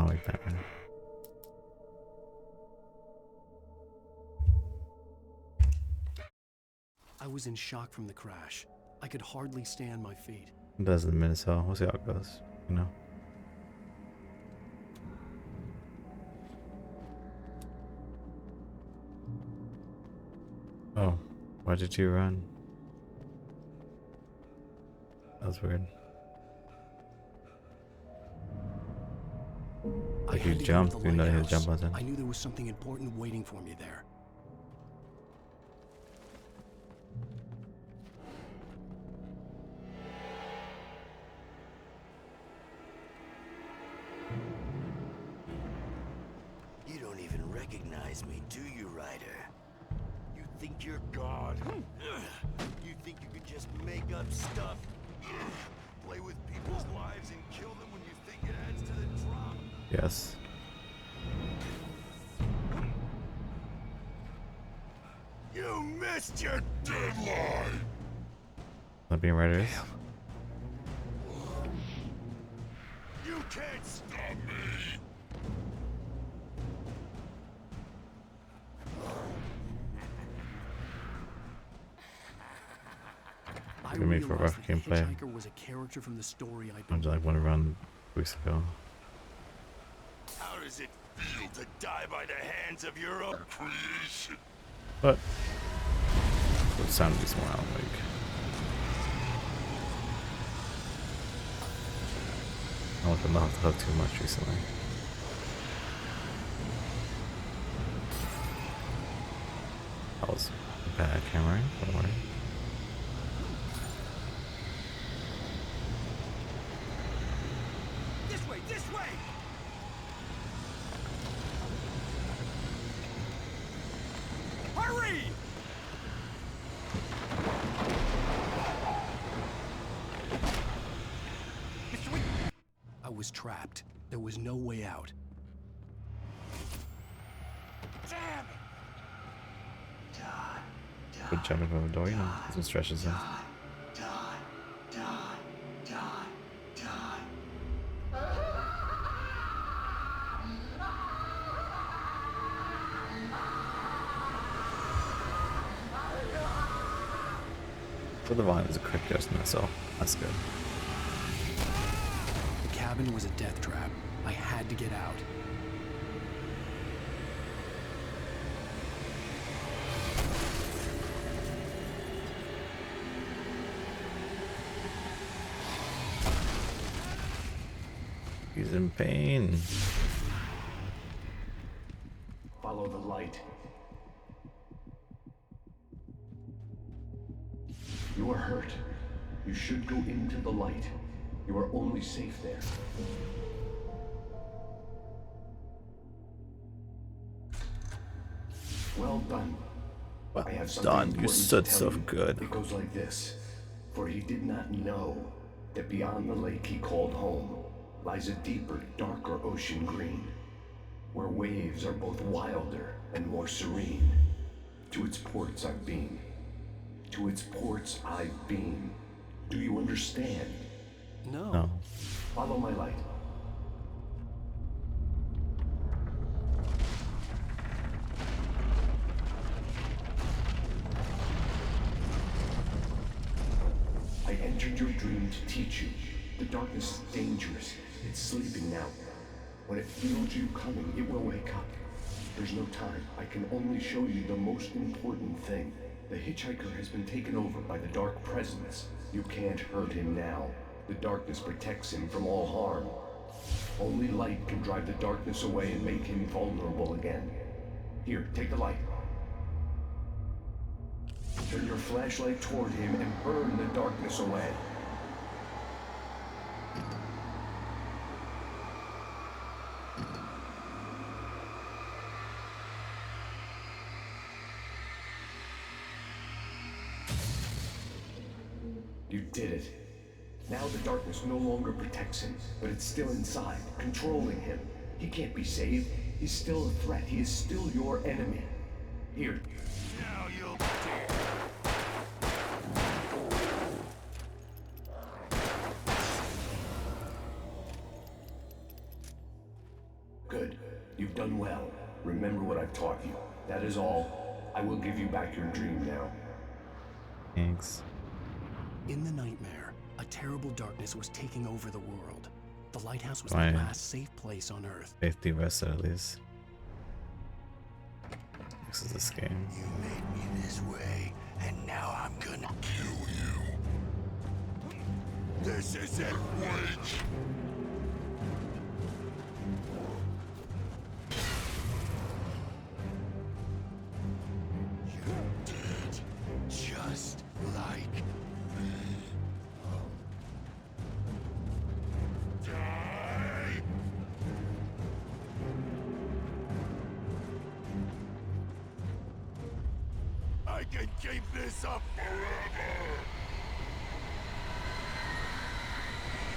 like that, man. I was in shock from the crash. I could hardly stand my feet. It does in a minute, so we'll see how it goes, you know. Oh, why did you run? That was weird. Like you jumped, even though you hit the jump button. I knew there was something important waiting for me there. You don't even recognize me, do you, Ryder? You think you're God? You think you could just make up stuff? Play with people's lives and kill them when you think it adds to the drama? Yes. You missed your deadline! Not being right, it is. You can't stop me! I Give me for realized rough that the gameplay. hitchhiker was a character from the story I'd I been like one around weeks ago. How does it feel to die by the hands of your own creation? But it sounded just more out like. I don't know off the hook too much recently. That was bad camera, don't worry. This way! This way! Hurry! I was trapped. There was no way out. Damn it! Good jumping from the door, you know, some stretches in. But the volume is a quick adjustment, so that's good. The cabin was a death trap. I had to get out. He's in pain. Follow the light. You are hurt. You should go into the light. You are only safe there. Well done. Well I have something done. You important stood to tell so you. good. It goes like this. For he did not know that beyond the lake he called home lies a deeper, darker ocean green, where waves are both wilder and more serene. To its ports I've been. To its ports I've been. Do you understand? No. No. Follow my light. I entered your dream to teach you. The darkness is dangerous. It's sleeping now. When it feels you coming, it will wake up. There's no time. I can only show you the most important thing. The hitchhiker has been taken over by the dark presence. You can't hurt him now. The darkness protects him from all harm. Only light can drive the darkness away and make him vulnerable again. Here, take the light. Turn your flashlight toward him and burn the darkness away. You did it. Now the darkness no longer protects him, but it's still inside, controlling him. He can't be saved. He's still a threat. He is still your enemy. Here. Now you'll dare. Good. You've done well. Remember what I've taught you. That is all. I will give you back your dream now. Thanks. In the nightmare, a terrible darkness was taking over the world. The lighthouse was Right. the last safe place on Earth. Safety vested at least. This is this game. You made me this way, and now I'm gonna kill you. This isn't Wake! You're dead, just like me. Die! I can keep this up forever!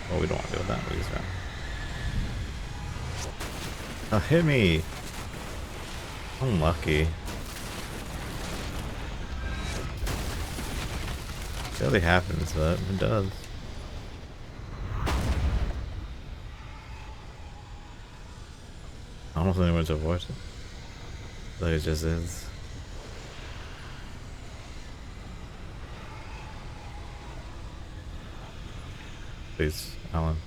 Well, we don't want to deal with that. We just run. Oh, hit me! Unlucky. Barely happens, but it does. I don't know if anyone's avoided it. Like it just is. Please, Alan.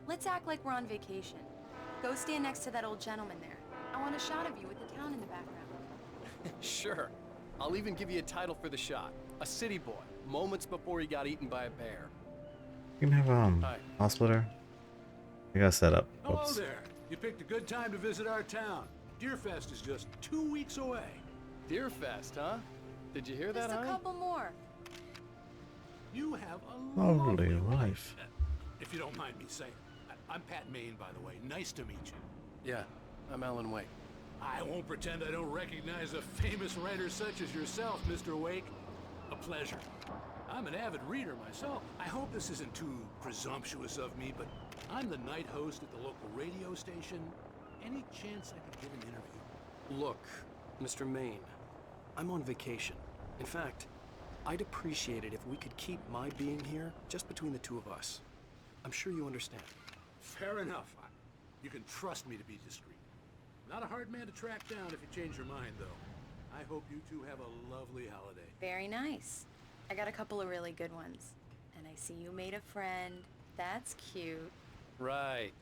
Let's act like we're on vacation. Go stand next to that old gentleman there. I want a shot of you with the town in the background. Sure. I'll even give you a title for the shot. A city boy, moments before he got eaten by a bear. You can have Hi. house splitter. I got set up. Hello Whoops. there. You picked a good time to visit our town. Deerfest is just 2 weeks away. Deerfest, huh? Did you hear that, Just a honey? couple more. You have a Lovely lovely life. If you don't mind me saying. I'm Pat Maine, by the way. Nice to meet you. Yeah, I'm Alan Wake. I won't pretend I don't recognize a famous writer such as yourself, Mr. Wake. A pleasure. I'm an avid reader myself. I hope this isn't too presumptuous of me, but I'm the night host at the local radio station. Any chance I could give an interview? Look, Mr. Maine, I'm on vacation. In fact, I'd appreciate it if we could keep my being here just between the two of us. I'm sure you understand. Fair enough. You can trust me to be discreet. Not a hard man to track down if you change your mind, though. I hope you two have a lovely holiday. Very nice. I got a couple of really good ones. And I see you made a friend. That's cute. Right.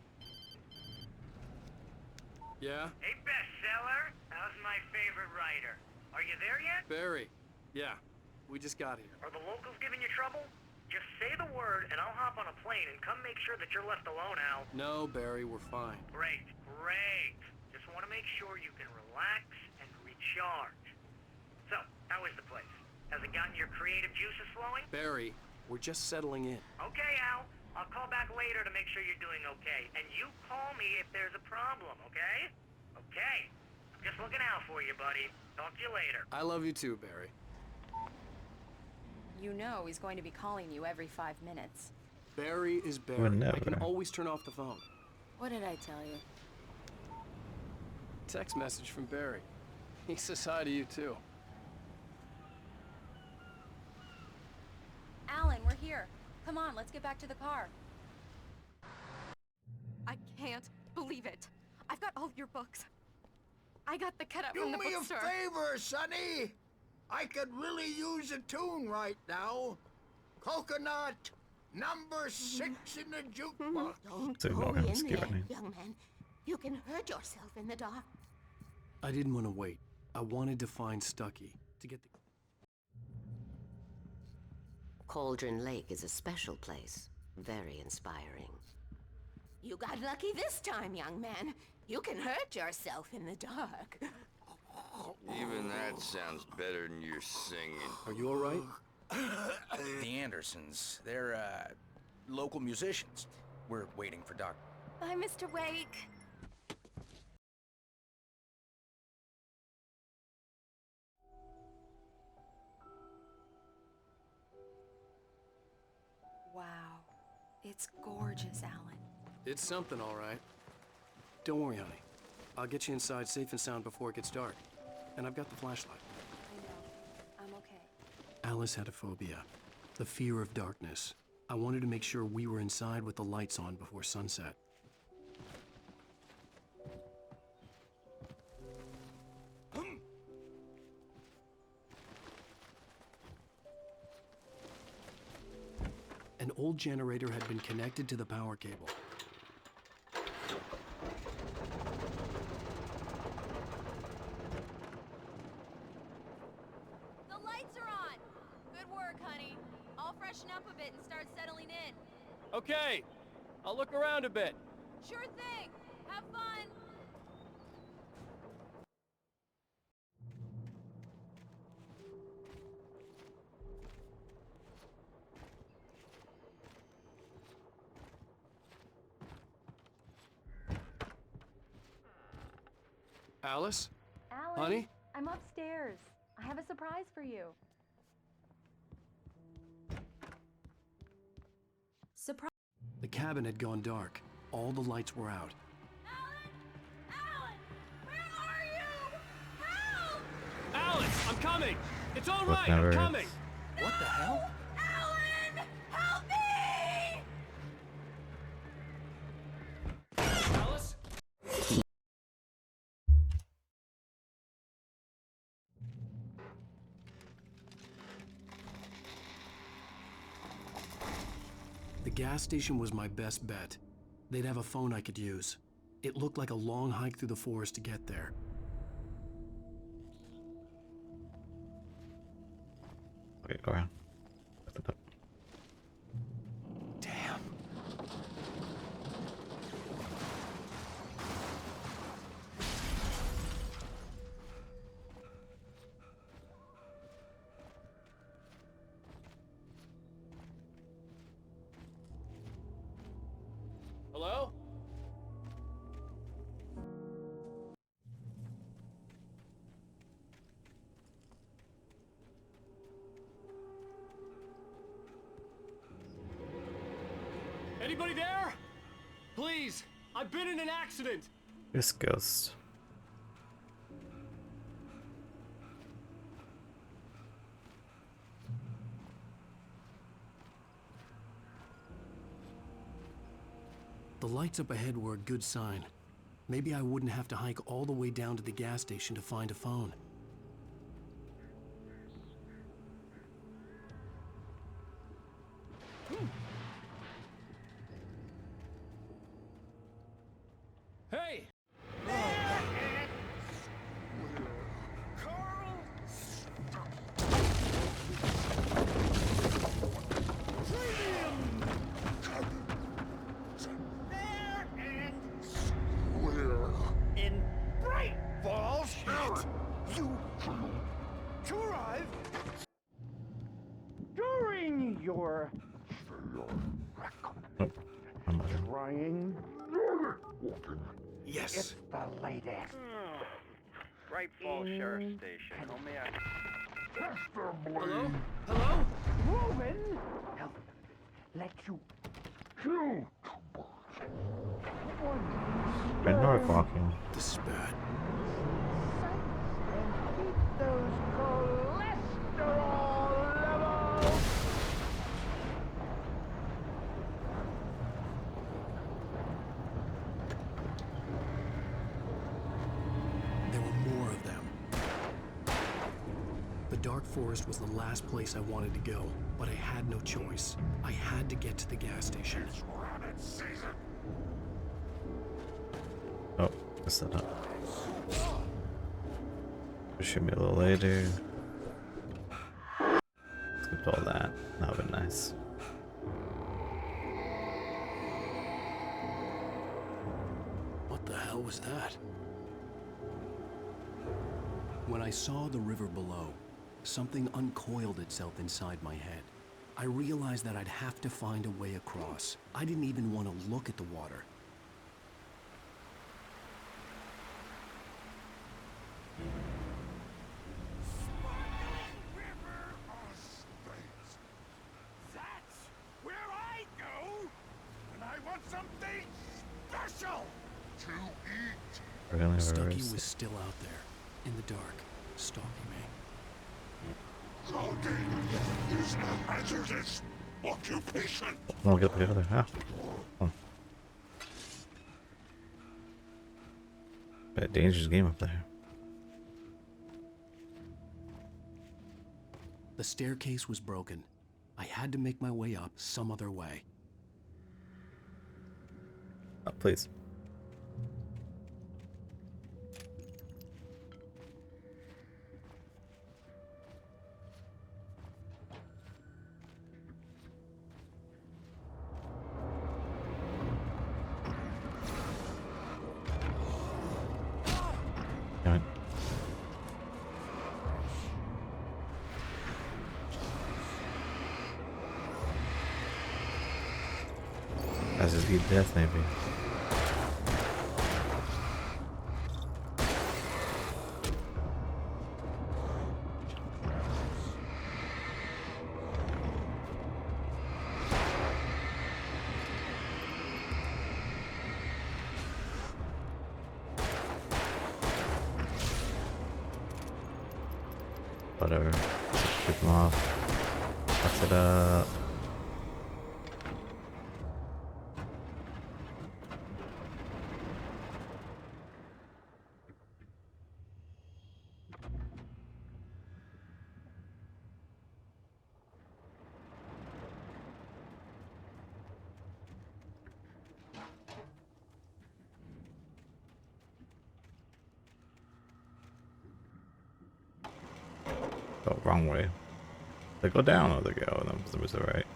Yeah? Hey, bestseller. How's my favorite writer? Are you there yet? Barry. Yeah, we just got here. Are the locals giving you trouble? Just say the word, and I'll hop on a plane and come make sure that you're left alone, Al. No, Barry, we're fine. Great, great. Just want to make sure you can relax and recharge. So, how is the place? Has it gotten your creative juices flowing? Barry, we're just settling in. Okay, Al. I'll call back later to make sure you're doing okay. And you call me if there's a problem, okay? Okay. I'm just looking out for you, buddy. Talk to you later. I love you too, Barry. You know he's going to be calling you every 5 minutes. Barry is Barry. Would I can never. always turn off the phone. What did I tell you? Text message from Barry. He says hi to you too. Alan, we're here. Come on, let's get back to the car. I can't believe it. I've got all of your books. I got the cutout Do from the me a bookstore. favor, Sonny. I could really use a tune right now. Coconut, number 6 in the jukebox. Don't So go no, I'm in scared there, now. young man. You can hurt yourself in the dark. I didn't want to wait. I wanted to find Stucky to get the... Cauldron Lake is a special place. Very inspiring. You got lucky this time, young man. You can hurt yourself in the dark. Even that sounds better than your singing. Are you all right? The Andersons. They're, local musicians. We're waiting for Doc. Bye, Mr. Wake. Wow. It's gorgeous, Alan. It's something, all right. Don't worry, honey. I'll get you inside safe and sound before it gets dark. And I've got the flashlight. I know. I'm okay. Alan, Alice had a phobia, the fear of darkness. I wanted to make sure we were inside with the lights on before sunset. An old generator had been connected to the power cable. The lights are on! Good work, honey. I'll freshen up a bit and start settling in. Okay, I'll look around a bit. Sure thing! Have fun! Alice? Alan, Honey? I'm upstairs. I have a surprise for you. Surprise! The cabin had gone dark. All the lights were out. Alan! Where are you? Help! Alice, I'm coming! It's all What right, never I'm is. coming! What the hell? Alan! Help me! Alice? The gas station was my best bet. They'd have a phone I could use. It looked like a long hike through the forest to get there. Okay, go around. Lift it up. Damn. Hello? Anybody there? Please, I've been in an accident. This ghost. The lights up ahead were a good sign. Maybe I wouldn't have to hike all the way down to the gas station to find a phone. Hey! In Bright Falls, you to arrive during your Oh, I'm not in. trying. Yes. It's the latest. Bright Falls Sheriff Station. How may I? Hello? Hello? Reuben, help. Let you kill. Been north walking. This is bad. And keep those cholesterol levels. There were more of them. The dark forest was the last place I wanted to go, but I had no choice. I had to get to the gas station. Oh, what's that up? Shoot me a little later. Skipped all that. That would be nice. What the hell was that? When I saw the river below, something uncoiled itself inside my head. I realized that I'd have to find a way across. I didn't even want to look at the water. That's where I go when I want something special to eat. We're gonna have a Stucky race. was still out there, in the dark, stalking me. is a hazardous occupation. I'll get up together. Ah. Oh. Bit dangerous game up there. The staircase was broken. I had to make my way up some other way. Please. Damn it. As is eat death, maybe. Whatever. Keep them off. Fuck it up. Oh, wrong way. They go down or they go? That was alright.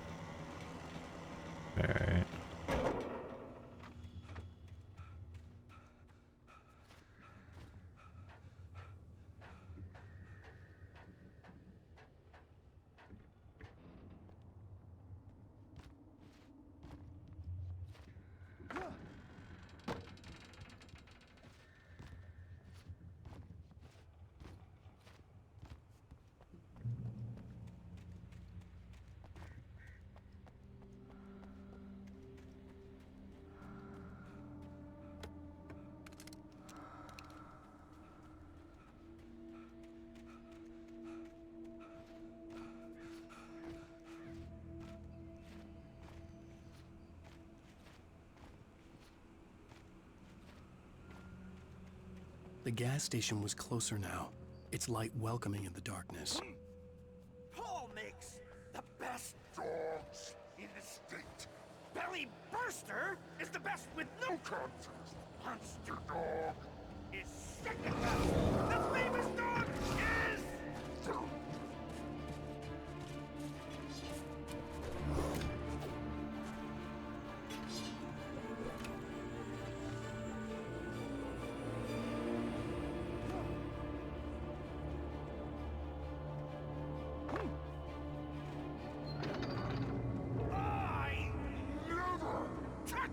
Alright. The gas station was closer now, its light welcoming in the darkness. Paul makes the best dogs in the state. Belly Burster is the best with no contest. Monster Dog is second best. The famous dog is...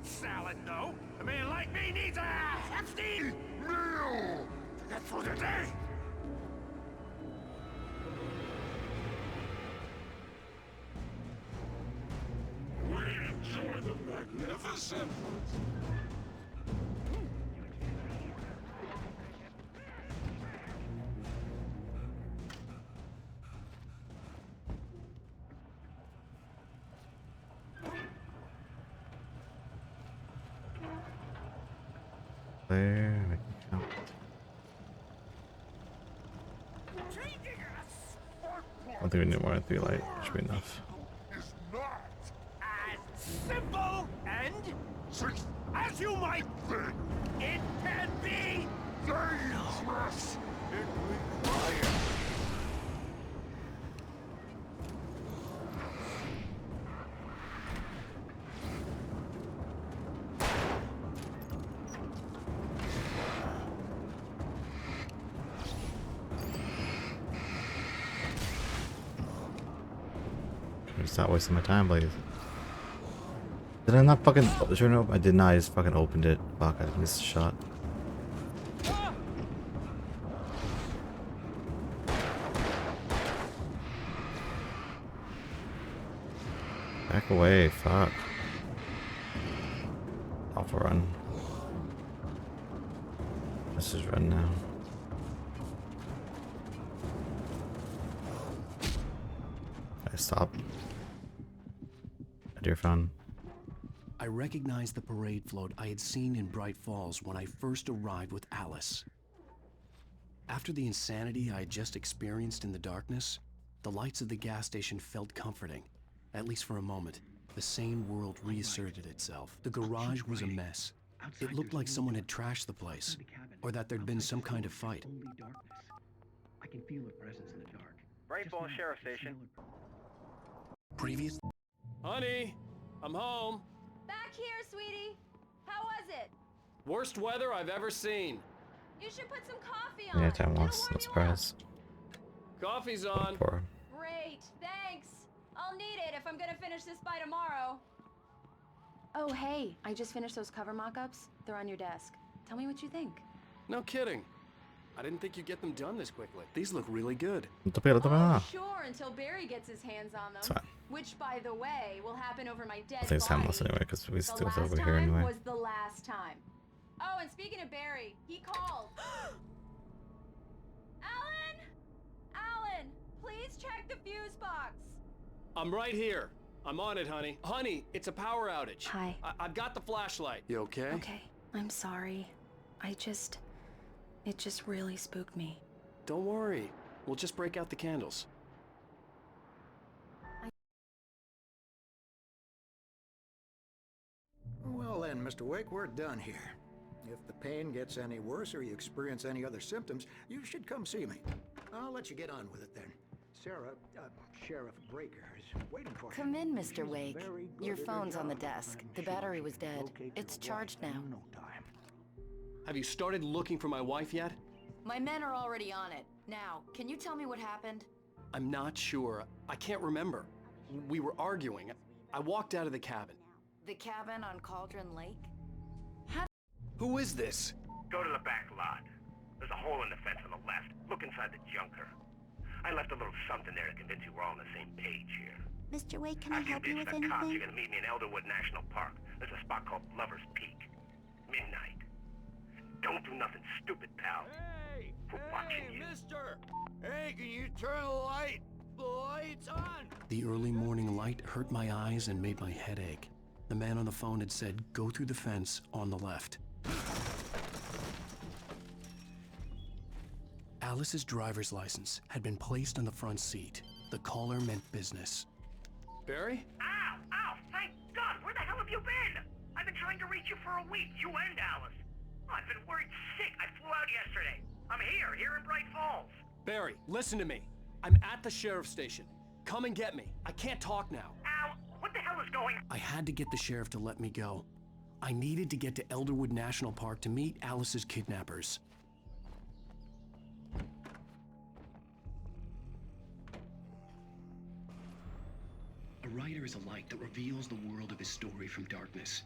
Salad, no. A man like me needs a hefty meal to get through the day. We enjoy the magnificent. There we go. I don't think we need more than 3 light. Should be enough. Is not as simple and as you might think. It can be dangerous. It requires. Stop wasting my time, please. Did I not fucking turn it open? I did not. I just fucking opened it. Fuck, I missed a shot. Back away, fuck. Off a run. Let's just run now. I stop. Dear fun. I recognized the parade float I had seen in Bright Falls when I first arrived with Alice. After the insanity I had just experienced in the darkness, the lights of the gas station felt comforting, at least for a moment. The sane world reasserted itself. The garage was a mess. It looked like someone had trashed the place, or that there'd been some kind of fight. I can feel a presence in the dark. Bright Falls Sheriff Station. Previous. Honey, I'm home. Back here, sweetie. How was it? Worst weather I've ever seen. You should put some coffee on. Yeah, time lost. I'm surprised. Coffee's on. Great, thanks. I'll need it if I'm gonna finish this by tomorrow. Oh, hey, I just finished those cover mock-ups. They're on your desk. Tell me what you think. No kidding. I didn't think you'd get them done this quickly. These look really good. Oh, sure, until Barry gets his hands on them. It's fine. Which, by the way, will happen over my dead I think it's body. harmless anyway, because we still The over last here time anyway. was the last time. Oh, and speaking of Barry, he called. Alan, please check the fuse box. I'm right here. I'm on it, honey. Honey, it's a power outage. Hi. I've got the flashlight. You okay? Okay, I'm sorry. It just really spooked me. Don't worry. We'll just break out the candles. Well then, Mr. Wake, we're done here. If the pain gets any worse or you experience any other symptoms, you should come see me. I'll let you get on with it then. Sarah, Sheriff Breaker is waiting for you. Come in, Mr. She's Wake. very good Your at her phone's on the job, desk. and The she battery should was dead. locate It's your charged wife now. in no time. Have you started looking for my wife yet? My men are already on it. Now, can you tell me what happened? I'm not sure. I can't remember. We were arguing. I walked out of the cabin. The cabin on Cauldron Lake? Who is this? Go to the back lot. There's a hole in the fence on the left. Look inside the junker. I left a little something there to convince you we're all on the same page here. Mr. Wake, can I After help you with ditch the cops, anything? you're gonna meet me in Elderwood National Park. There's a spot called Lover's Peak. Midnight. Don't do nothing stupid, pal. Hey! We're watching you. Mister! Hey, can you turn the light? The light's on! The early morning light hurt my eyes and made my head ache. The man on the phone had said, go through the fence on the left. Alice's driver's license had been placed on the front seat. The caller meant business. Barry? Ow! Ow! Thank God! Where the hell have you been? I've been trying to reach you for a week. You and Alice. I've been worried sick. I flew out yesterday. I'm here in Bright Falls. Barry, listen to me. I'm at the sheriff's station. Come and get me. I can't talk now. Ow! What the hell is going on? I had to get the sheriff to let me go. I needed to get to Elderwood National Park to meet Alice's kidnappers. A writer is a light that reveals the world of his story from darkness.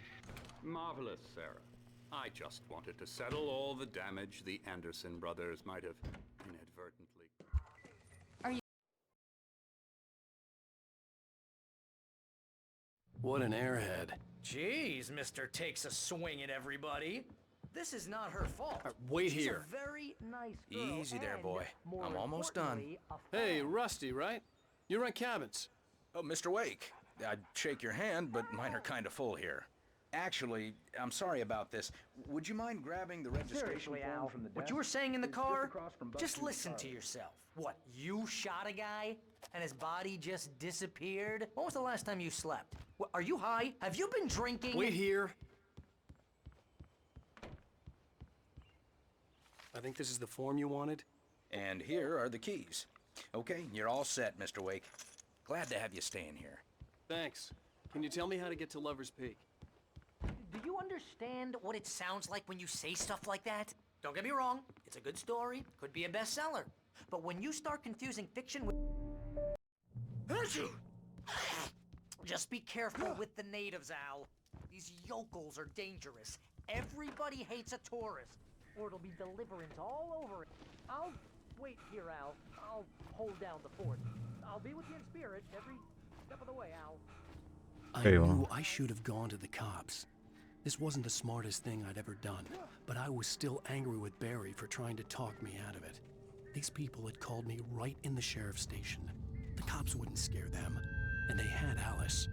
Marvelous, Sarah. I just wanted to settle all the damage the Anderson brothers might have inadvertently... What an airhead. Jeez, Mr. Takes a swing at everybody. This is not her fault. Wait She's here. A very nice girl. Easy there, and, boy. more I'm almost done. importantly, a Hey, fan. Rusty, right? You rent cabins. Oh, Mr. Wake. I'd shake your hand, but mine are kind of full here. Actually, I'm sorry about this. Would you mind grabbing the registration Seriously, form Al, from the what desk? you were saying in the It's car, across from Buck just Street listen Car. to yourself. What, you shot a guy and his body just disappeared? When was the last time you slept? What, are you high? Have you been drinking? Wait here. I think this is the form you wanted. And here are the keys. Okay, you're all set, Mr. Wake. Glad to have you staying here. Thanks. Can you tell me how to get to Lover's Peak? Do you understand what it sounds like when you say stuff like that? Don't get me wrong, it's a good story, could be a bestseller. But when you start confusing fiction with... Just be careful with the natives, Al. These yokels are dangerous. Everybody hates a tourist. Or it'll be deliverance all over it. I'll wait here, Al. I'll hold down the fort. I'll be with you in spirit every step of the way, Al. I Very well. knew I should have gone to the cops. This wasn't the smartest thing I'd ever done, but I was still angry with Barry for trying to talk me out of it. These people had called me right in the sheriff's station. The cops wouldn't scare them. had Alice.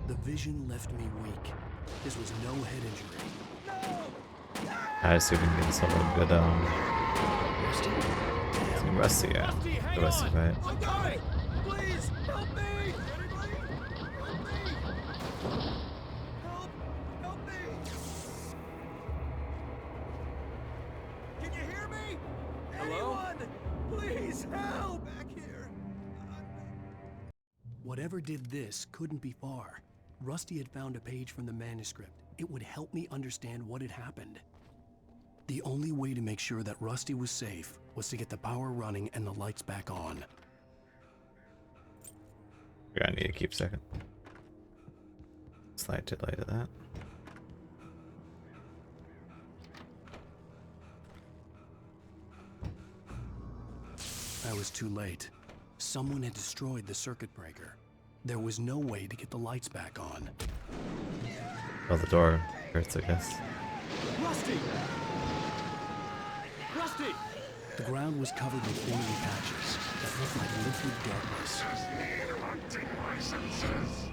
The vision left me weak. This was no head injury. I assume we can get this a good, Rusty, yeah. The Rusty, right? I'm coming! Please, help me! Anybody? Help me! Help me! Can you hear me? Hello? Anyone? Please, help! Back here. Whatever did this couldn't be far. Rusty had found a page from the manuscript. It would help me understand what had happened. The only way to make sure that Rusty was safe was to get the power running and the lights back on. We're gonna need to keep a second. Slide to light of that. I was too late. Someone had destroyed the circuit breaker. There was no way to get the lights back on. Oh, the door hurts, I guess. Rusty! Rusty! The ground was covered with oily patches that looked like liquid darkness. Interrupting my senses.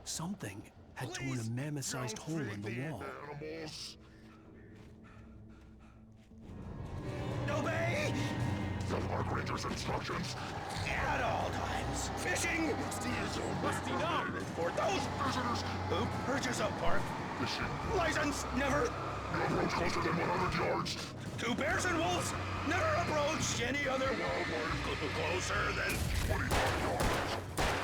Something had torn a mammoth-sized hole in the wall. Animals. Obey! The Park Ranger's instructions. At all times. Fishing! Rusty is Rusty now! For those visitors who purchase a park fishing license, never approach closer than 100 yards. To bears and wolves, never approach any other wildlife closer than 25 yards.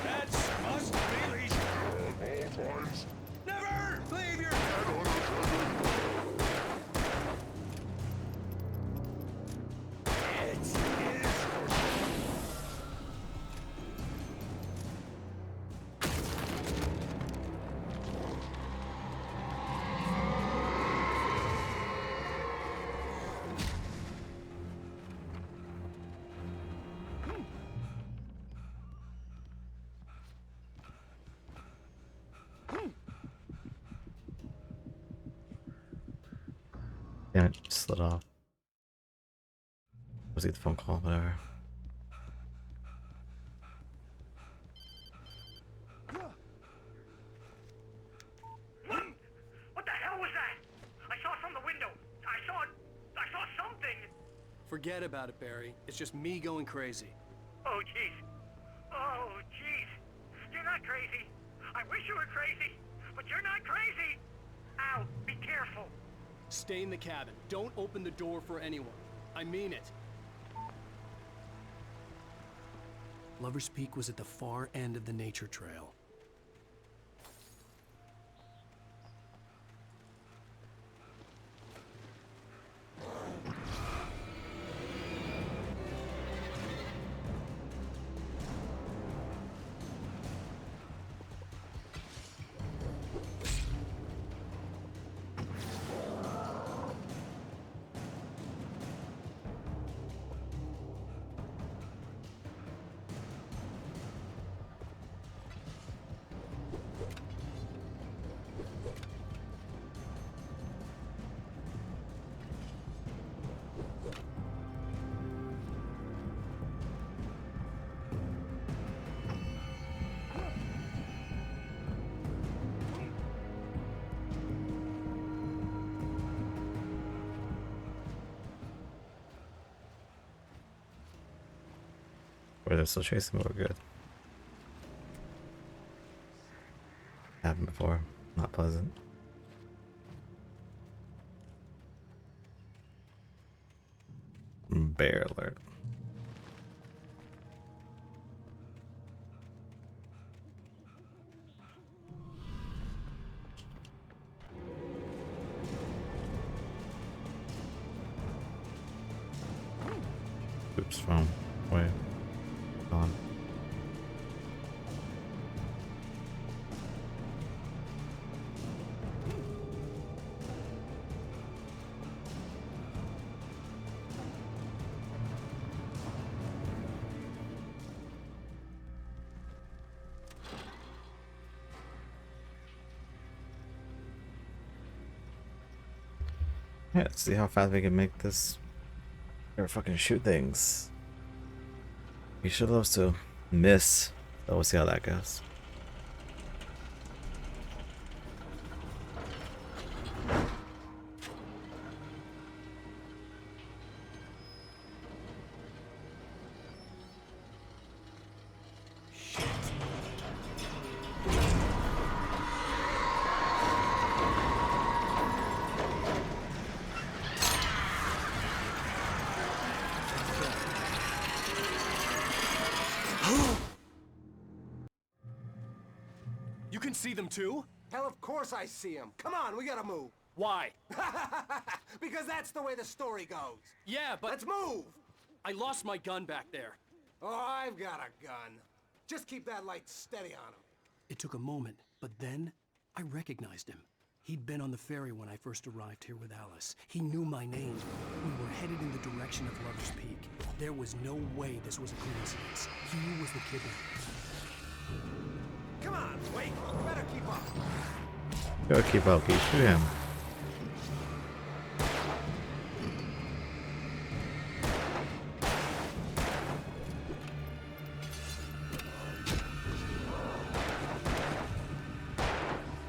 Pets must be leashed at all times. Never leave your pet unattended. It is Damn it, slid off. Was it the phone call? Whatever. What the hell was that? I saw from the window. I saw something. Forget about it, Barry. It's just me going crazy. Oh, jeez. Oh, jeez. You're not crazy. I wish you were crazy, but you're not crazy. Ow, be careful. Stay in the cabin. Don't open the door for anyone. I mean it. Lover's Peak was at the far end of the nature trail. Where they're still chasing me, we're good. Happened before. Not pleasant. Bear alert. troops from? Wait. Gone. Yeah, let's see how fast we can make this or fucking shoot things. We should love to miss. So we'll see how that goes. You can see them too? Hell, of course I see him. Come on, we gotta move. Why? Because that's the way the story goes. Yeah, but... Let's move! I lost my gun back there. Oh, I've got a gun. Just keep that light steady on him. It took a moment, but then I recognized him. He'd been on the ferry when I first arrived here with Alice. He knew my name. We were headed in the direction of Lover's Peak. There was no way this was a coincidence. He was the kidnapper. Come on, Wake. You better keep up. Gotta keep up, keep shoot him.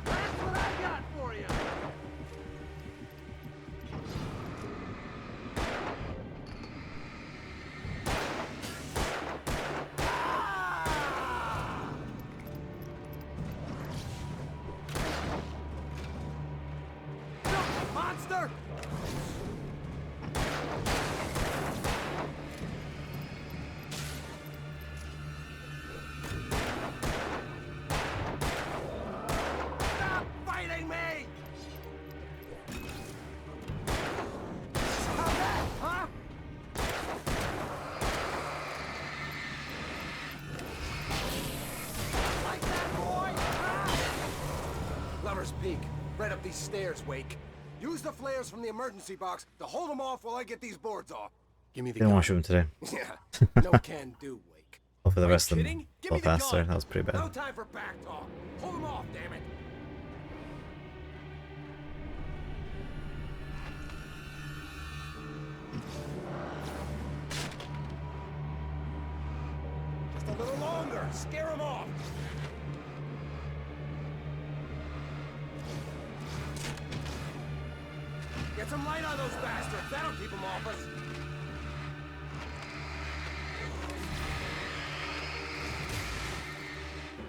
That's what I got for you. Monster! Stop fighting me! How's that, huh? Like that, boy? Ah! Lover's Peak. Right up these stairs, Wake. Use the flares from the emergency box to hold them off while I get these boards off. Give me the Didn't gun. want to shoot him today. Yeah, no can do, Wake. Hopefully the Are you rest of them kidding? Give go me the faster. gun. That was pretty No bad. time for back talk. Hold them off, damn it. Just a little longer. Scare them off. Get some light on those bastards. That'll keep them off us.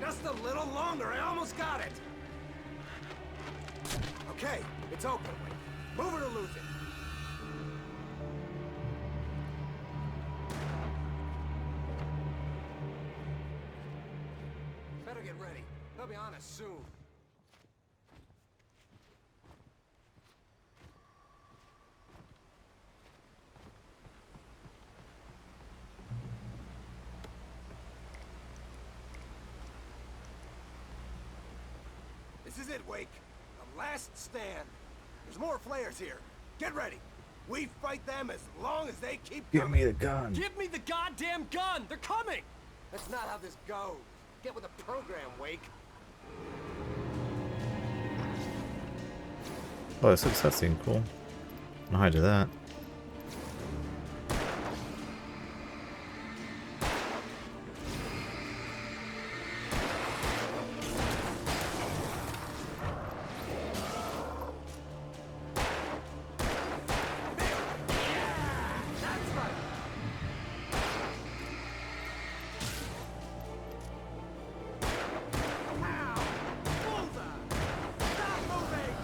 Just a little longer. I almost got it. Okay, it's open. Move it or lose it. Better get ready. They'll be on us soon. This is it, Wake. The last stand. There's more flares here. Get ready. We fight them as long as they keep Give coming. me the gun. Give me the goddamn gun! They're coming! That's not how this goes. Get with the program, Wake. Oh, this looks cutscene. Cool. I don't know how to do that. That's right. Ow! Bullseye! Stop moving!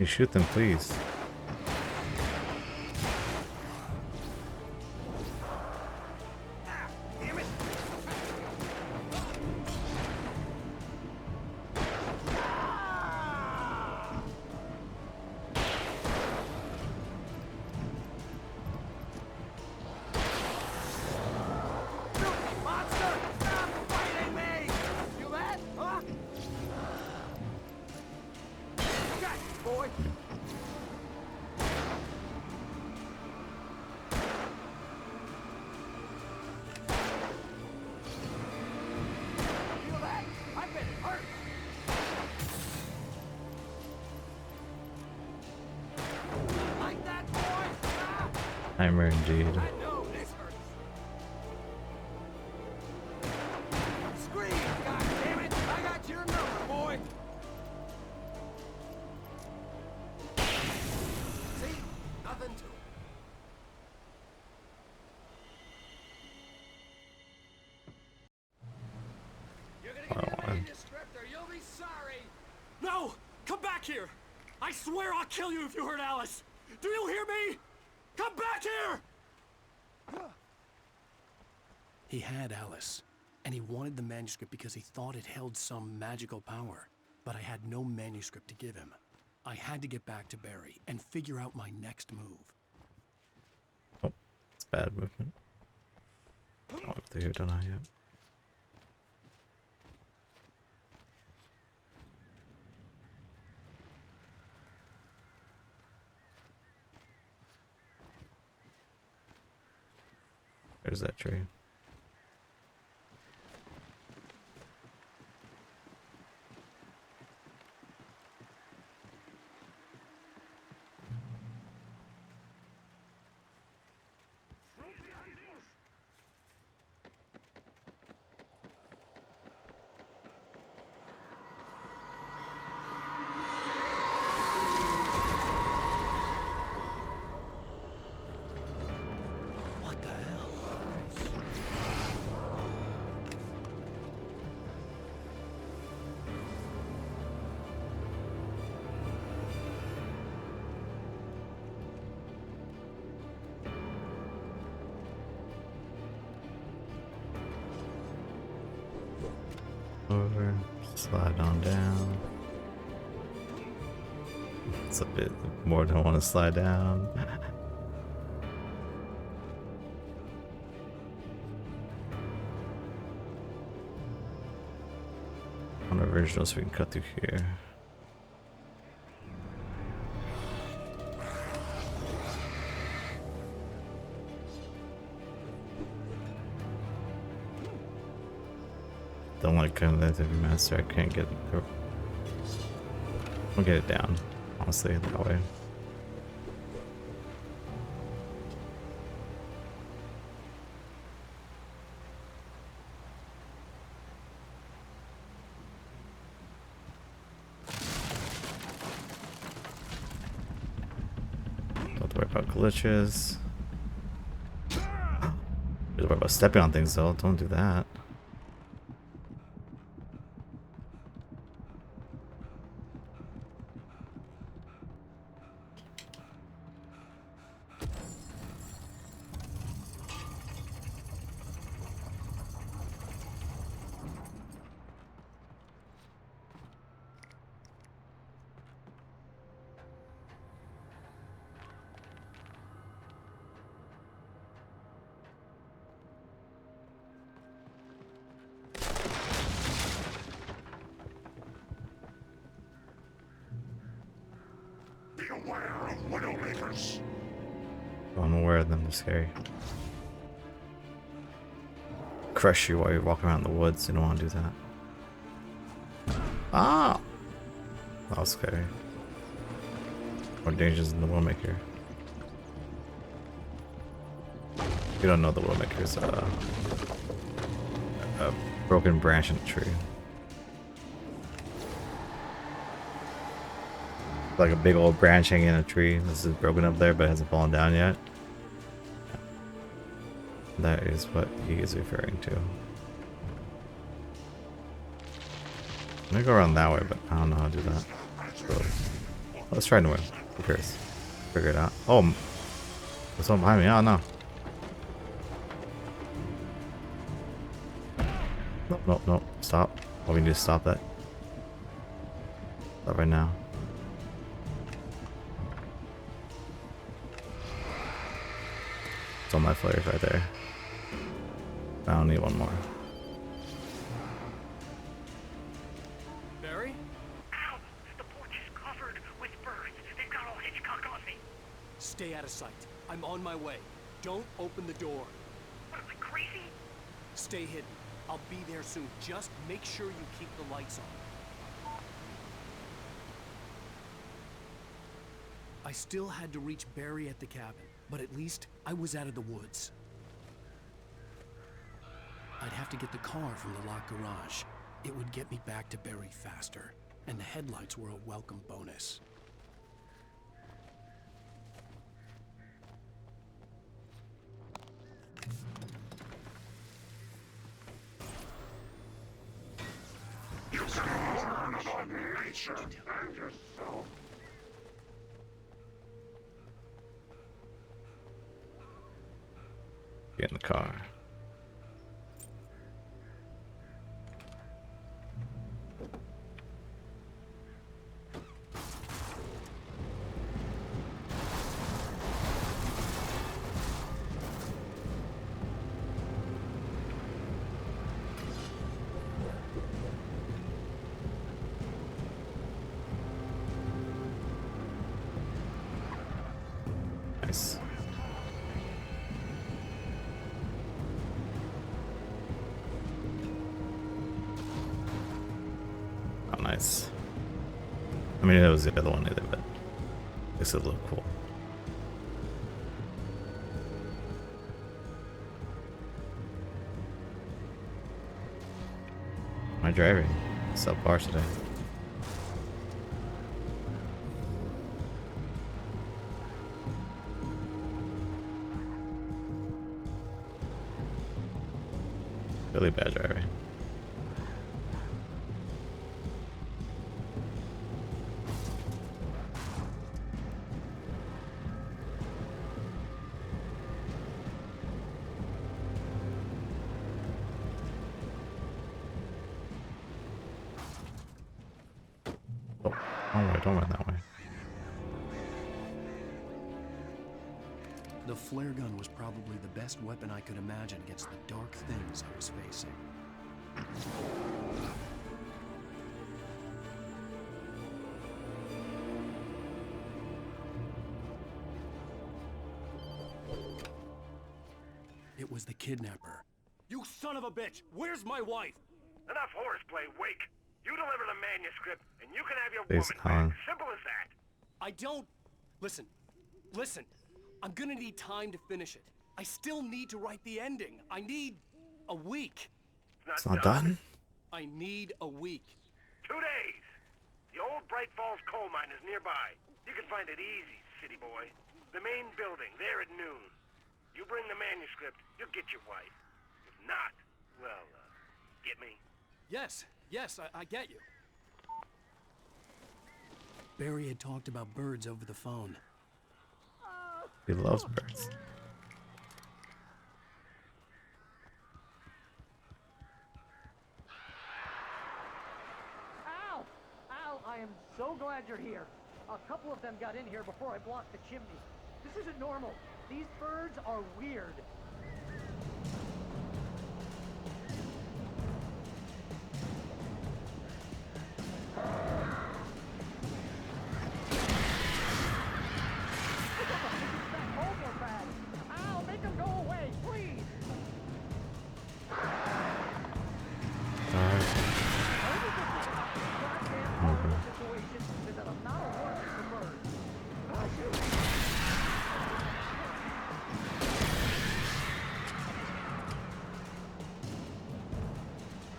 You shoot them, please. Timer indeed. Scream, goddammit! I got your number, boy! See? Nothing to it. You're gonna get your name stripped or you'll be sorry! No! Come back here! I swear I'll kill you if you hurt Alice! Do you hear me? Come back here! He had Alice, and he wanted the manuscript because he thought it held some magical power. But I had no manuscript to give him. I had to get back to Barry and figure out my next move. Oh, it's bad movement. Oh, if they've done that yet. There's that tree. Over, slide on down. It's a bit more than I want to slide down. On original, so we can cut through here. Don't like kind of that heavy master. I can't get it. I'll get it down, honestly, that way. Don't have to worry about glitches. Don't worry about stepping on things though. Don't do that. Beware of Widowmakers. I'm aware of them, they're scary. Crush you while you're walking around in the woods, you don't want to do that. Ah! That was scary. More dangers than the Widowmaker. You don't know the Widowmaker's a broken branch in a tree. Like a big old branch hanging in a tree. This is broken up there, but it hasn't fallen down yet. That is what he is referring to. I'm gonna go around that way, but I don't know how to do that. So, Let's try Noel. Who cares? Figure it out. Oh, there's someone behind me. Oh no. Nope, nope, nope. Stop. Oh, we need to stop that. Stop right now. It's on my flares right there. I don't need one more. Barry? Ow! The porch is covered with birds. They've got all Hitchcock on me. Stay out of sight. I'm on my way. Don't open the door. What am I, crazy? Stay hidden. I'll be there soon. Just make sure you keep the lights on. I still had to reach Barry at the cabin, but at least I was out of the woods. I'd have to get the car from the locked garage. It would get me back to Barry faster, and the headlights were a welcome bonus. Get in the car. Nice. Oh, nice. I mean, that was the other one either, but this would look cool. My driving subpar today. Really bad driving. Oh, don't run that way. The flare gun was probably the best weapon I could imagine against the dark things I was facing. It was the kidnapper. You son of a bitch! Where's my wife? Enough horseplay, Wake. You deliver the manuscript, and you can have your Thanks, woman Colin. back. Simple as that. I don't... Listen. Listen. I'm gonna need time to finish it. I still need to write the ending. I need a week. It's not done? I need a week. 2 days. The old Bright Falls coal mine is nearby. You can find it easy, city boy. The main building, there at noon. You bring the manuscript, you'll get your wife. If not, well, get me? Yes, I get you. Barry had talked about birds over the phone. He loves birds. Ow! Ow, I am so glad you're here. A couple of them got in here before I blocked the chimney. This isn't normal. These birds are weird. Ow, make them go away, please!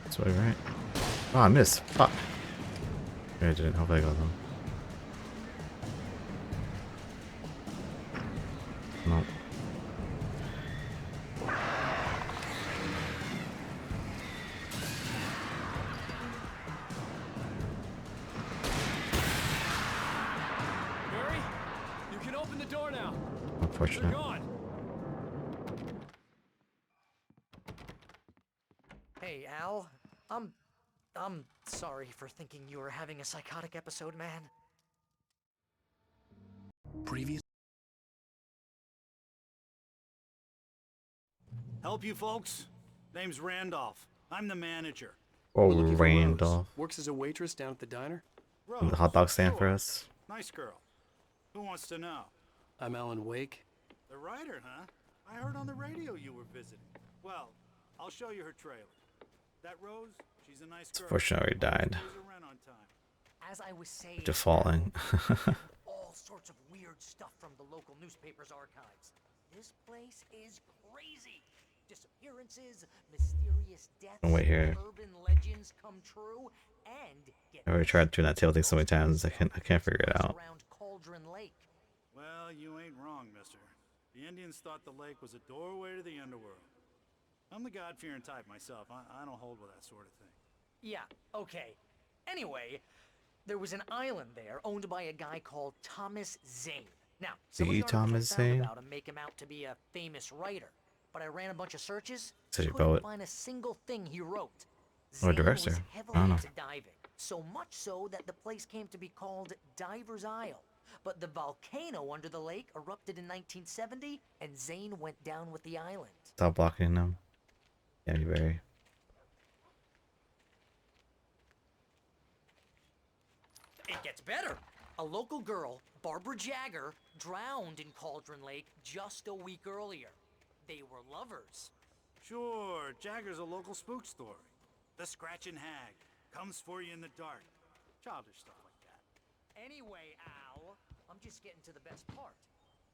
This way, right? Oh, I missed. Fuck. I didn't. Hopefully I got them. Nope. Open the door now. Unfortunate. They're gone. Hey, Al. I'm sorry for thinking you were having a psychotic episode, man. Previous. Help you folks? Name's Randolph. I'm the manager. Oh, We're looking for Rose. Randolph. Works as a waitress down at the diner. And the hot dog stand for us. Nice girl. Who wants to know? I'm Alan Wake. The writer, huh? I heard on the radio you were visiting. Well, I'll show you her trailer. That Rose, she's a nice girl. Unfortunately, died. Pays her rent on time. As I was saying, Just falling. all sorts of weird stuff from the local newspaper's archives. This place is crazy. Disappearances, mysterious deaths, Oh, wait here. urban legends come true, and I already tried doing that tail thing so many times. I can't figure it out. around Cauldron Lake. Well, you ain't wrong, mister. The Indians thought the lake was a doorway to the underworld. I'm the God-fearing type myself. I don't hold with that sort of thing. Yeah, okay. Anyway, there was an island there owned by a guy called Thomas Zane. Now, some of the articles Thomas I found Zane? about him make him out to be a famous writer, but I ran a bunch of searches, Such a couldn't poet. find a single thing he wrote. Or a Zane director. was I heavily don't know. into diving, so much so that the place came to be called Diver's Isle. But the volcano under the lake erupted in 1970, and Zane went down with the island. Stop blocking them. Candy Berry. It gets better. A local girl, Barbara Jagger, drowned in Cauldron Lake just a week earlier. They were lovers. Sure, Jagger's a local spook story. The Scratching Hag comes for you in the dark. Childish stuff like that. Anyway, Al, I'm just getting to the best part.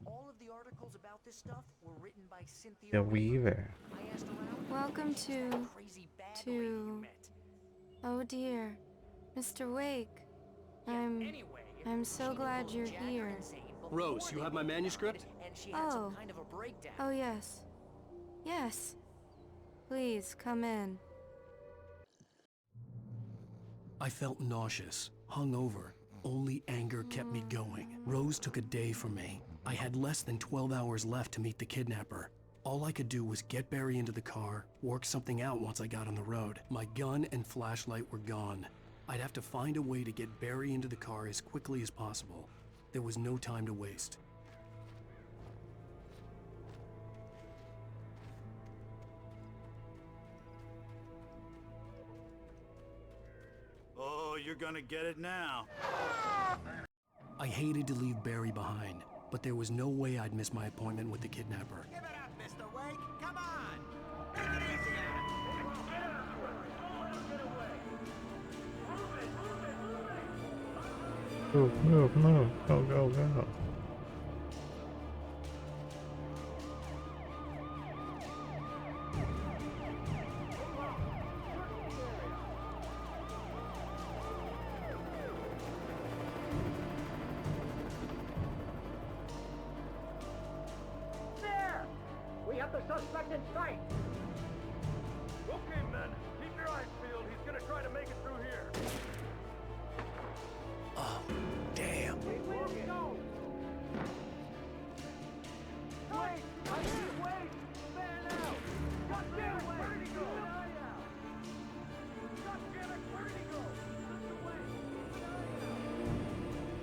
All of the articles about this stuff were written by Cynthia The Weaver. I asked around. Welcome to... Crazy bad lady you met. Oh dear. Mr. Wake. I'm so glad you're here. Rose, you have my manuscript? And she had some kind of a breakdown. Oh yes. Yes. Please, come in. I felt nauseous, hungover. Only anger kept me going. Rose took a day from me. I had less than 12 hours left to meet the kidnapper. All I could do was get Barry into the car, work something out once I got on the road. My gun and flashlight were gone. I'd have to find a way to get Barry into the car as quickly as possible. There was no time to waste. Oh, you're gonna get it now. I hated to leave Barry behind, but there was no way I'd miss my appointment with the kidnapper. Give it up, Mr. Wake. Come on. Take it easy, Move. Go. There! We have the suspect in sight. Okay, men. Keep your eyes peeled. He's gonna try to make it through here. Oh, damn. Where did he go? Wait! I need wait! Fan out! God damn it! Where did he go? God damn it! Where did he go? Mr. Wayne! Keep an eye out!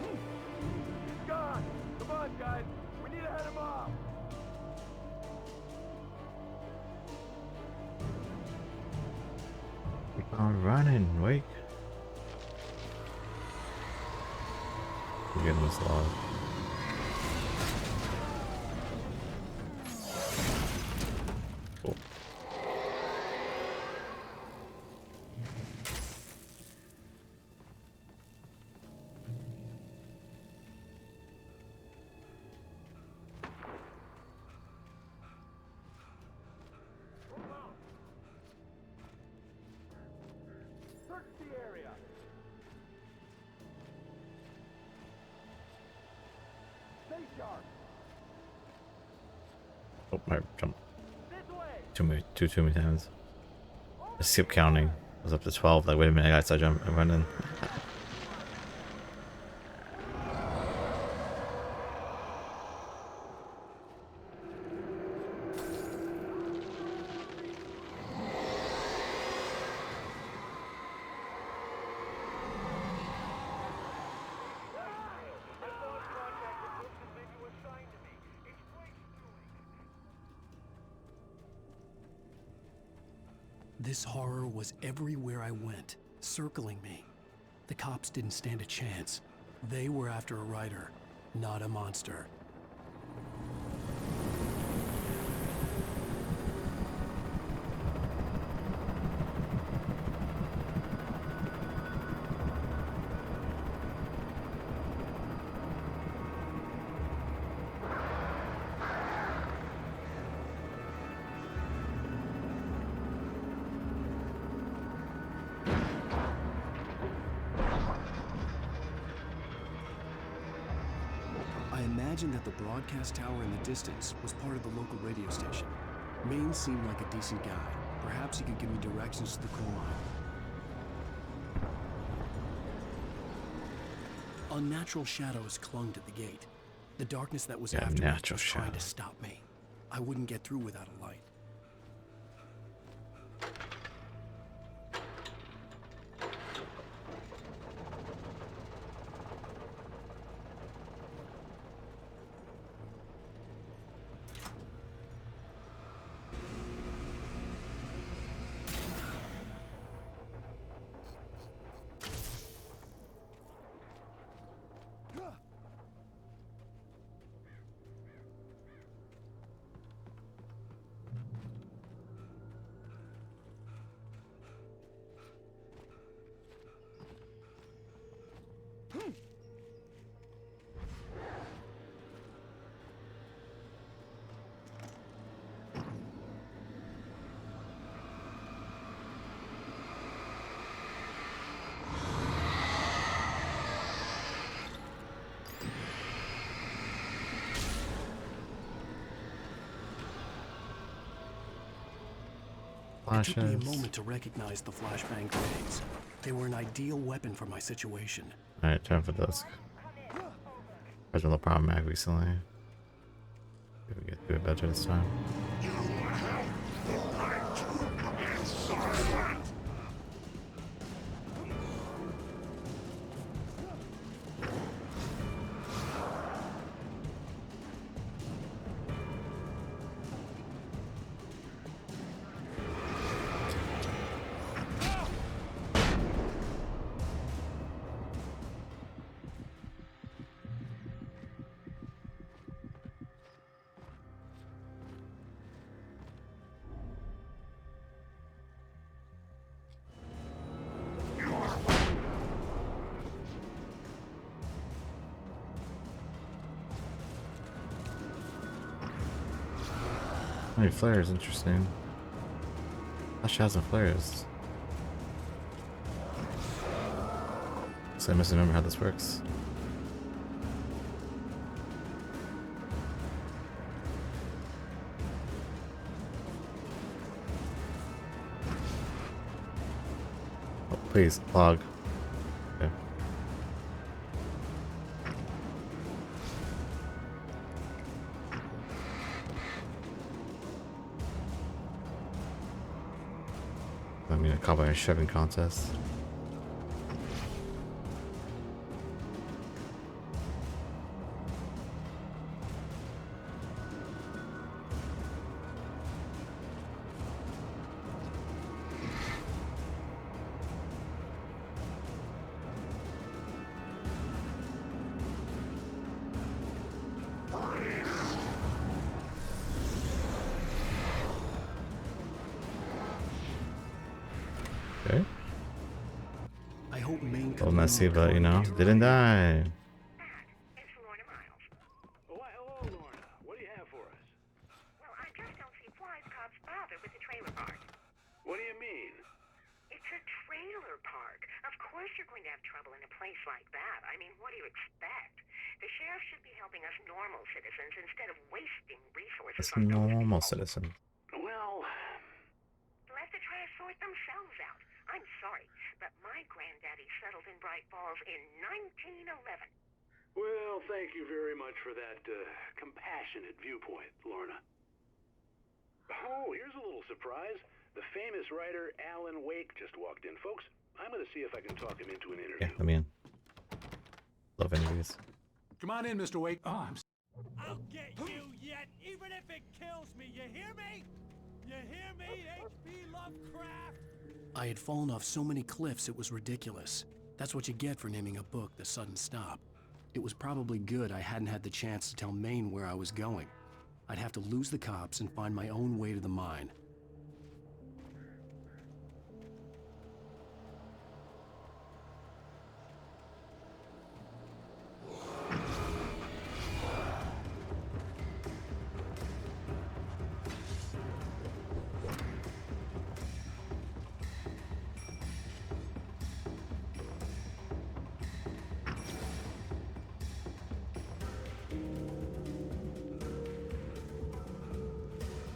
He's gone! Come on, guys! We need to head him off! Keep on running, Wake. We're getting this log. Cool. Search the area! Stay sharp! Oh, I jumped too many times. I skipped counting. I was up to 12. Like, wait a minute, I gotta jump and run in. This horror was everywhere I went, circling me. The cops didn't stand a chance. They were after a rider, not a monster. I imagined that the broadcast tower in the distance was part of the local radio station. Maine seemed like a decent guy. Perhaps he could give me directions to the coal mine. Unnatural shadows clung to the gate. The darkness that was after me was trying to stop me. I wouldn't get through without a light. It took me a moment to recognize the flashbang grenades. They were an ideal weapon for my situation. Alright, time for this. There's been a problem mag recently. Maybe we get do it better this time. Hey, flares, interesting. Flash has some flares. So I must remember how this works. Oh, please, log. Okay. I mean, a cowboy shoving contest. Okay. I hope Maine A little messy, but you know, didn't die. Well, hello, Lorna. What do you have for us? Well, I just don't see why the cops bother with the trailer park. What do you mean? It's It's a trailer park. Of course you're going to have trouble in a place like that. I mean, what do you expect? The sheriff should be helping us normal citizens instead of wasting resources It's on those normal people. citizen. Well, Let the trash sort themselves out. I'm sorry, but my granddaddy settled in Bright Falls in 1911. well, thank you very much for that compassionate viewpoint, Lorna. Oh, here's a little surprise. The famous writer Alan Wake just walked in, folks. I'm going to see if I can talk him into an interview. Yeah, let me in. Love interviews. Come on in, Mr. Wake. Oh, I'll get you yet, even if it kills me. You hear me? You hear me, H.P. Lovecraft? I had fallen off so many cliffs it was ridiculous. That's what you get for naming a book The Sudden Stop. It was probably good I hadn't had the chance to tell Maine where I was going. I'd have to lose the cops and find my own way to the mine.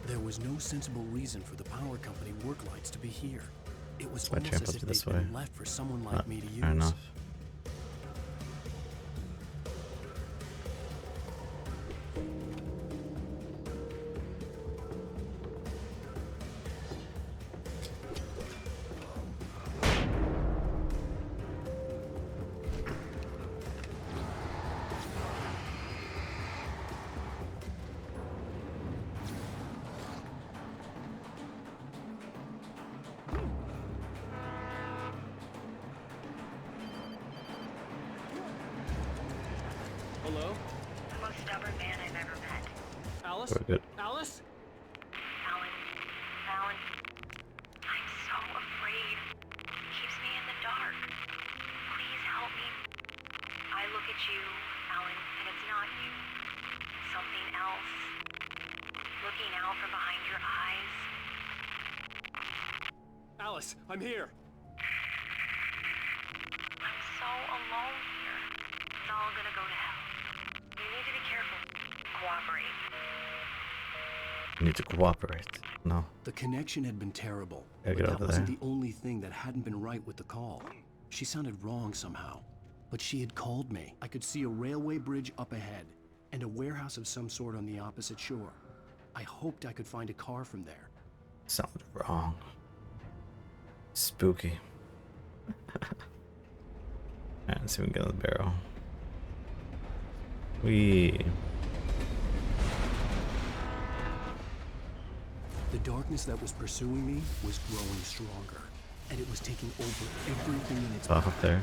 There was no sensible reason for the power company work lights to be here. It was Why almost jump as up if to this they'd way? been left for someone like me to use. Fair enough. Hello? The most stubborn man I've ever met. Alice? Very good. Alice? Alan, I'm so afraid. He keeps me in the dark. Please help me. I look at you, Alan, and it's not you. Something else. Looking out from behind your eyes. Alice, I'm here. I'm so alone here. It's all gonna go to hell. You need to be careful. Cooperate. You need to cooperate. No. The connection had been terrible, Gotta but get that over wasn't there. the only thing that hadn't been right with the call. She sounded wrong somehow, but she had called me. I could see a railway bridge up ahead, and a warehouse of some sort on the opposite shore. I hoped I could find a car from there. Sounded wrong. Spooky. Alright, let's see if we can get in the barrel. The darkness that was pursuing me was growing stronger, and it was taking over everything in its Off path. up there.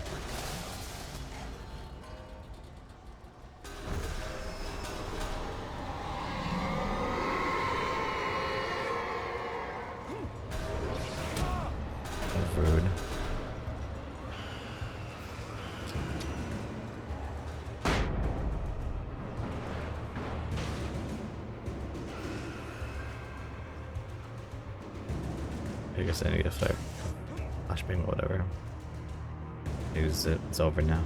That's rude. I guess I need to start flashbang or whatever. Use it. It's over now.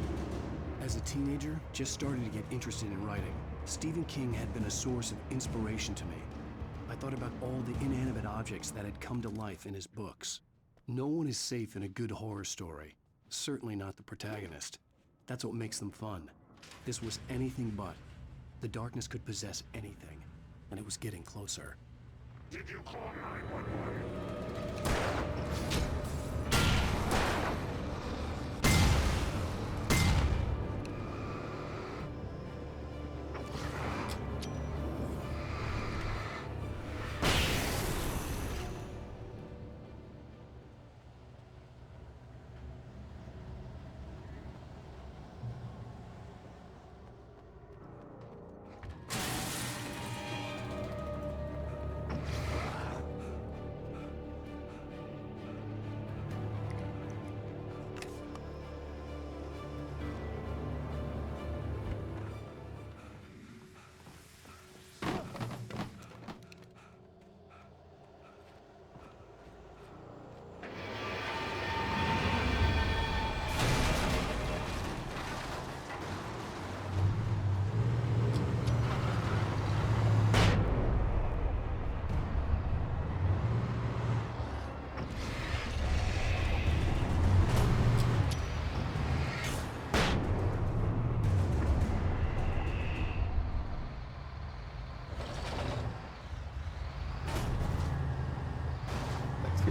As a teenager, just started to get interested in writing. Stephen King had been a source of inspiration to me. I thought about all the inanimate objects that had come to life in his books. No one is safe in a good horror story. Certainly not the protagonist. That's what makes them fun. This was anything but. The darkness could possess anything, and it was getting closer. Did you call 911?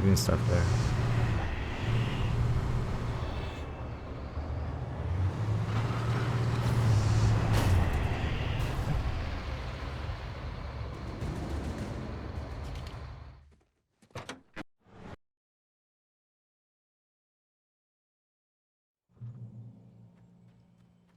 green stuff there.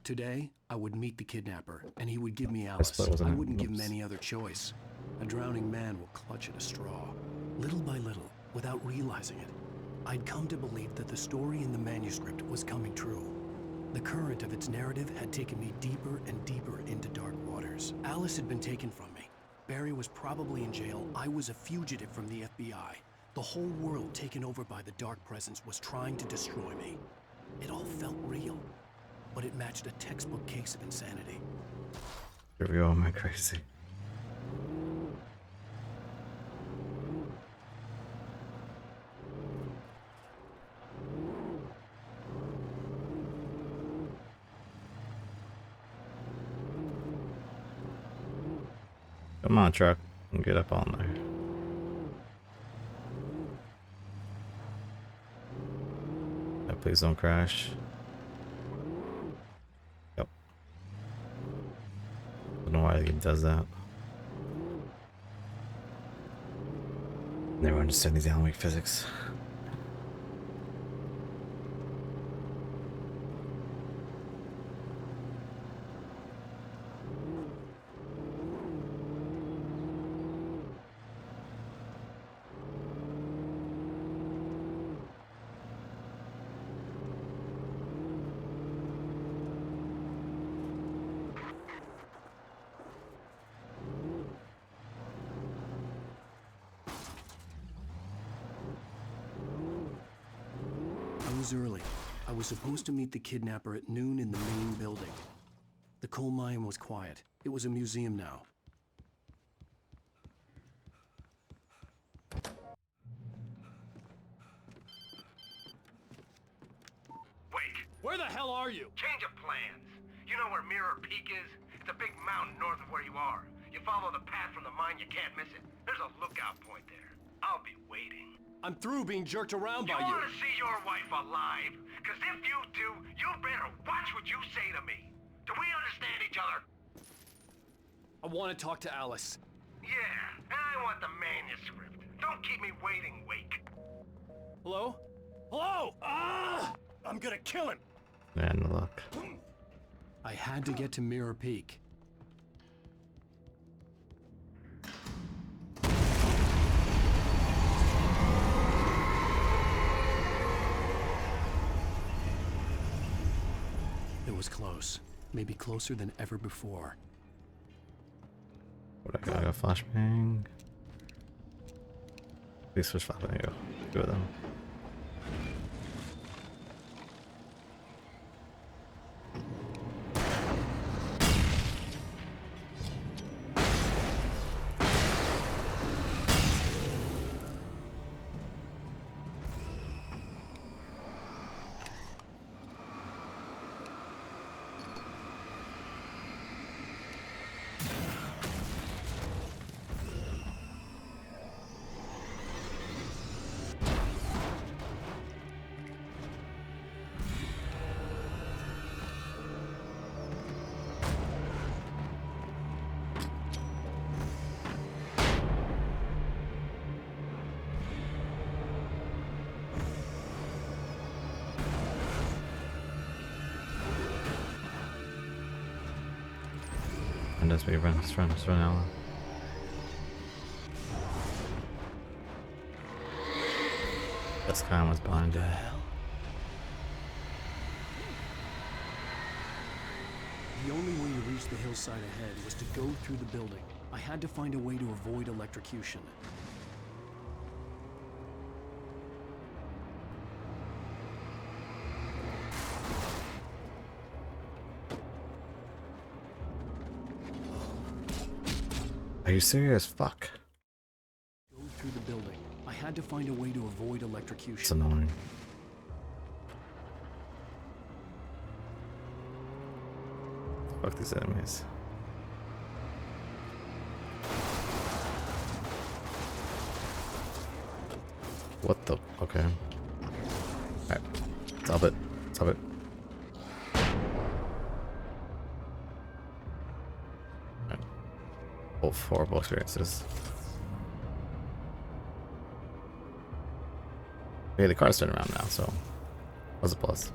Today, I would meet the kidnapper, and he would give me This Alice. split wasn't I it? wouldn't give him Oops. any other choice. A drowning man will clutch at a straw. Little by little, without realizing it, I'd come to believe that the story in the manuscript was coming true. The current of its narrative had taken me deeper and deeper into dark waters. Alice had been taken from me. Barry was probably in jail. I was a fugitive from the FBI. The whole world taken over by the dark presence was trying to destroy me. It all felt real, but it matched a textbook case of insanity. Here we go, am I crazy? Come on, truck. Get up on there. Yeah, please don't crash. Yep. Don't know why the game does that. Never understood these Alan Wake physics. I was early. I was supposed to meet the kidnapper at noon in the main building. The coal mine was quiet. It was a museum now. Wait. Where the hell are you? Change of plans. You know where Mirror Peak is? It's a big mountain north of where you are. You follow the path from the mine, you can't miss it. There's a lookout point there. I'll be waiting. I'm through being jerked around by You you. want to see your wife alive? Because if you do, you better watch what you say to me. Do we understand each other? I want to talk to Alice. Yeah, and I want the manuscript. Don't keep me waiting, Wake. Hello? Hello? Ah! I'm gonna kill him. And look. I had to get to Mirror Peak. It was close. Maybe closer than ever before. What I got a flashbang. Please switch flashbang. Go. Two of them. And as we run, let's run out. This guy was behind it. The only way to reach the hillside ahead was to go through the building. I had to find a way to avoid electrocution. Are you serious? Fuck. Go through the building. I had to find a way to avoid electrocution. It's annoying. Fuck these enemies. What the? Okay. Alright. Stop it. Stop it. Alright. Both horrible experiences. Okay, the car's turning around now, so that's a plus.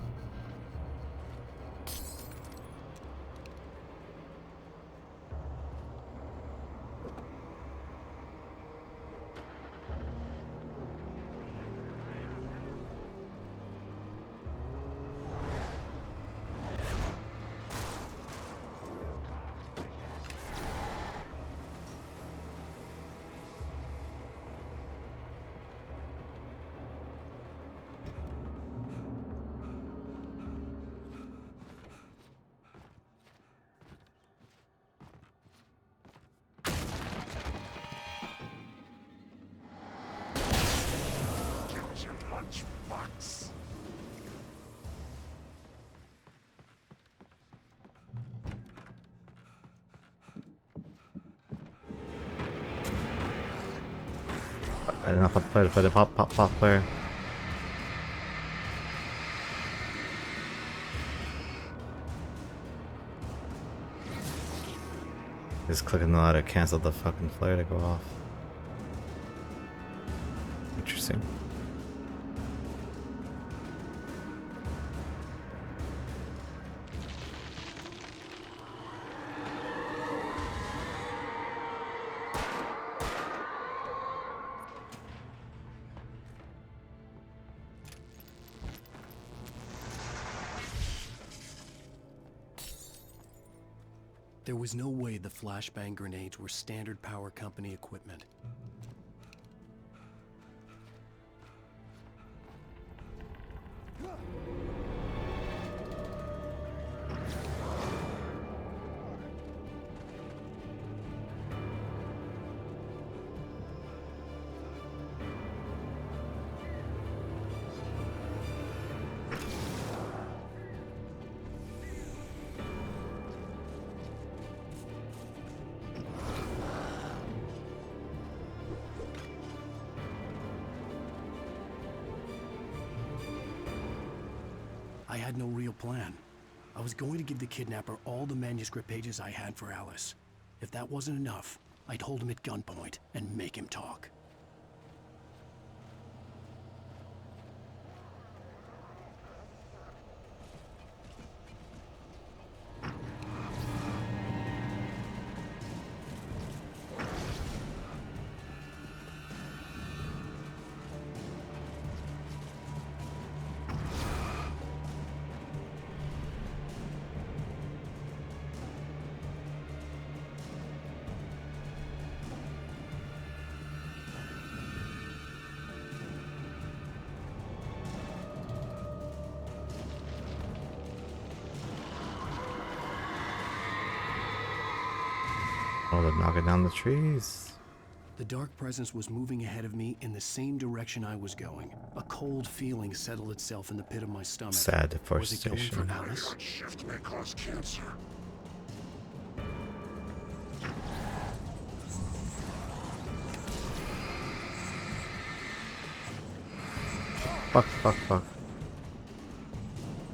I don't know if I play the pop player. Just clicking the ladder to cancel the fucking flare to go off. Interesting. There was no way the flashbang grenades were standard power company equipment. I had no real plan. I was going to give the kidnapper all the manuscript pages I had for Alice. If that wasn't enough, I'd hold him at gunpoint and make him talk. Oh, they're knocking down the trees. The dark presence was moving ahead of me in the same direction I was going. A cold feeling settled itself in the pit of my stomach. Sad Was it going deforestation. for Alice? Shift may cause cancer. Fuck, fuck, fuck.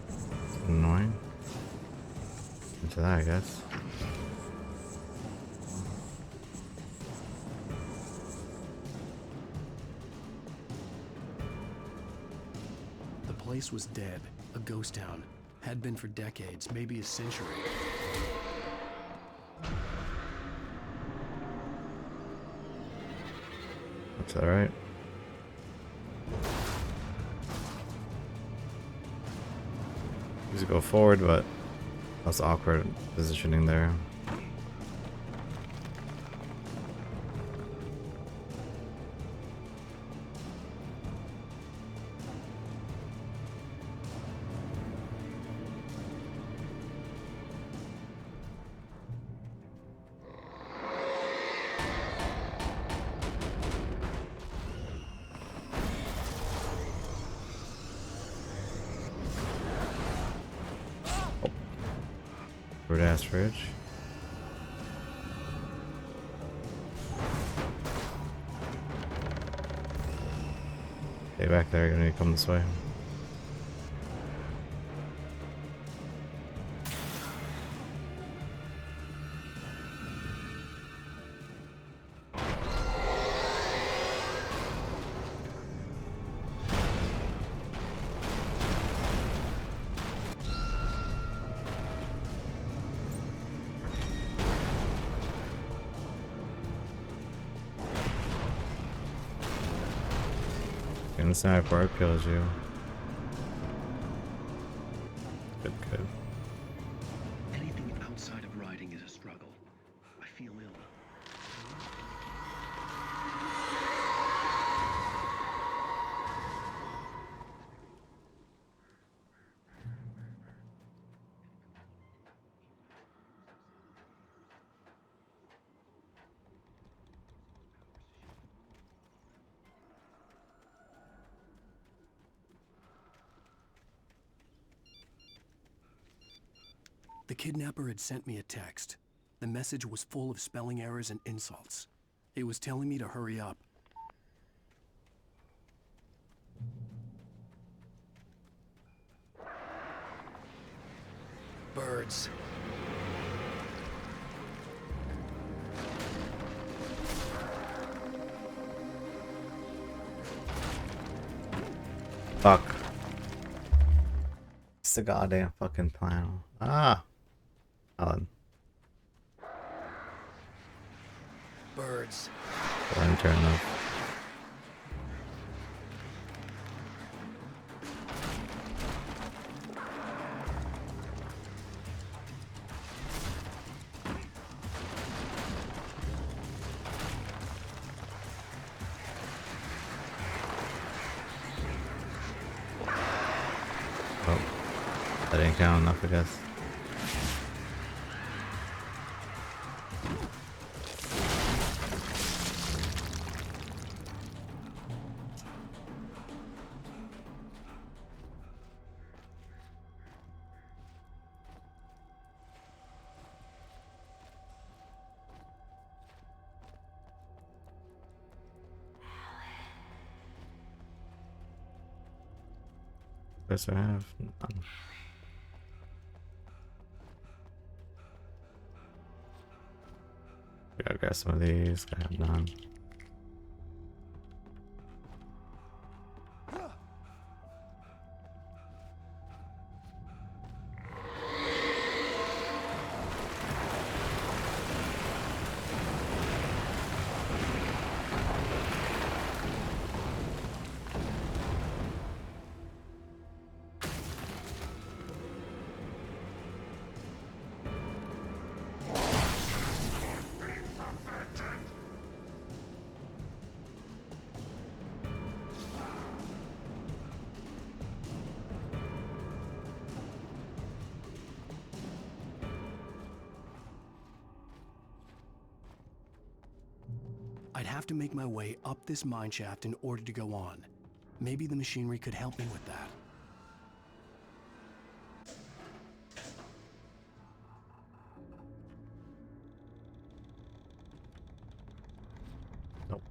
It's annoying. Into that, I guess. The place was dead. A ghost town. Had been for decades, maybe a century. That's alright. Used to go forward, but that's awkward positioning there. Weird ass fridge. Stay back there, you're gonna come this way. And the sniper kills you. Good, good. Anything outside of riding is a struggle. I feel ill. The kidnapper had sent me a text. The message was full of spelling errors and insults. It was telling me to hurry up. Birds. Fuck. It's the goddamn fucking plan. Ah! Alan. Birds. Turn off. Oh, that didn't count enough, I guess. Guess I have none. Gotta grab some of these. I have none. I'd have to make my way up this mine shaft in order to go on. Maybe the machinery could help me with that. Nope.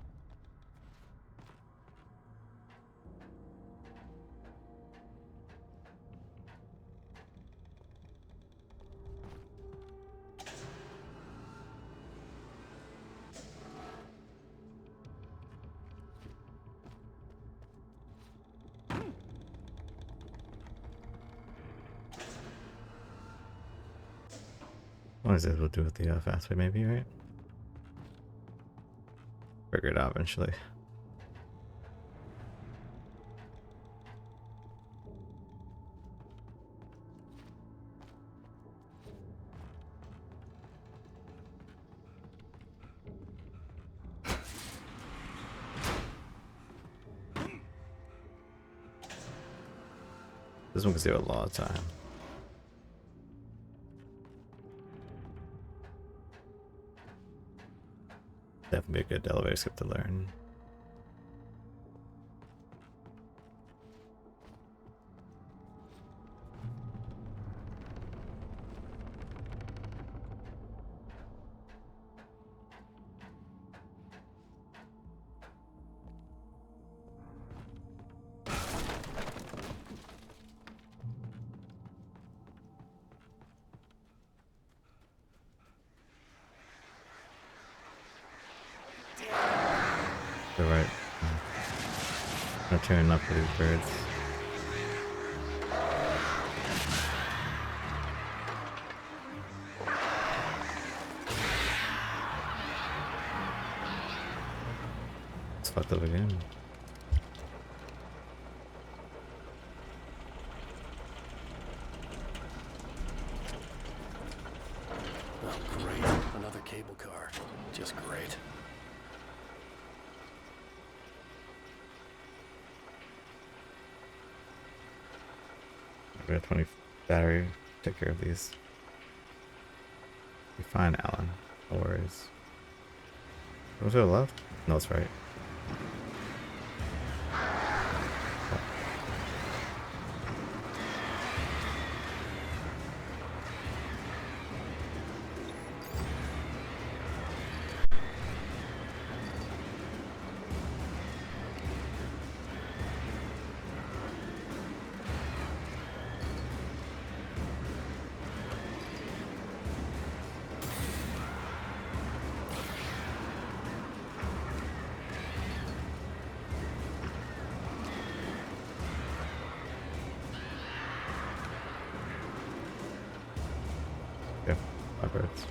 What is it? We'll do it the fast way, maybe, right? Figure it out eventually. This one can save a lot of time. Definitely be a good elevator skip to learn. They're right. I'm turning up for these birds. It's fucked up again. Oh, great. Another cable car. Just great. We got 20 battery. Take care of these. You're fine, Alan. No worries. Go to the left? No, it's right. Yeah, my birds.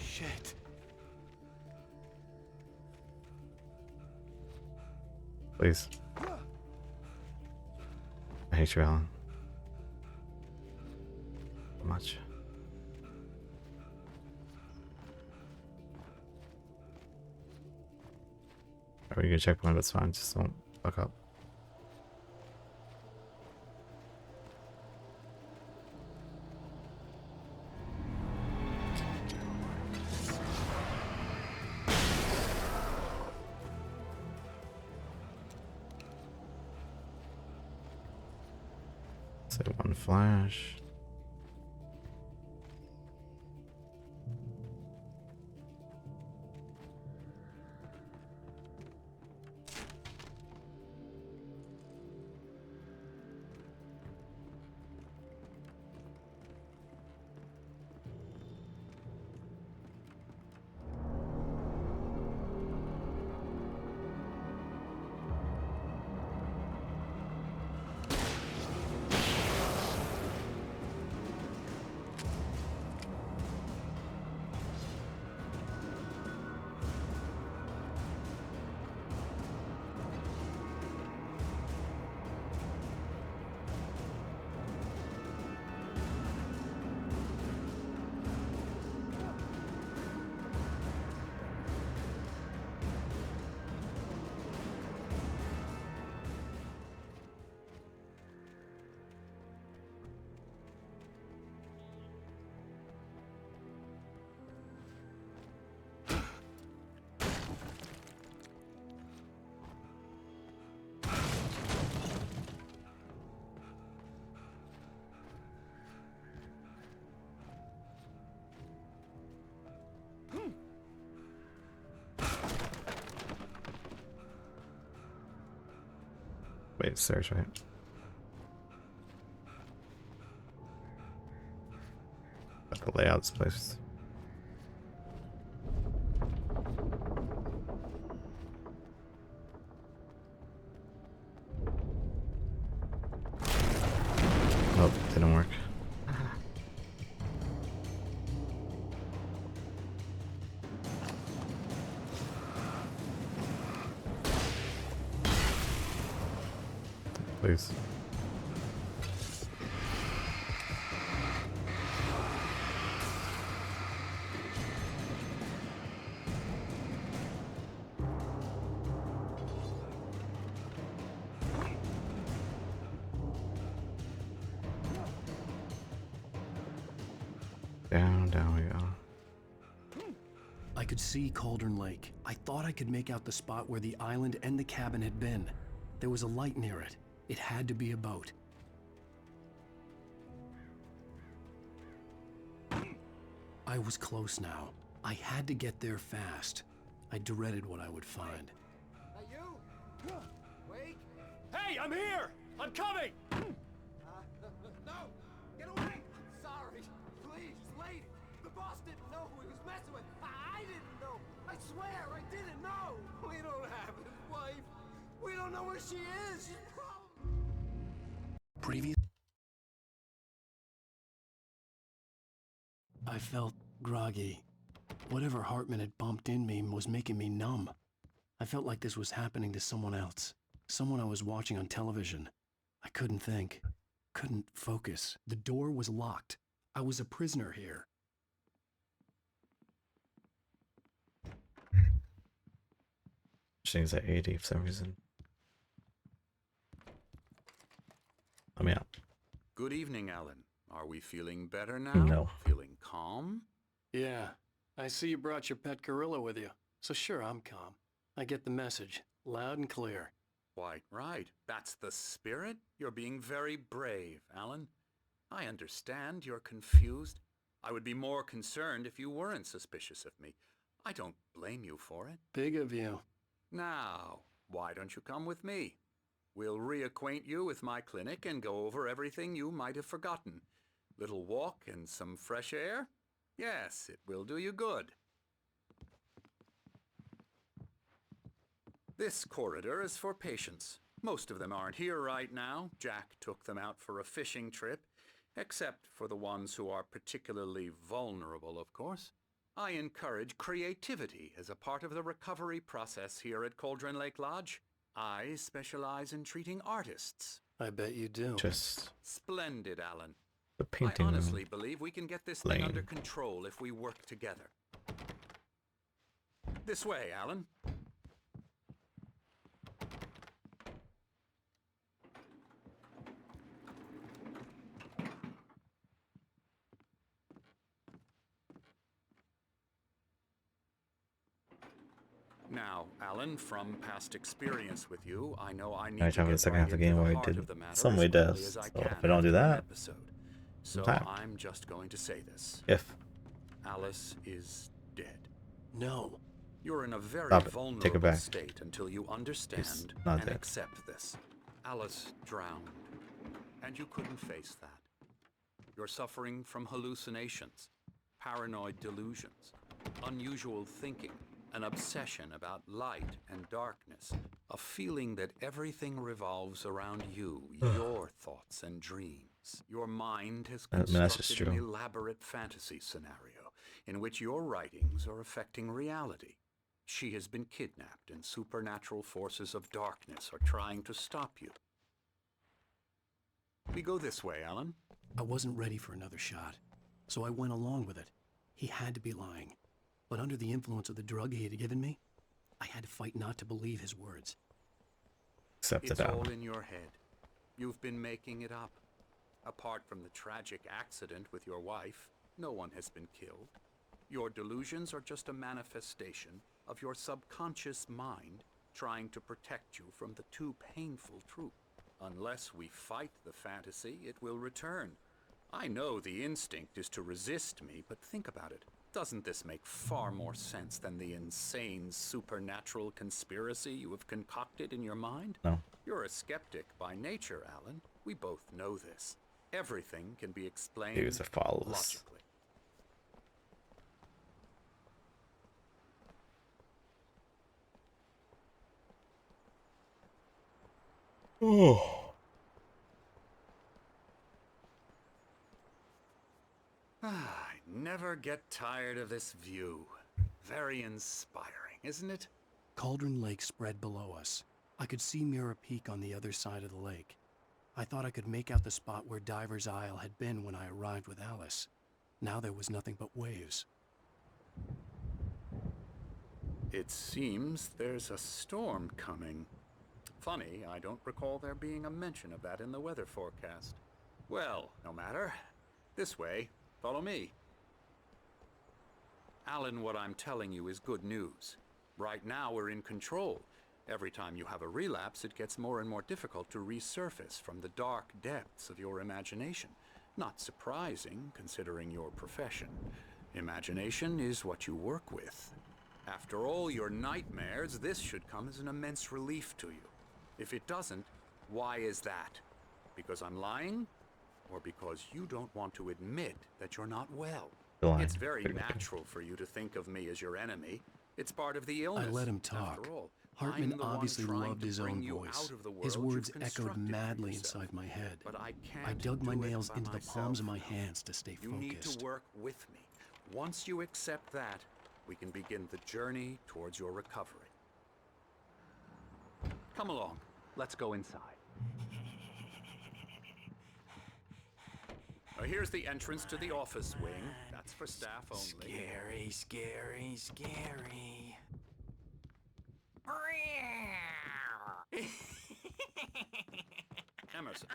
Shit. Please. I hate you, Alan. So much. Alright, you can checkpoint, that's fine. Just don't fuck up. Say one flash. Wait, stairs, right? Got to lay out this place. Oh, didn't work. Please. Down we go. I could see Cauldron Lake. I thought I could make out the spot where the island and the cabin had been. There was a light near it. It had to be a boat. I was close now. I had to get there fast. I dreaded what I would find. Hey, you! Wake! Hey, I'm here! I'm coming! No! Get away! I'm sorry. Please, lady. The boss didn't know who he was messing with. I didn't know. I swear, I didn't know. We don't have his wife. We don't know where she is. She's probably... Previous... I felt groggy. Whatever Hartman had bumped in me was making me numb. I felt like this was happening to someone else. Someone I was watching on television. I couldn't think. Couldn't focus. The door was locked. I was a prisoner here. Things at 80 for some reason. Let me out. Good evening, Alan. Are we feeling better now? No. Feeling calm? Yeah. I see you brought your pet gorilla with you. So sure, I'm calm. I get the message. Loud and clear. Quite right. That's the spirit. You're being very brave, Alan. I understand you're confused. I would be more concerned if you weren't suspicious of me. I don't blame you for it. Big of you. Now, why don't you come with me? We'll reacquaint you with my clinic and go over everything you might have forgotten. Little walk and some fresh air? Yes, it will do you good. This corridor is for patients. Most of them aren't here right now. Jack took them out for a fishing trip, except for the ones who are particularly vulnerable, of course. I encourage creativity as a part of the recovery process here at Cauldron Lake Lodge. I specialize in treating artists. I bet you do. Just Splendid, Alan. the painting. I honestly believe we can get this thing lane. under control if we work together. This way, Alan. Now, Alan, from past experience with you, I know I need I to talk about get the second right half of the into game the where I heart did of the matter some as way quickly does. as I So can if I don't do after an that, episode. So time. I'm just going to say this. If Alice is dead. No. You're in a very Stop it. Take it vulnerable back. state until you understand not and dead. accept this. Alice drowned, and you couldn't face that. You're suffering from hallucinations, paranoid delusions, unusual thinking, an obsession about light and darkness, a feeling that everything revolves around you, your thoughts and dreams. Your mind has I mean, that's just constructed an true. elaborate fantasy scenario in which your writings are affecting reality. She has been kidnapped, and supernatural forces of darkness are trying to stop you. We go this way, Alan. I wasn't ready for another shot, so I went along with it. He had to be lying. But under the influence of the drug he had given me, I had to fight not to believe his words. Accept It's it out. all in your head. You've been making it up. Apart from the tragic accident with your wife, no one has been killed. Your delusions are just a manifestation of your subconscious mind trying to protect you from the too painful truth. Unless we fight the fantasy, it will return. I know the instinct is to resist me, but think about it. Doesn't this make far more sense than the insane supernatural conspiracy you have concocted in your mind? No. You're a skeptic by nature, Alan. We both know this. Everything can be explained Here's a follows. logically. Oh. I never get tired of this view. Very inspiring, isn't it? Cauldron Lake spread below us. I could see Mirror Peak on the other side of the lake. I thought I could make out the spot where Diver's Isle had been when I arrived with Alice. Now there was nothing but waves. It seems there's a storm coming. Funny, I don't recall there being a mention of that in the weather forecast. Well, no matter. This way. Follow me. Alan, what I'm telling you is good news. Right now, we're in control. Every time you have a relapse, it gets more and more difficult to resurface from the dark depths of your imagination. Not surprising, considering your profession. Imagination is what you work with. After all your nightmares, this should come as an immense relief to you. If it doesn't, why is that? Because I'm lying? Or because you don't want to admit that you're not well? It's very natural for you to think of me as your enemy. It's part of the illness. I let him talk. After all, Hartman I'm the one obviously trying loved to his bring own you voice. out of the His world words you've echoed constructed for madly yourself. inside my head. But I I can't dug my do it nails by into the myself palms of my now. hands to stay You need focused. to work with me. Once you accept that, we can begin the journey towards your recovery. Come along. Let's go inside. Here's the entrance to the office wing. That's for staff only. Scary, scary, scary. Emerson.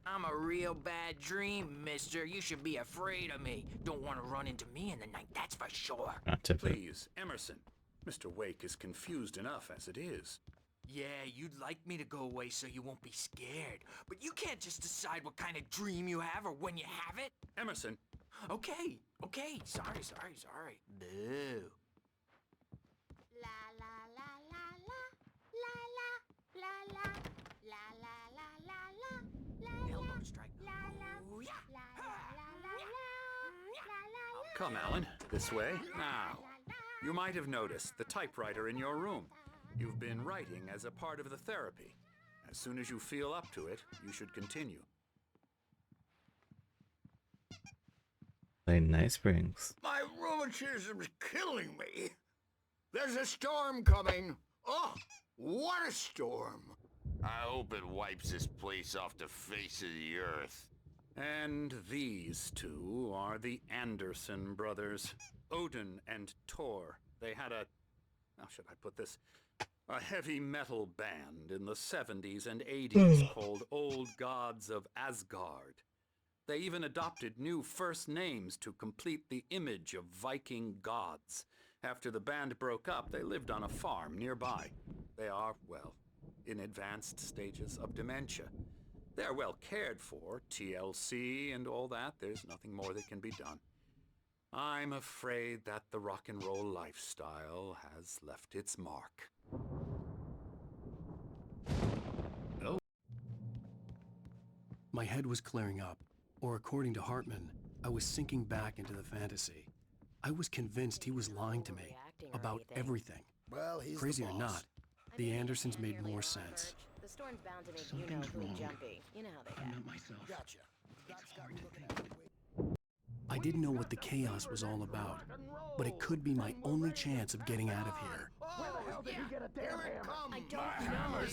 I'm a real bad dream, mister. You should be afraid of me. Don't want to run into me in the night, that's for sure. Please, Emerson. Mr. Wake is confused enough as it is. Yeah, you'd like me to go away so you won't be scared. But you can't just decide what kind of dream you have or when you have it. Emerson. Okay. Sorry. Boo. Elbow strike. Ooh, yeah. Come, Alan. This way. Now. You might have noticed the typewriter in your room. You've been writing as a part of the therapy. As soon as you feel up to it, you should continue. Play Nice Springs. My rheumatism's killing me. There's a storm coming. Oh, what a storm. I hope it wipes this place off the face of the earth. And these two are the Anderson brothers, Odin and Tor. They had a, how should I put this, a heavy metal band in the 70s and 80s called Old Gods of Asgard. They even adopted new first names to complete the image of Viking gods. After the band broke up, they lived on a farm nearby. They are, well, in advanced stages of dementia. They're well cared for, TLC and all that. There's nothing more that can be done. I'm afraid that the rock and roll lifestyle has left its mark. Oh. My head was clearing up, or according to Hartman, I was sinking back into the fantasy. I was convinced he was lying to me about everything. Well, he's Crazy the or boss. not, the Andersons made more sense. The storm's bound to make Something's you know wrong. jumpy. You know how they I'm get. not myself. Gotcha. It's hard to think. I didn't know what the chaos was all about, but it could be my only chance of getting out of here. Where the hell did you get a damn hammer? I don't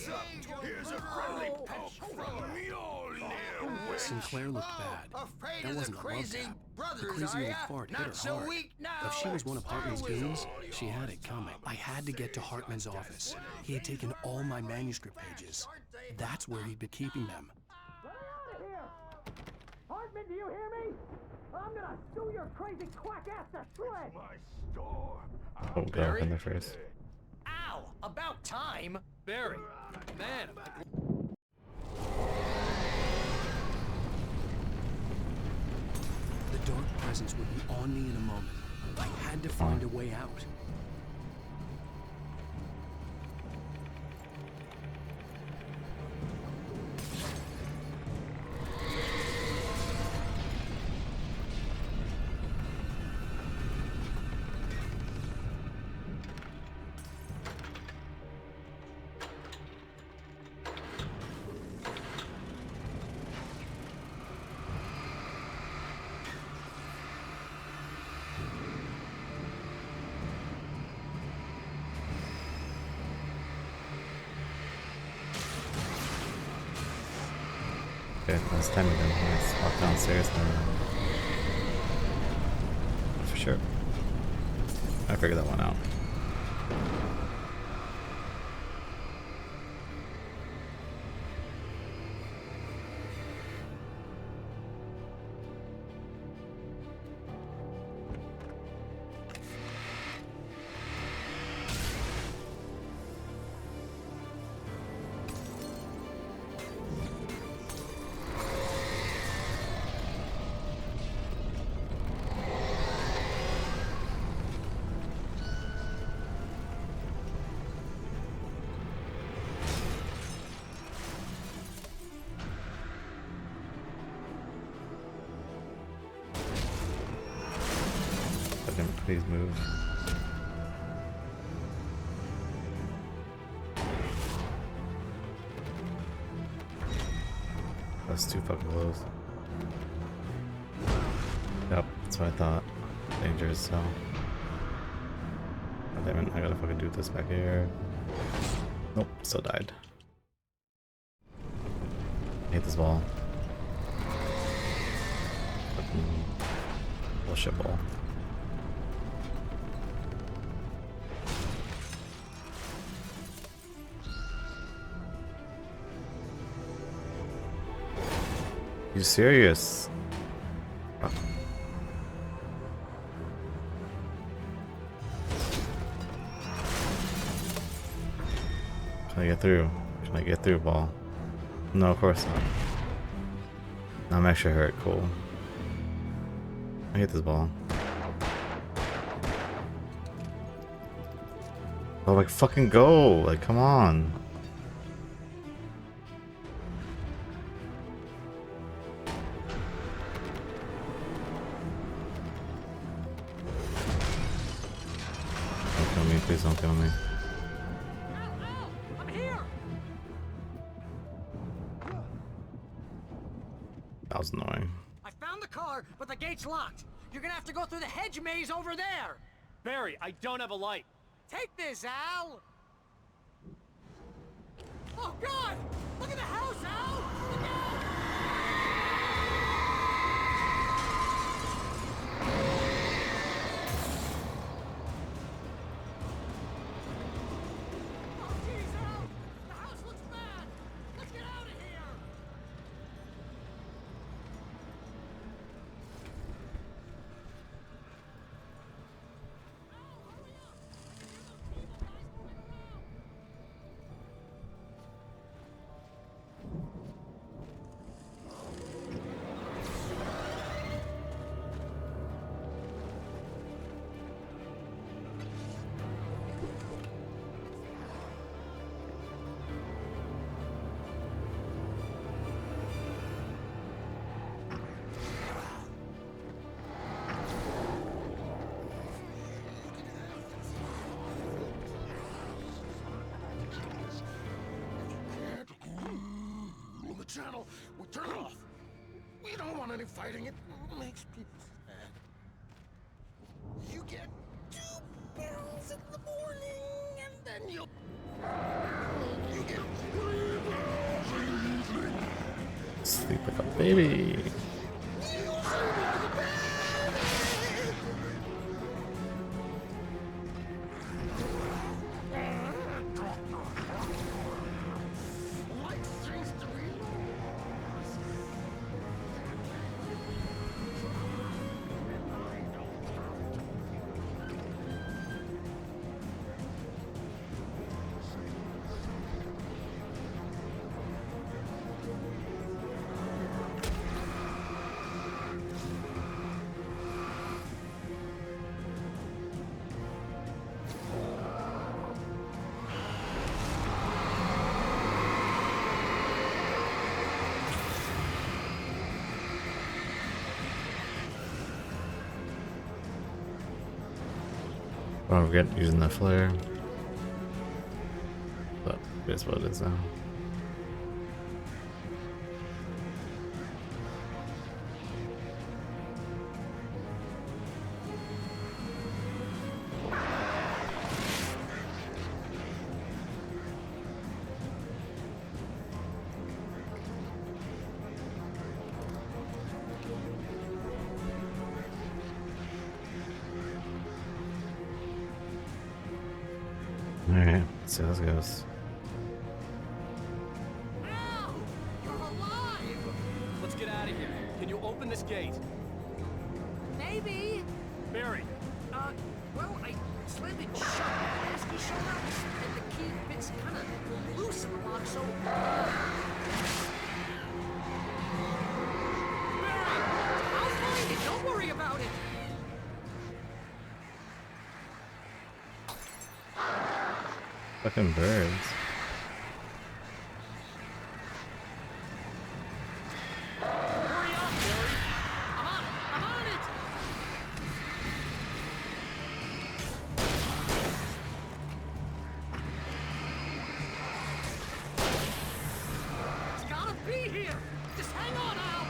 know. Here's a friendly poke from Mjolnir. Sinclair looked bad. Afraid That of wasn't the a love crazy tap. The brothers, crazy are old ya? fart hit Not her so hard. weak now. If she was one of Hartman's I was goons, all she had it coming. I had to get to Hartman's office. He had taken all my manuscript pages. That's where he'd been keeping them. Get out of here! Hartman, do you hear me? I'm gonna sue your crazy quack ass to shreds! My store. Oh, go in there first. Ow! About time! Barry, man, The dark presence would be on me in a moment. I had to find a way out. Okay, it's time to go. Let's walk downstairs now. For sure. I figured that one out. Please move. That's too fucking close. Yep, that's what I thought. Dangerous, so. God damn it, I gotta fucking do this back here. Nope, still died. I hate this ball. Fucking bullshit ball. You serious? Oh. Can I get through? Can I get through, ball? No, of course not. I'm actually hurt. Cool. I hate this ball. Oh, like fucking go! Like, come on. Don't kill me, please don't kill me. I'm here. That was annoying. I found the car, but the gate's locked. You're gonna have to go through the hedge maze over there. Barry, I don't have a light. Take this, Al. Oh God! Look at the house, Al. Look out! Oh jeez, Al! The house looks bad. Let's get out of here. Channel, we turn it off. We don't want any fighting. It makes people sad. You get 2 pills in the morning, and then you get 3 pills in the evening. Sleep like a baby. Don't forget using the flare. But it is what it is now. Alright, let's see how this goes. Al! You're alive! Let's get out of here. Can you open this gate? Maybe. Barry! Well, I slammed it shut as he showed up, and the key fits kind of loose in the lock, so... Barry! I'll find it, don't worry about it! Fucking birds. Hurry up, Barry! I'm on it! be here! Just hang on, Al!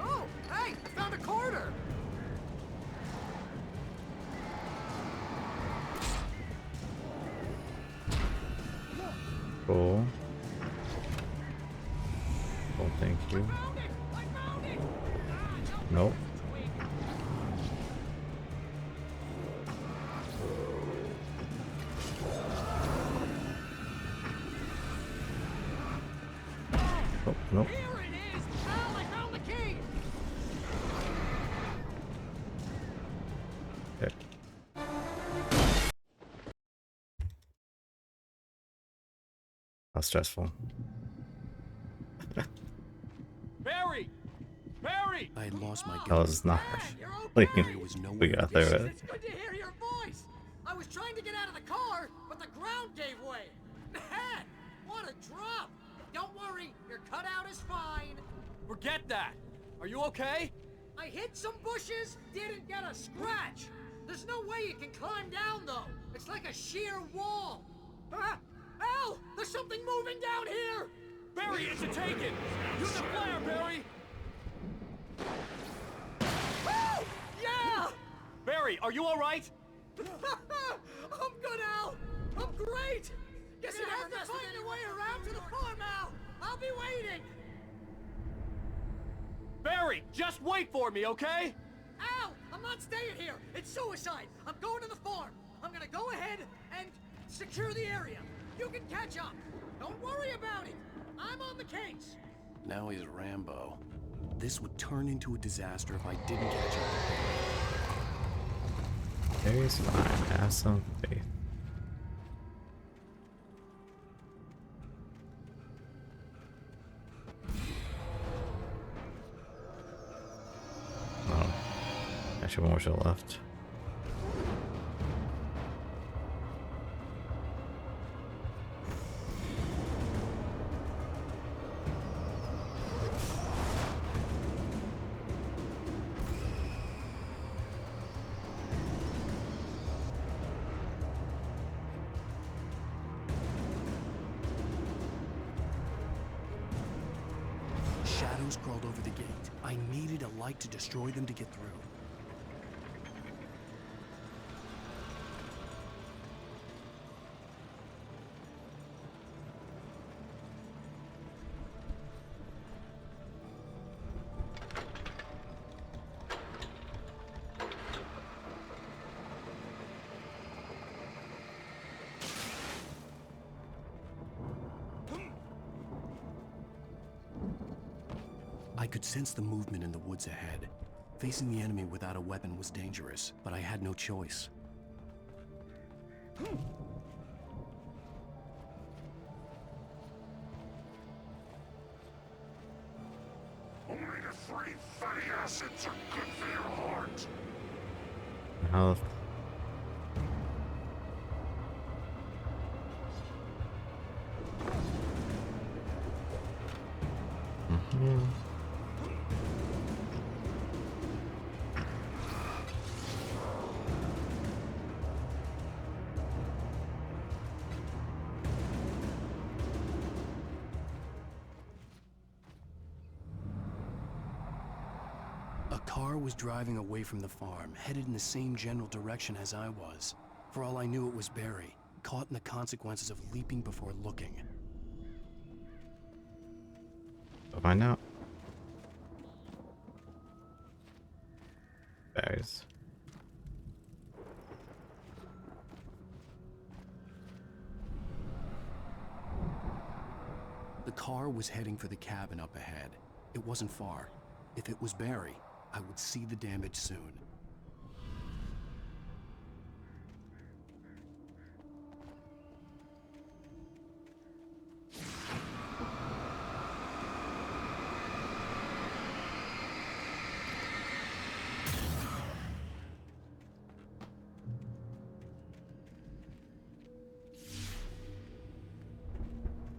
Oh, hey! I found a quarter! Cool. Oh, thank you. Nope. Oh, nope. Here it is! Al, I found the key! Okay. How stressful. Barry! Barry! I had lost my That was not clean. We got through it. It's good to hear your voice! I was trying to get out of the car, but the ground gave way! Man, what a drop! Don't worry, your cutout is fine. Forget that. Are you okay? I hit some bushes, didn't get a scratch. There's no way you can climb down, though. It's like a sheer wall. Ah! Al! There's something moving down here! Barry, it's a taken! Use the flare, Barry! Oh! Yeah! Barry, are you alright? I'm good, Al! I'm great! Guess you have to find your way around to the farm, Al! I'll be waiting! Barry, just wait for me, okay? Al! I'm not staying here! It's suicide! I'm going to the farm! I'm gonna go ahead and secure the area. You can catch up. Don't worry about it. I'm on the case. Now he's Rambo. This would turn into a disaster if I didn't catch up. Barry's fine. Have some faith. Oh. Actually, one more shot left. Shadows crawled over the gate. I needed a light to destroy them to get through. I could sense the movement in the woods ahead. Facing the enemy without a weapon was dangerous, but I had no choice. Only the three fatty acids are good for your heart. Health. A car was driving away from the farm, headed in the same general direction as I was. For all I knew, it was Barry, caught in the consequences of leaping before looking. We'll find out. Berries. The car was heading for the cabin up ahead. It wasn't far. If it was Barry, I would see the damage soon.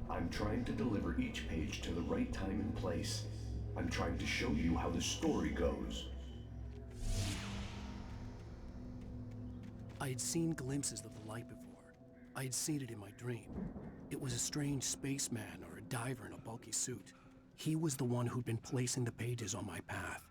I'm trying to deliver each page to the right time and place. I'm trying to show you how the story goes. I had seen glimpses of the light before. I had seen it in my dream. It was a strange spaceman or a diver in a bulky suit. He was the one who'd been placing the pages on my path.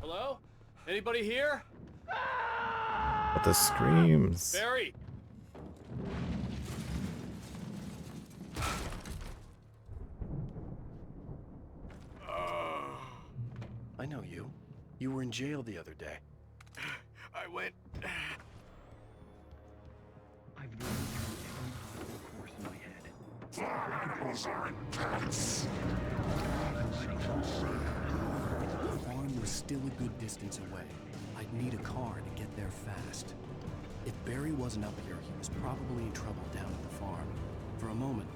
Hello? Anybody here? But the screams. Barry! I know you. You were in jail the other day. I went... I've run through every possible course in my head. Variables are intense. The farm was still a good distance away. I'd need a car to get there fast. If Barry wasn't up here, he was probably in trouble down at the farm. For a moment,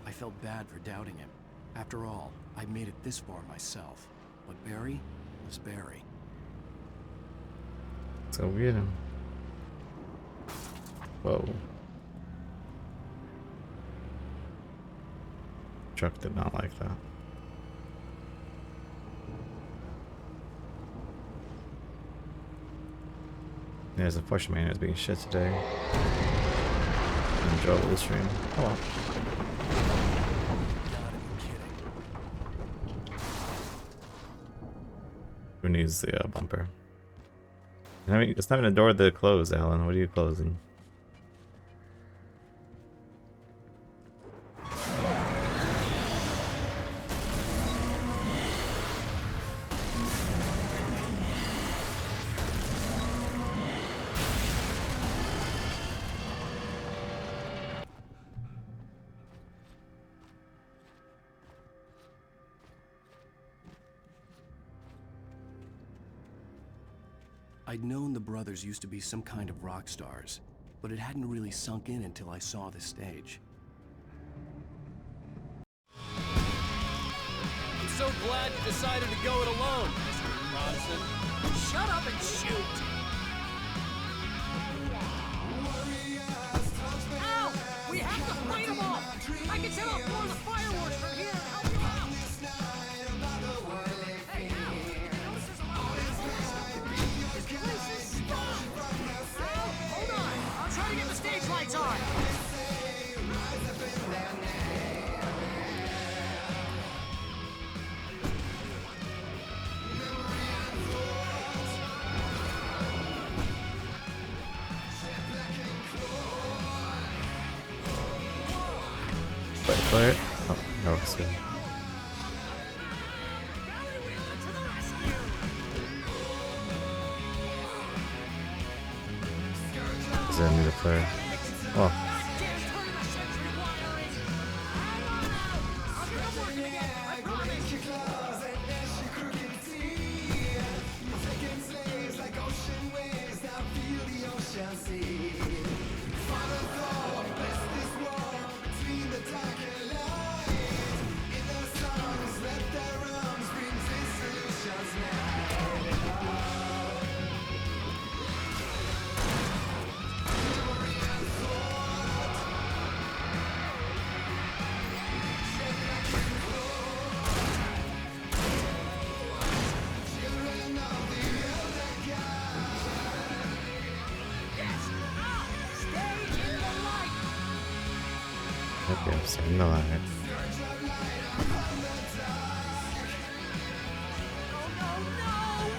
I felt bad for doubting him. After all, I made it this far myself. But Barry was Barry. So weird. Whoa. Truck did not like that. Yeah, it's unfortunate, man. It was being shit today. Enjoyable this stream. Oh well. Who needs the bumper? I mean, it's not even a door to close, Alan. What are you closing? I'd known the brothers used to be some kind of rock stars, but it hadn't really sunk in until I saw the stage. I'm so glad you decided to go it alone, Mr. Bronson. Shut up and shoot! Ow! We have to fight them off! I can set off more of the fireworks from here and help you out! Hey, Al! Notice there's a lot of fireworks. This place is stuck! Al, hold on! I'll try to get the stage lights on! Play it? Oh, no, it's good. Is there a music player? Oh. Okay, I'm starting to lie.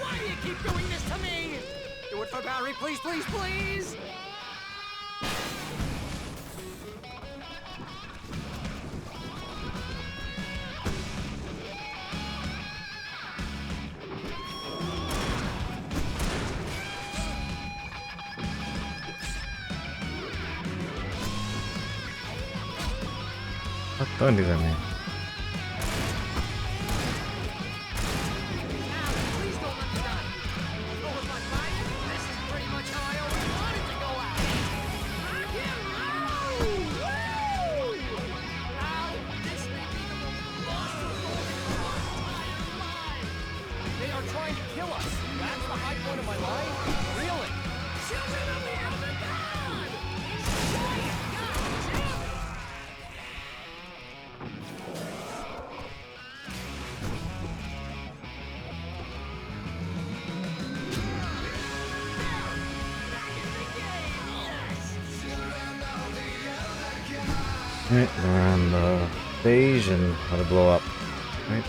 Why do you keep doing this to me? Do it for Barry, please, please, please! Stop throwing these at me. Please don't let me die. Oh, if I'm fighting, this is pretty much how I always wanted to go out. Rock and roll! Woo! Ow, this may be the most awesome moment of my entire life. They are trying to kill us. That's the high point of my life? Really? Children of the Elder God! Enjoy it! God damn it! Alright, we're on the beige and how to blow up. Right.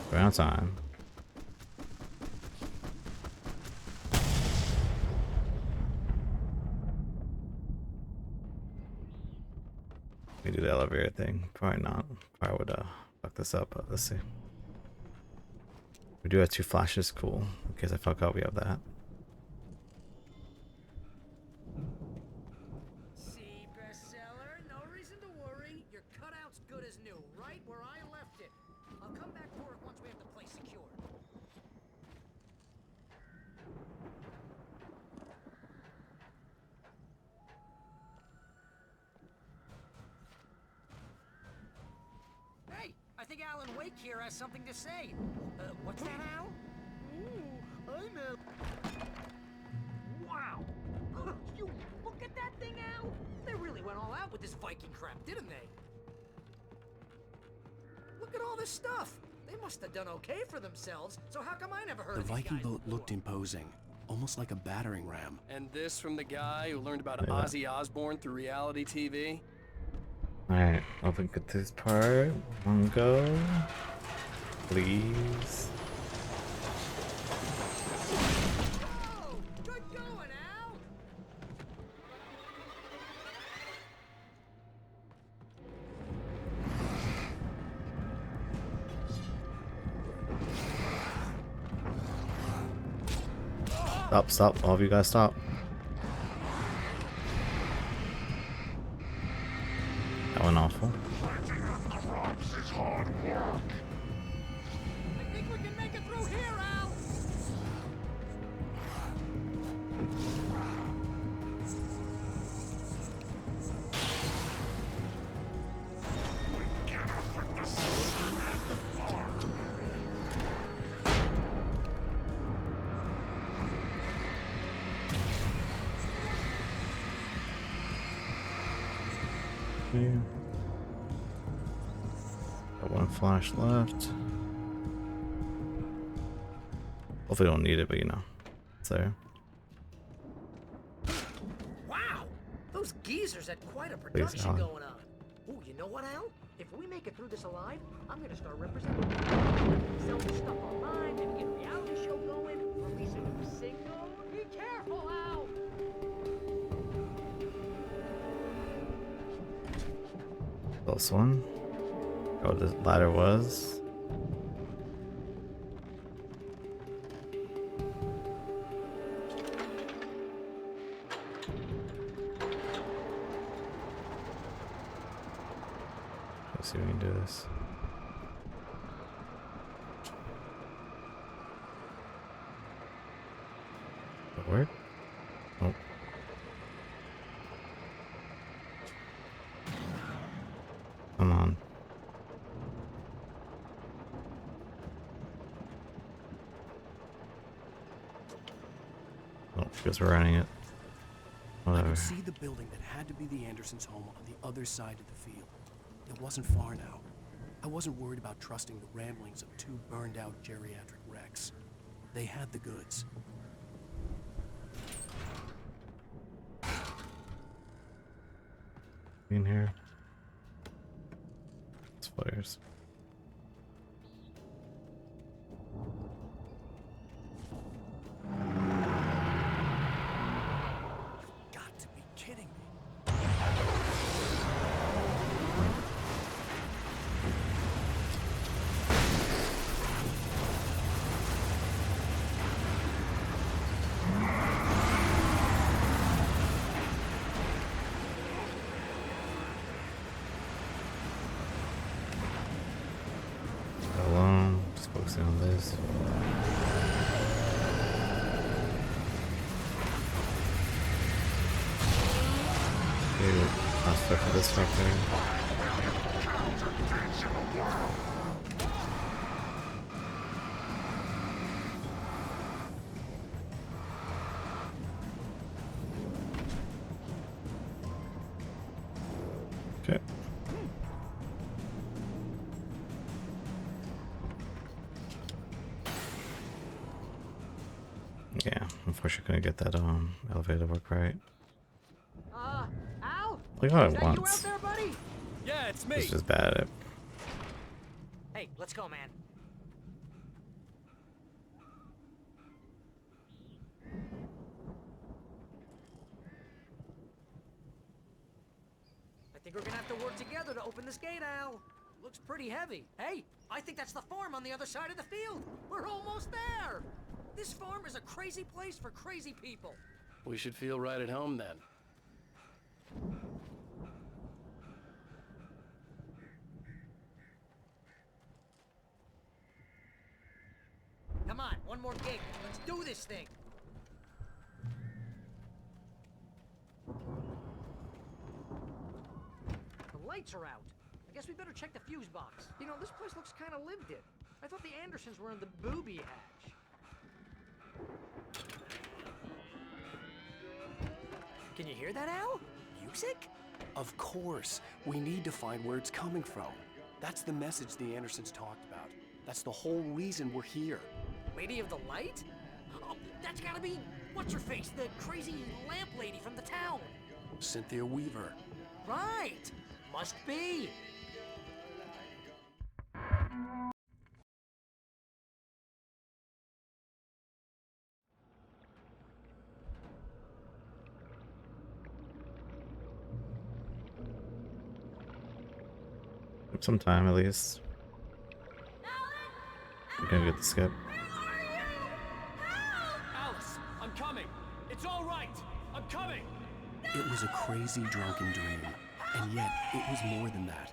Ground time. We do the elevator thing. Probably not. Probably would fuck this up, but let's see. We do have 2 flashes, cool. In case I fuck up, we have that. See, bestseller, no reason to worry. Your cutout's good as new, right where I left it. I'll come back for it once we have the place secured. Hey, I think Alan Wake here has something to say. What's that, Al? Ooh, I'm Al. Wow! You look at that thing, Al! They really went all out with this Viking crap, didn't they? Look at all this stuff! They must have done okay for themselves, so how come I never heard The of these Viking guys boat before? looked imposing, almost like a battering ram. And this from the guy who learned about Yeah. Ozzy Osbourne through reality TV? Alright, open get this part. One go. Please. Oh, good going, Al! Stop, stop. All of you guys stop. That went awful. I think we can make it through here, Al! Okay. Got 1 flash left. Hopefully don't need it, but you know. It's there. Wow! Those geezers had quite a Please, production Alan. going on. Ooh, you know what, Al? If we make it through this alive, I'm gonna start representing people. Sell this stuff online, maybe get a reality show going, release a new single. Be careful, Al! Close one. Oh, the ladder was. Let's see if we can do this. That work? Oh. Come on. Oh, because we're running it. I Whatever. could see the building that had to be the Andersons' home on the other side of the field. It wasn't far now. I wasn't worried about trusting the ramblings of 2 burned-out geriatric wrecks. They had the goods. In here. Spoilers. Got to be kidding me. Just focusing on this. Okay, transfer to this factory. Okay. Yeah, unfortunately couldn't get that elevator to work right. Al? Like all Is at that you out once. there, buddy? Yeah, it's me. It's just bad at it. Hey, let's go, man. I think we're gonna have to work together to open this gate, Al. Looks pretty heavy. Hey, I think that's the farm on the other side of the field. We're almost there. This farm is a crazy place for crazy people. We should feel right at home then. Come on, one more gate. Let's do this thing. The lights are out. I guess we better check the fuse box. You know, this place looks kind of lived in. I thought the Andersons were in the booby hatch. Can you hear that, Al? Music? Of course. We need to find where it's coming from. That's the message the Andersons talked about. That's the whole reason we're here. Lady of the Light? Oh, that's gotta be what's-her-face, the crazy lamp lady from the town. Cynthia Weaver. Right. Must be. Some time at least. I'm gonna get the skip. Alice, I'm coming. It's all right. I'm coming. It was a crazy drunken dream, and yet it was more than that.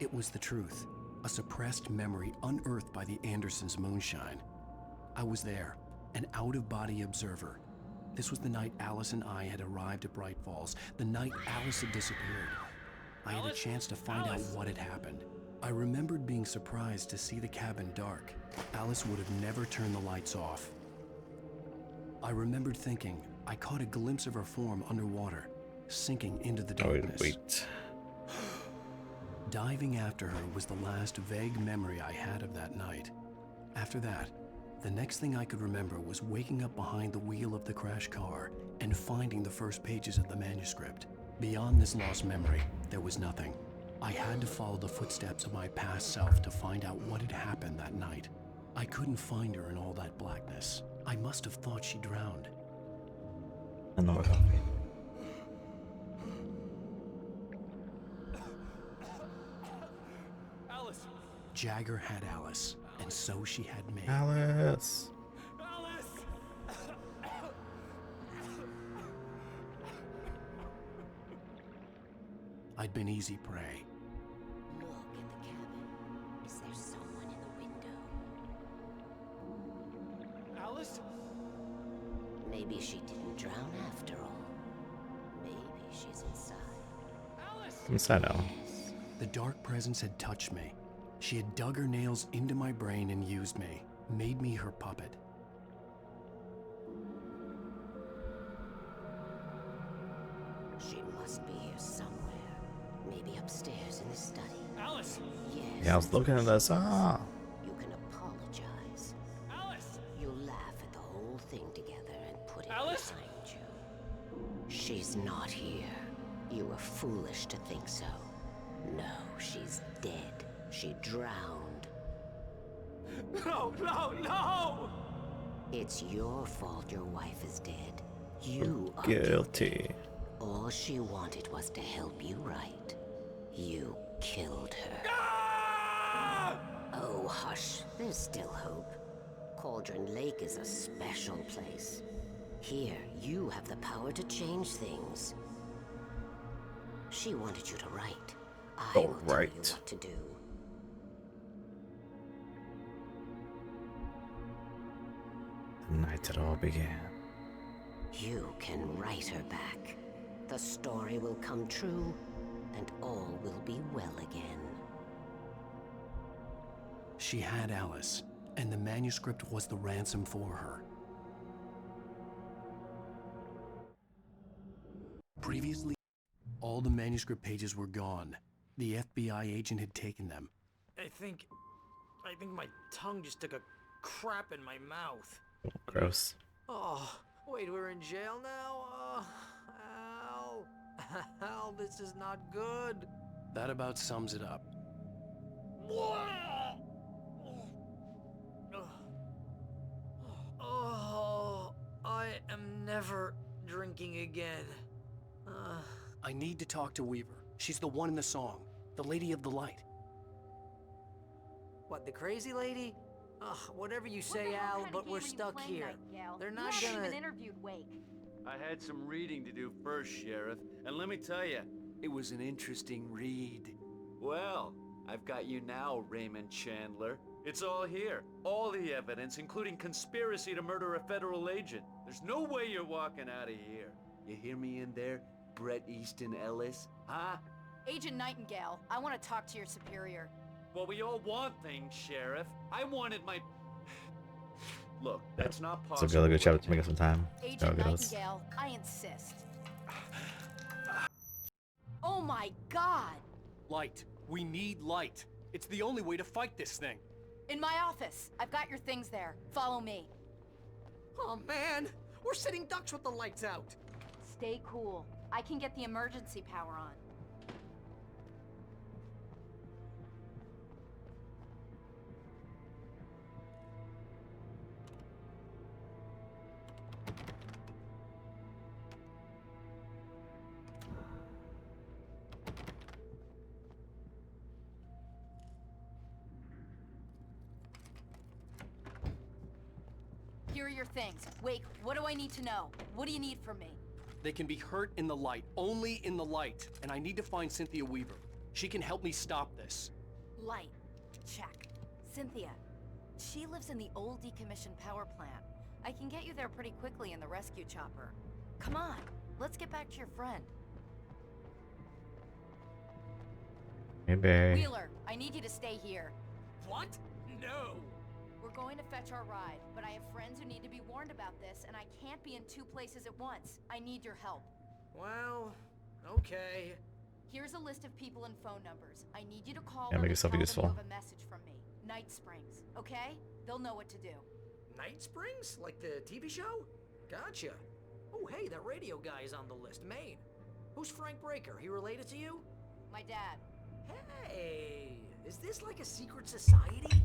It was the truth, a suppressed memory unearthed by the Andersons' moonshine. I was there, an out-of-body observer. This was the night Alice and I had arrived at Bright Falls, the night Alice had disappeared. I had a chance to find out what had happened. I remembered being surprised to see the cabin dark. Alice would have never turned the lights off. I remembered thinking I caught a glimpse of her form underwater, sinking into the darkness. Wait. Diving after her was the last vague memory I had of that night. After that, the next thing I could remember was waking up behind the wheel of the crashed car and finding the first pages of the manuscript. Beyond this lost memory, there was nothing. I had to follow the footsteps of my past self to find out what had happened that night. I couldn't find her in all that blackness. I must have thought she drowned. Another coffee. Alice. Jagger had Alice, and so she had me. Alice. Alice. I'd been easy prey. Look at the cabin. Is there someone in the window? Alice? Maybe she didn't drown after all. Maybe she's inside. Alice! Inside out. The dark presence had touched me. She had dug her nails into my brain and used me, made me her puppet. She must be here somewhere. Maybe upstairs in the study. Alice! Yes. Yeah, I was looking at this. You can apologize. Alice! You'll laugh at the whole thing together and put it Alice? behind you. She's not here. You were foolish to think so. No, she's dead. She drowned. No, no, no! It's your fault your wife is dead. You are Guilty. All she wanted was to help you right. You killed her. Oh, hush. There's still hope. Cauldron Lake is a special place. Here, you have the power to change things. She wanted you to write. I will tell you what to do. The night it all began. You can write her back. The story will come true, and all will be well again. She had Alice, and the manuscript was the ransom for her. Previously, all the manuscript pages were gone. The FBI agent had taken them. I think my tongue just took a crap in my mouth. Gross. Oh, wait, we're in jail now? Oh, Al. Al, this is not good. That about sums it up. Oh, I am never drinking again. I need to talk to Weaver. She's the one in the song. The Lady of the Light. What, the crazy lady? Ugh, whatever you say, Al, but we're stuck here. They're not You haven't gonna... even interviewed Wake. I had some reading to do first, Sheriff, and let me tell you, it was an interesting read. Well, I've got you now, Raymond Chandler. It's all here. All the evidence, including conspiracy to murder a federal agent. There's no way you're walking out of here. You hear me in there, Bret Easton Ellis? Huh? Agent Nightingale, I want to talk to your superior. Well, we all want things, Sheriff. I wanted my... Look, that's not It's possible. a really good chapter to make us some time. Agent Nightingale, I insist. Oh my God! Light. We need light. It's the only way to fight this thing. In my office. I've got your things there. Follow me. Oh, man! We're sitting ducks with the lights out! Stay cool. I can get the emergency power on. Here are your things. Wake, what do I need to know? What do you need from me? They can be hurt in the light, only in the light. And I need to find Cynthia Weaver. She can help me stop this. Light. Check. Cynthia. She lives in the old decommissioned power plant. I can get you there pretty quickly in the rescue chopper. Come on, let's get back to your friend. Maybe. Wheeler, I need you to stay here. What? No! We're going to fetch our ride, but I have friends who need to be warned about this, and I can't be in two places at once. I need your help. Well, okay. Here's a list of people and phone numbers. I need you to call Yeah, them make and yourself tell them useful. you have a message from me. Night Springs, okay? They'll know what to do. Night Springs? Like the TV show? Gotcha. Oh, hey, that radio guy is on the list. Maine. Who's Frank Breaker? He related to you? My dad. Hey, is this like a secret society?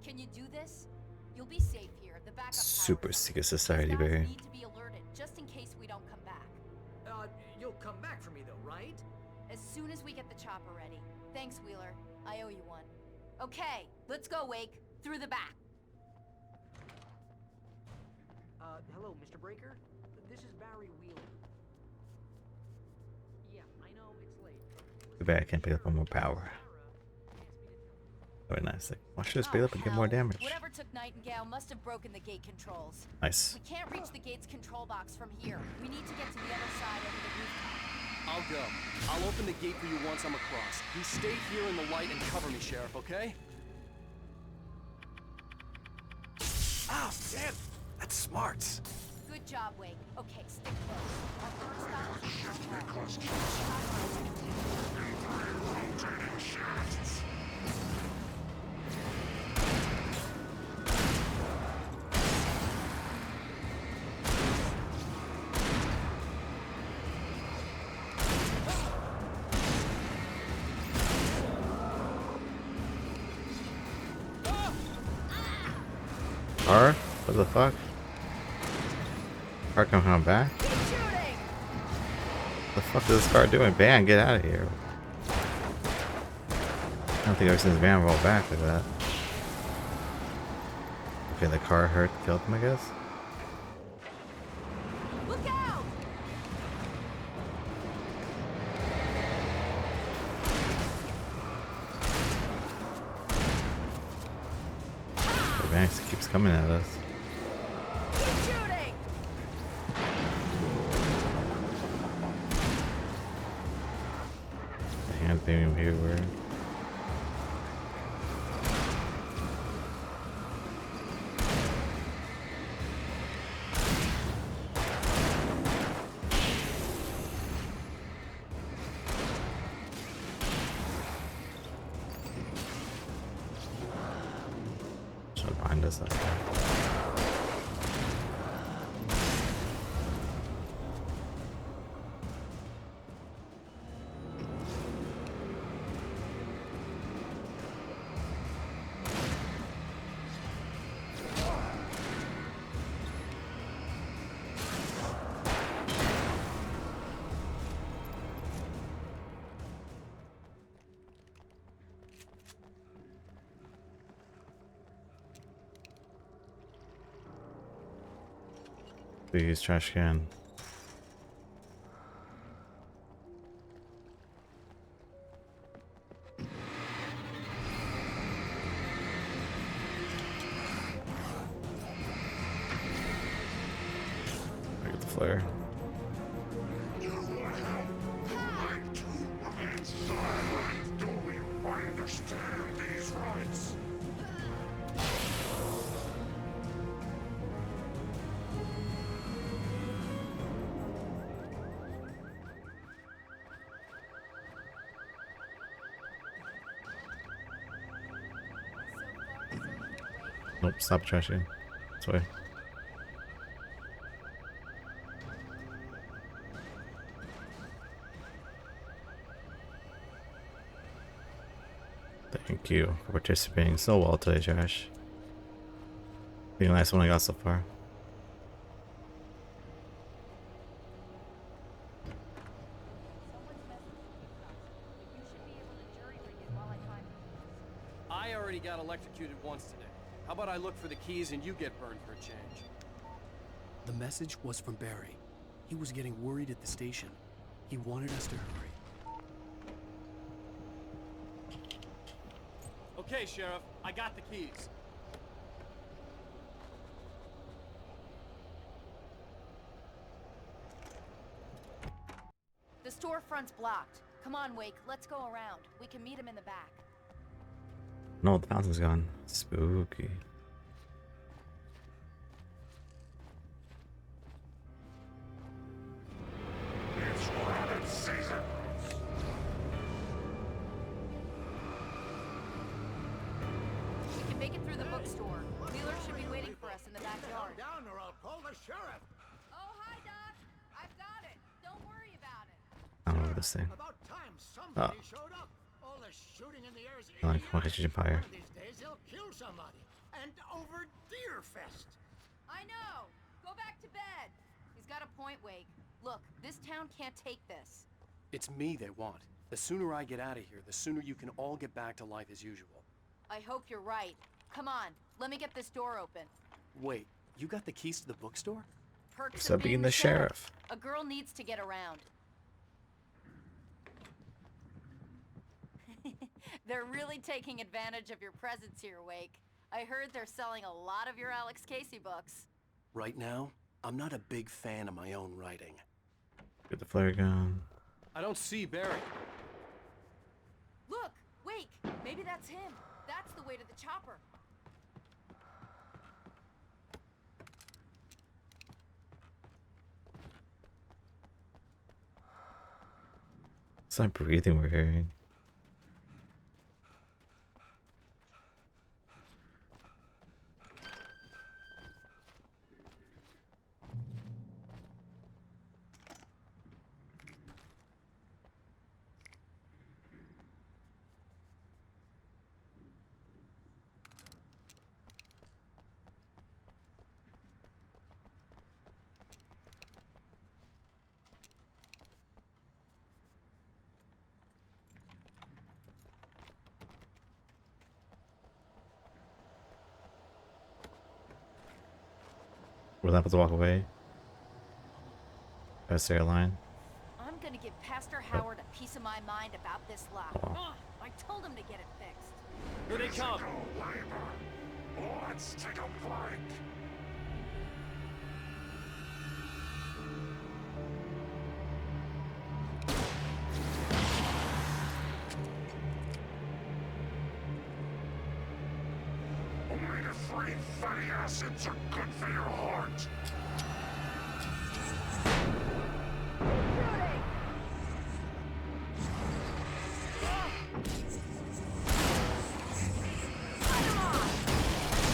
Can you do this? You'll be safe here. The backup Super power's on. secret society, Guys baby. need to be alerted, just in case we don't come back. You'll come back for me though, right? As soon as we get the chopper ready. Thanks, Wheeler. I owe you one. Okay, let's go, Wake. Through the back. Hello, Mr. Breaker? This is Barry Wheeler. Yeah, I know, it's late. Too bad I can't pick up on more power. Very nice. Like, why should I speed up and get more damage? Whatever took Nightingale must have broken the gate controls. Nice. We can't reach the gate's control box from here. We need to get to the other side over the rooftop. I'll go. I'll open the gate for you once I'm across. You stay here in the light and cover me, Sheriff, okay? Ah, damn! That's smart. Good job, Wake. Okay, stick close. Our first stop is the hall. car? What the fuck? Car coming back? The fuck is this car doing? Van, get out of here. I don't think I've ever seen this van roll back like that. Okay, the car hurt, killed him, I guess. Look out! The van keeps coming at us. The hand thing everywhere. Behind us. Please, trash can. I get the flare. Understand these rights. Nope, stop trash can. This way. Thank you for participating so well today, Josh. Being the last one I got so far. I already got electrocuted once today. How about I look for the keys and you get burned for a change? The message was from Barry. He was getting worried at the station. He wanted us to hurry. Okay, Sheriff, I got the keys. The storefront's blocked. Come on, Wake, let's go around. We can meet him in the back. No, the fountain's gone. Spooky. It's rabbit season. We can make it through the bookstore. Wheeler should be waiting for us in the backyard. Down or I'll call the sheriff. Oh, hi, Doc. I've got it. Don't worry about it. I don't know what this thing. About time somebody showed up. All the shooting in the air is I like Hydrogen Fire. One of these days he'll kill somebody. And over Deerfest. I know. Go back to bed. He's got a point, Wake. Look, this town can't take this. It's me they want. The sooner I get out of here, the sooner you can all get back to life as usual. I hope you're right. Come on, let me get this door open. Wait, you got the keys to the bookstore? Perks So of being the sheriff. A girl needs to get around. They're really taking advantage of your presence here, Wake. I heard they're selling a lot of your Alex Casey books. Right now, I'm not a big fan of my own writing. Get the flare gun. I don't see Barry. Look, Wake, maybe that's him. That's the way to the chopper. It's not breathing we're hearing. We're not supposed to walk away. Gotta stay line. I'm gonna give Pastor Howard a piece of my mind about this lock. Oh. I told him to get it fixed. Here they come. Let's take a flank. Omega-3 fatty acids are good for your heart.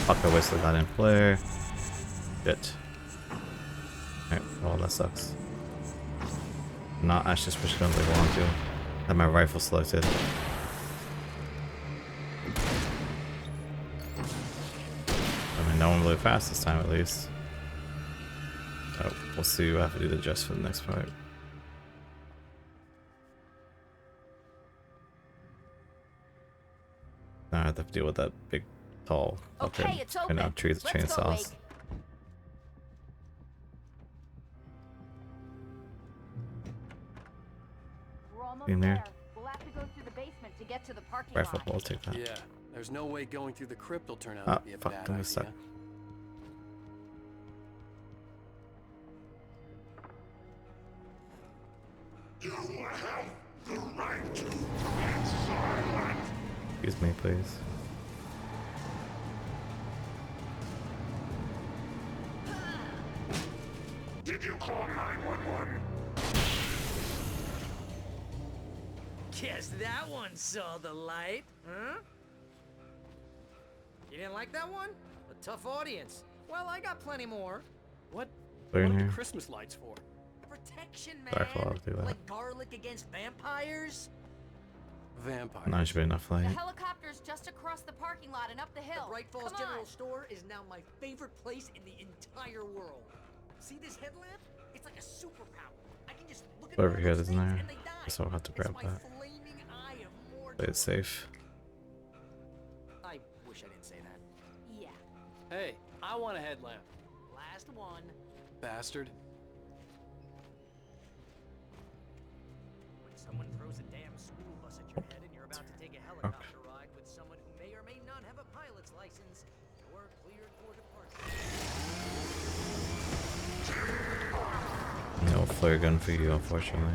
Fuck, I wasted that in flare. Shit. Alright, well that sucks. Not actually switch guns like I want to. Have my rifle selected. I mean, no one really fast this time at least. So we'll see what I have to do to adjust for the next part. Now I have to deal with that big, tall, Okay, it's open. trees with Let's go, chainsaws. Wake. We're almost In there. there. We'll have to go through the basement to get to the parking Rifle, lot. I'll take that. Yeah, there's no way going through the crypt will turn out Ah, to be a fuck, bad I'm idea. stuck. You have the right to remain silent. Excuse me, please. Did you call 911? Guess that one saw the light, huh? You didn't like that one? A tough audience. Well, I got plenty more. What? Clear in What are here. the Christmas lights for? Protection, Sorry, man. I'll do that. Like garlic against vampires. Vampires. No, it should be enough The light. helicopter's just across the parking lot and up the hill. The Bright Falls Come General on. Store is now my favorite place in the entire world. See this headlamp? It's like a superpower. I can just look at Whatever one here of is those in things there. and they die. So I'll have to grab It's my that. flaming eye of Mordor. Play it safe. I wish I didn't say that. Yeah. Hey, I want a headlamp. Last one. Bastard. When someone throws a damn school bus at your head and you're about to take a helicopter ride with someone who may or may not have a pilot's license, you're cleared for departure. No flare gun for you, unfortunately.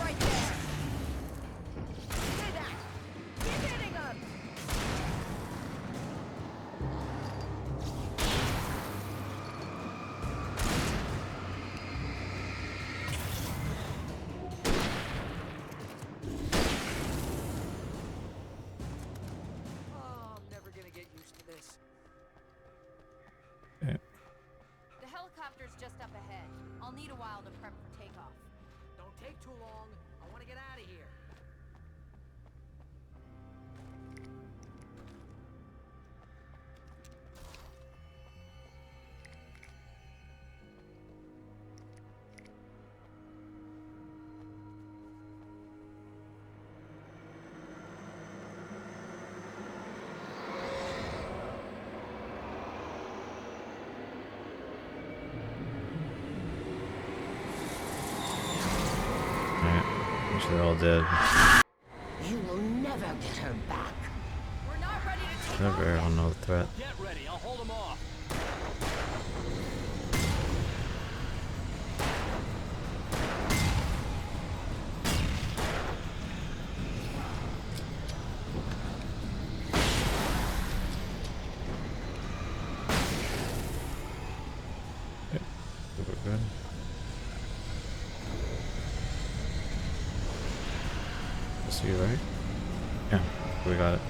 Right there. Say that. Keep hitting them. Oh, I'm never gonna get used to this. The helicopter's just up ahead. I'll need a while to prep for takeoff. Don't take too long. I want to get out of here. Alright. Wish they're all dead. You will never get her back. We're not ready to take Never, I don't know the threat. Get ready, I'll hold them off. We're good. See you, right? Yeah, we got it.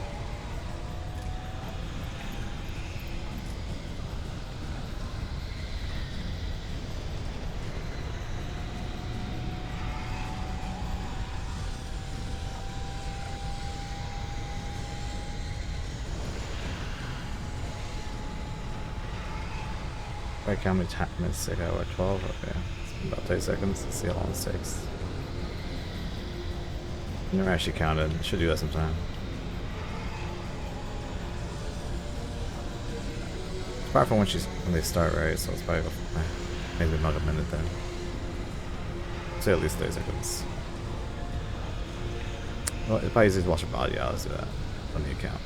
Like how many minutes I got? What, 12? Okay. About 30 seconds. Let's see how long this takes. Never actually counted. Should do that sometime. It's probably from when they start, right? So it's probably maybe about a minute then. Say at least 30 seconds. Well, it's probably easy to watch your body out. Let's do that on the account.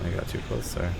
I got too close there.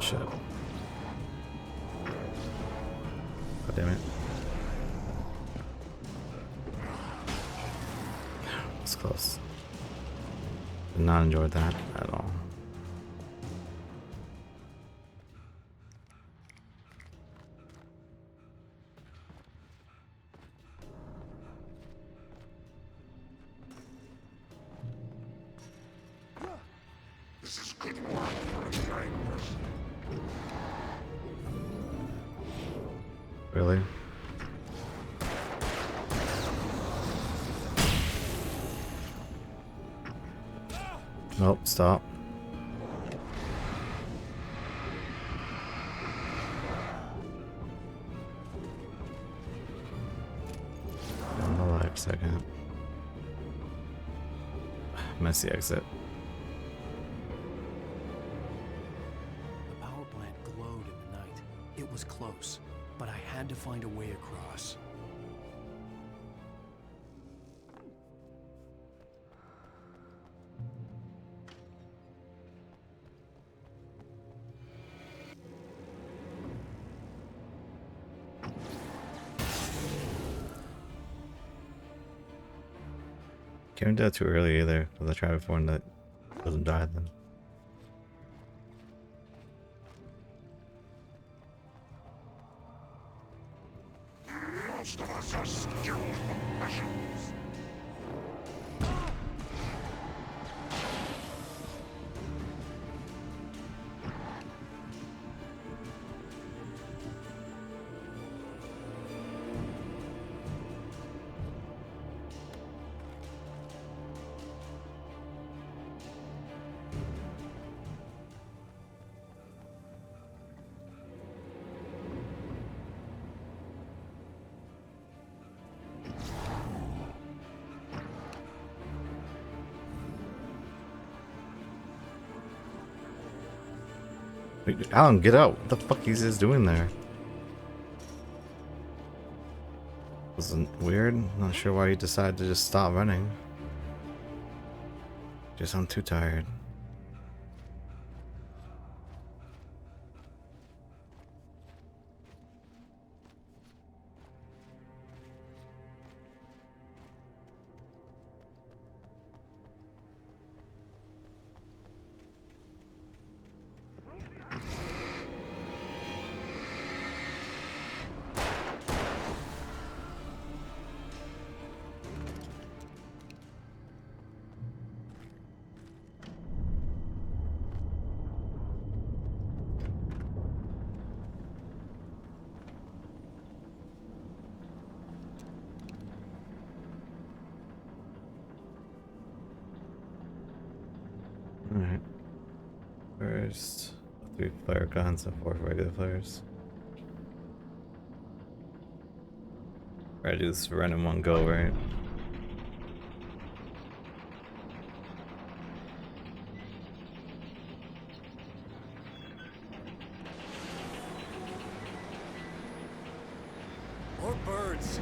Shit. God damn it. It's close. Did not enjoy that at all. This is good work for the anglers. Really? Nope, stop. On the live second. Messy exit. The power plant glowed in the night. It was close, but I had to find a way across. Can't do that too early either, because I tried before and that doesn't die then. Most of us are skilled professionals. Wait, Alan, get out. What the fuck is this doing there? Wasn't weird? Not sure why you decided to just stop running. Just I'm too tired. Alright. First, 3 flare guns and 4 regular flares. Try to do this run in one go, right? More birds.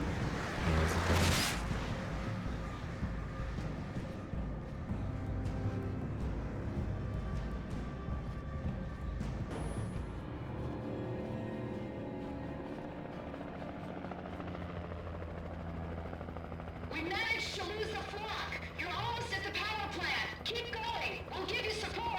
We managed to lose the flock. You're almost at the power plant. Keep going. We'll give you support.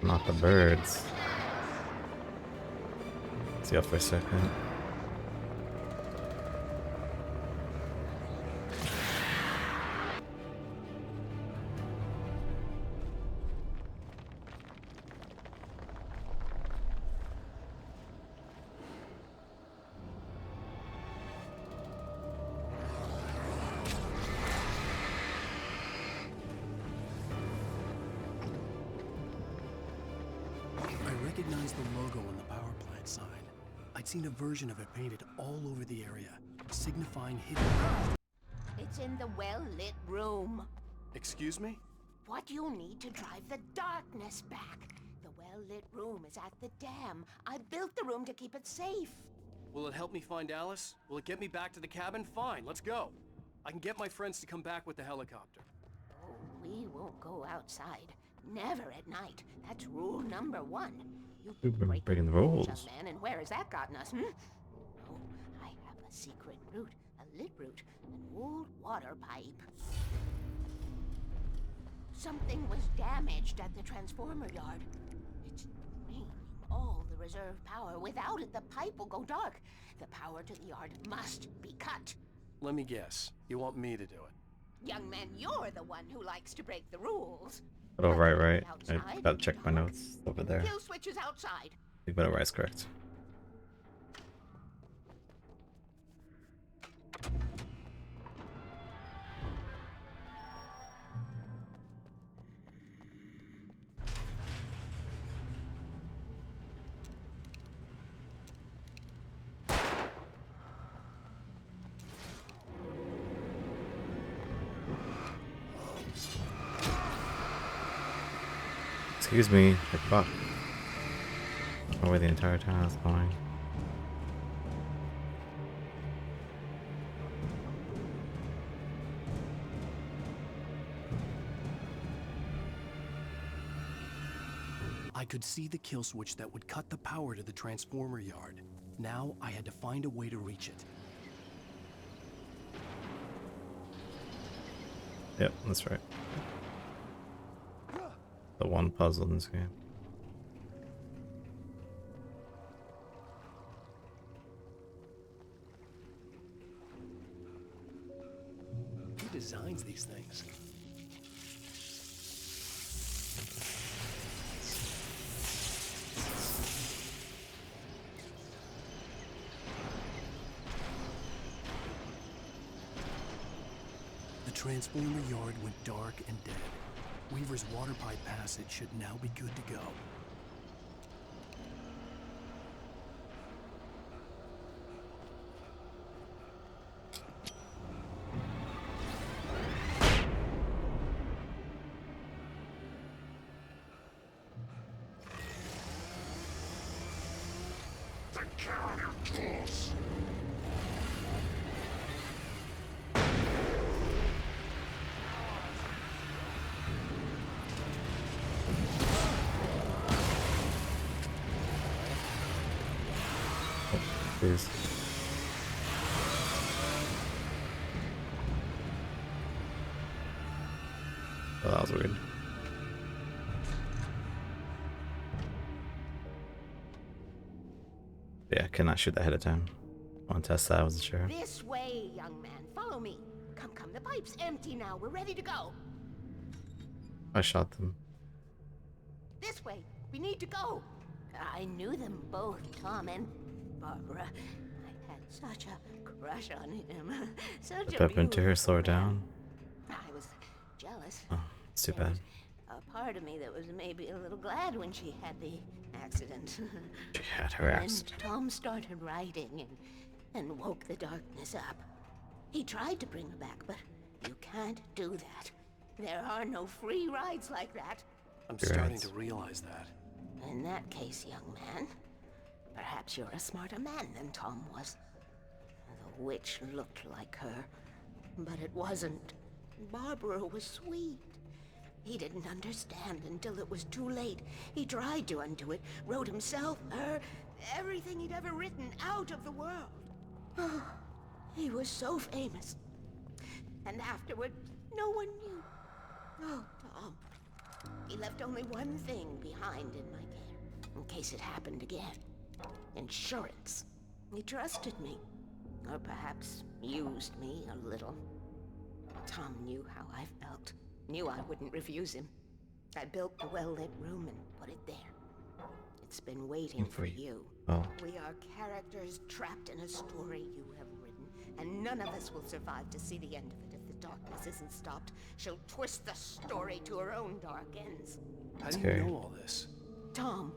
Not the birds. See up for a second. I recognized the logo on the power plant sign. I'd seen a version of it painted all over the area, signifying hidden. It's in the well-lit room. Excuse me? What you'll need to drive the darkness back. The well-lit room is at the dam. I built the room to keep it safe. Will it help me find Alice? Will it get me back to the cabin? Fine, let's go. I can get my friends to come back with the helicopter. Oh, we won't go outside. Never at night. That's rule number 1. We've been breaking the rules. Young man, and where has that gotten us, Oh, I have a secret route, a lit route, an old water pipe. Something was damaged at the transformer yard. It's draining all the reserve power. Without it, the pipe will go dark. The power to the yard must be cut. Let me guess. You want me to do it? Young man, you're the one who likes to break the rules. Oh, right. I gotta check my notes over there. Kill switch is outside. You better write correct. Excuse me, the fuck. Oh, where the entire town is going. I could see the kill switch that would cut the power to the transformer yard. Now I had to find a way to reach it. Yep, that's right. The one puzzle in this game. Who designs these things? transformer yard went dark and dead. Weaver's water pipe passage should now be good to go. Take care of your tools. Please. Oh, that was weird. Yeah, I cannot shoot that ahead of time. I want to test that, I wasn't sure. This way, young man. Follow me. Come, come. The pipe's empty now. We're ready to go. I shot them. This way. We need to go. I knew them both, Tom and Barbara. I had such a crush on him. Such The a pep into her, beautiful slow her man. down. I was jealous. Oh, it's too There bad. was a part of me that was maybe a little glad when she had the accident. She had her accident. And Tom started writing and woke the darkness up. He tried to bring her back, but you can't do that. There are no free rides like that. I'm starting to realize that. In that case, young man, perhaps you're a smarter man than Tom was. The witch looked like her, but it wasn't. Barbara was sweet. He didn't understand until it was too late. He tried to undo it, wrote himself, her, everything he'd ever written out of the world. He was so famous. And afterward, no one knew. Oh, Tom. He left only one thing behind in my care, in case it happened again. Insurance. He trusted me. Or perhaps used me a little. Tom knew how I felt. Knew I wouldn't refuse him. I built the well-lit room and put it there. It's been waiting for you. Oh. We are characters trapped in a story you have written, and none of us will survive to see the end of it if the darkness isn't stopped. She'll twist the story to her own dark ends. How do you know all this? Tom,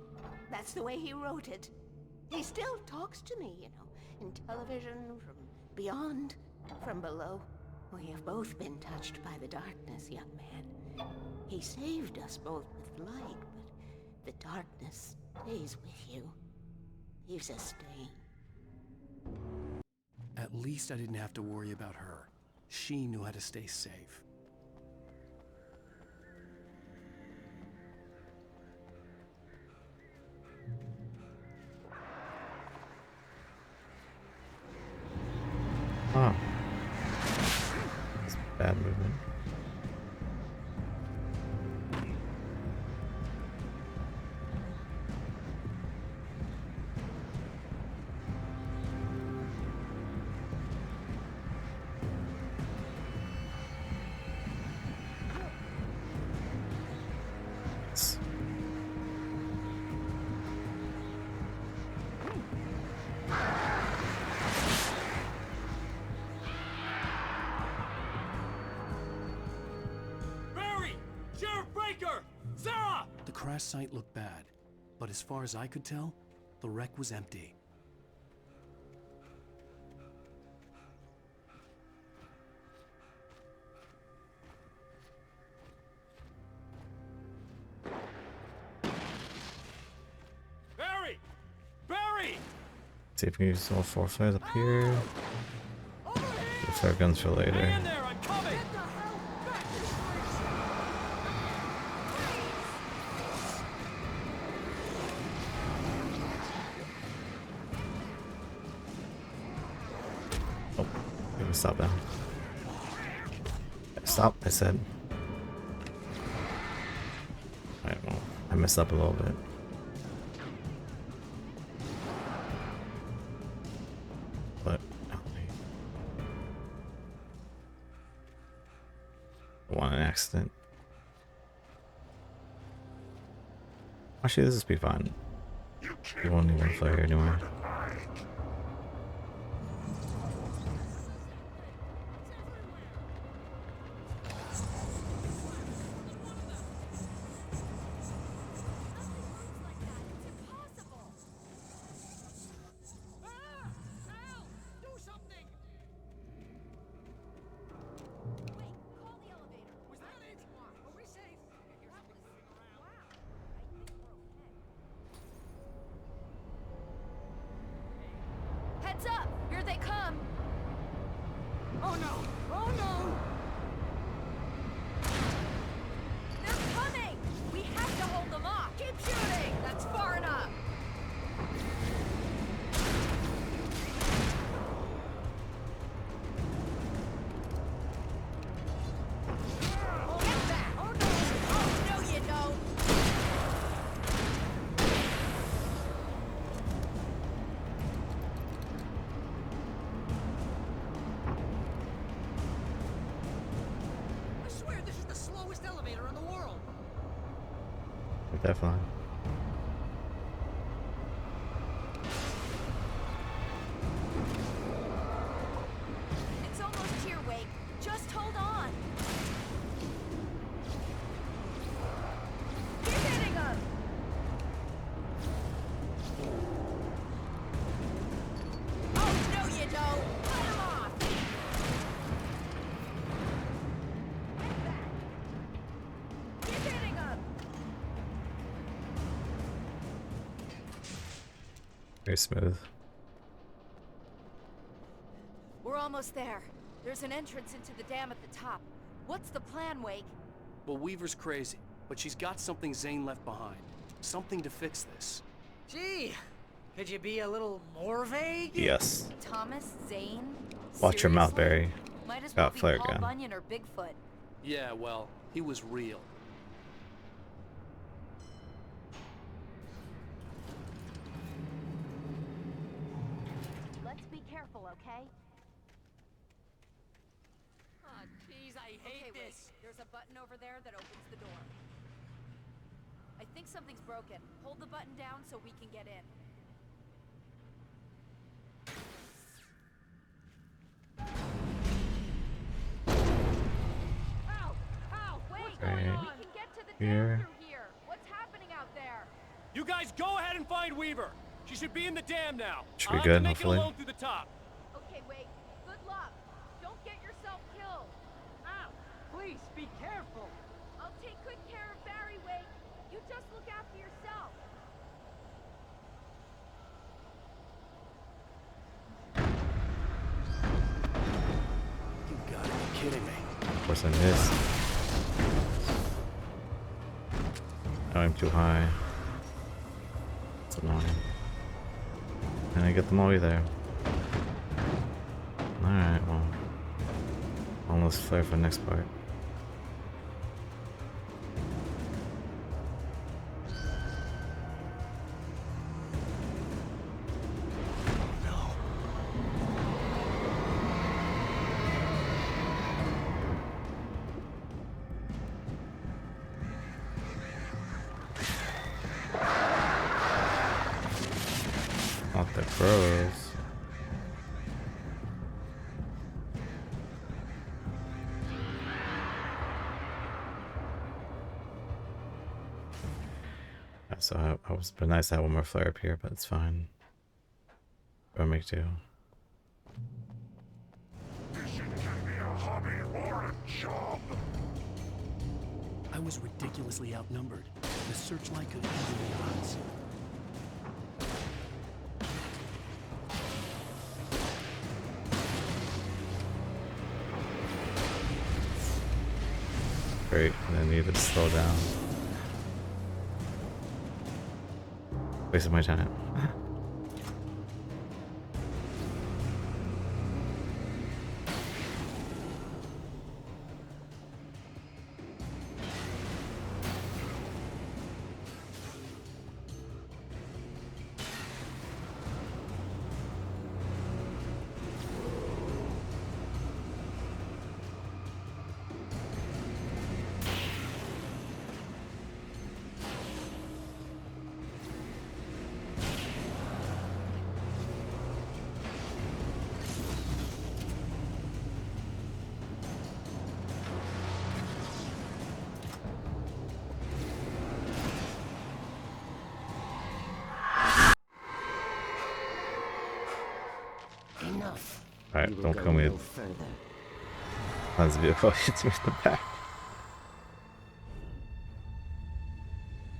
that's the way he wrote it. He still talks to me, you know, in television, from beyond, from below. We have both been touched by the darkness, young man. He saved us both with light, but the darkness stays with you. Leaves a stain. At least I didn't have to worry about her. She knew how to stay safe. Oh. That's bad movement. The crash site looked bad, but as far as I could tell, the wreck was empty. Barry! Barry! See if we can use all four flares up here. The flare guns for later. Hang in there, I'm coming! Oh, we can stop now. Stop, I said. Alright, well, I messed up a little bit. But, oh, wait. I want an accident. Actually, this is be fine. You won't even flare anyway. Heads up! Here they come! Oh no! Oh no! They're coming! We have to hold them off! Keep shooting! That's far enough! Get back! Oh no! Oh no you don't! I swear this is the slowest elevator in the world. Definitely. It's almost here, Wake. Just hold on. Keep hitting them! Oh, no you don't! Let him off! Get back! Keep hitting them! Very smooth. We're almost there. There's an entrance into the dam at the top. What's the plan, Wake? Well, Weaver's crazy, but she's got something Zane left behind. Something to fix this. Gee, could you be a little more vague? Yes. Thomas Zane? Watch your mouth, Seriously? Barry. Might as well Got be flare Paul gun. Bunyan or Bigfoot. Yeah, well, he was real. Let's be careful, okay? Oh, jeez, I hate Okay, this. wait. There's a button over there that opens the door. I think something's broken. Hold the button down so we can get in. Ow! Ow! Wait! Right We can get to the here. dam through here. What's happening out there? You guys go ahead and find Weaver. She should be in the dam now. Should be I'll have good, to make hopefully. it alone through the top. Okay, wait. Good luck. Don't get yourself killed. Ow! Please, be careful. I'll take good care of Barry, Wake. You just look after yourself. You gotta be kidding me. Of course I missed. Now I'm too high. It's annoying. And I get them all there. Alright, well. Almost flare for the next part. Not the crows. So it was been nice to have one more flare up here, but it's fine. Or make do. I was ridiculously outnumbered. The searchlight could even the odds. Great, and I needed to slow down. Wasted my time. Enough. Alright, We will don't go kill me. no further. As the vehicle hits me in the back.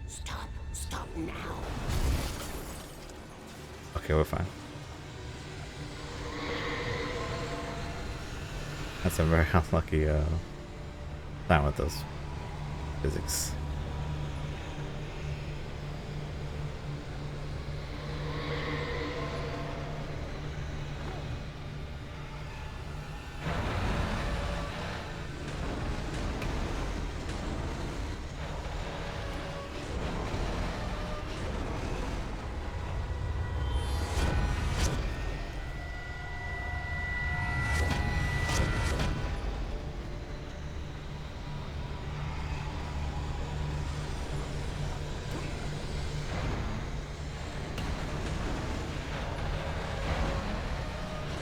Stop. Stop now. Okay, we're fine. That's a very unlucky plan with those physics.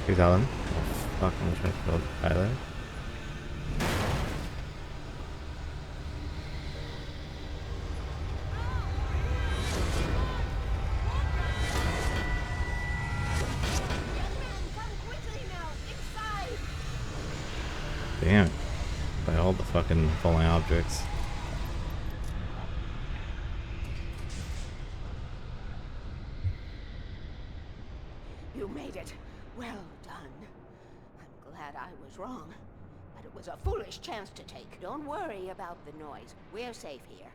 He's Alan. Oh, fuck, I'm trying to kill the guy there. Damn. By all the fucking falling objects. You made it. Well done. I'm glad I was wrong. But it was a foolish chance to take. Don't worry about the noise. We're safe here.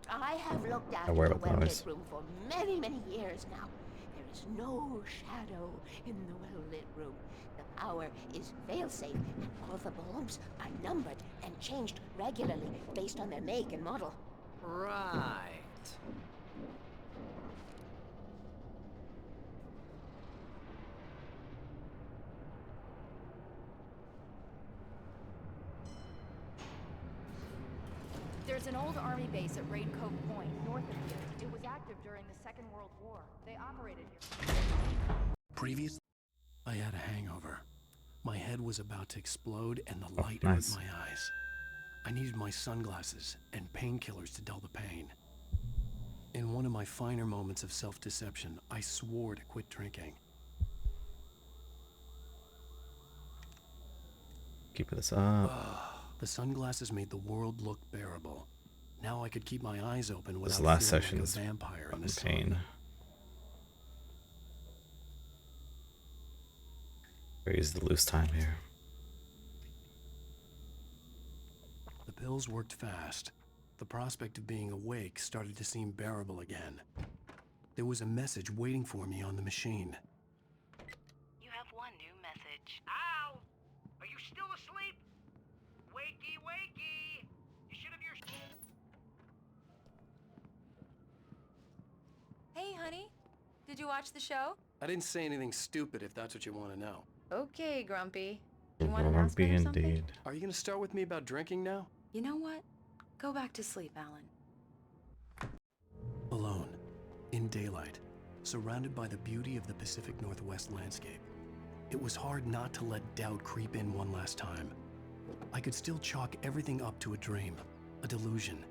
I have looked after worry the about the well-lit noise. room for many, many years now. There is no shadow in the well-lit room. The power is fail-safe, and all the bulbs are numbered and changed regularly based on their make and model. Right. There's an old army base at Raid Cove Point, north of here. It was active during the Second World War. They operated here. Previously, I had a hangover. My head was about to explode and the light nice. hurt my eyes. I needed my sunglasses and painkillers to dull the pain. In one of my finer moments of self-deception, I swore to quit drinking. Keep this up. The sunglasses made the world look bearable. Now I could keep my eyes open without This last feeling section like is a vampire in the sun. pain. Raise the loose time here. The pills worked fast. The prospect of being awake started to seem bearable again. There was a message waiting for me on the machine. You have one new message. Al! Are you still asleep? Wakey, wakey! You should have your... Hey, honey. Did you watch the show? I didn't say anything stupid if that's what you want to know. Okay, Grumpy. You want an aspirin Grumpy or something? indeed. Are you going to start with me about drinking now? You know what? Go back to sleep, Alan. Alone, in daylight, surrounded by the beauty of the Pacific Northwest landscape. It was hard not to let doubt creep in one last time. I could still chalk everything up to a dream, a delusion.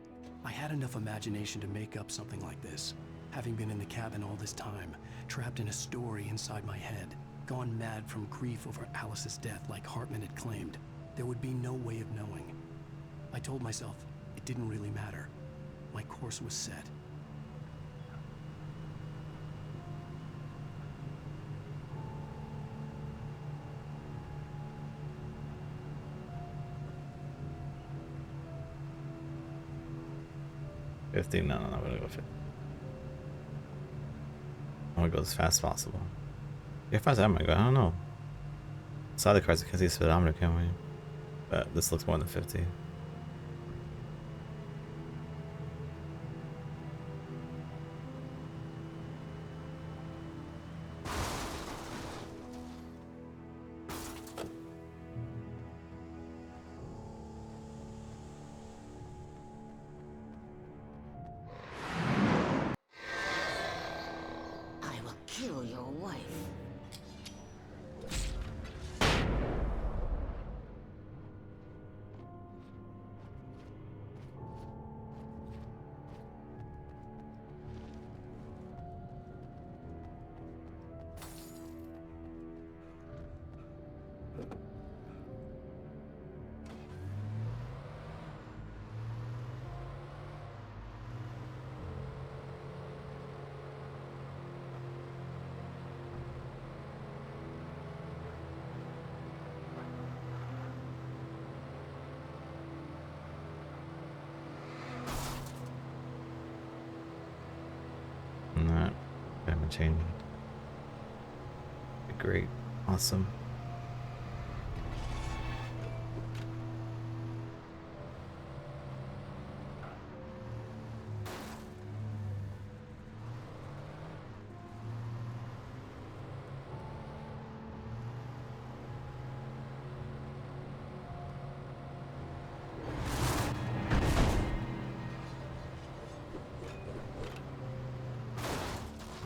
I had enough imagination to make up something like this, having been in the cabin all this time, trapped in a story inside my head, gone mad from grief over Alice's death like Hartman had claimed. There would be no way of knowing. I told myself it didn't really matter. My course was set. No, I'm gonna go fit. I want to go as fast as possible. Yeah, fast am I go? I don't know. Saw the cards, I can see speedometer, can't we? But this looks more than 50. I will kill your wife. diamond chain. Great. Awesome.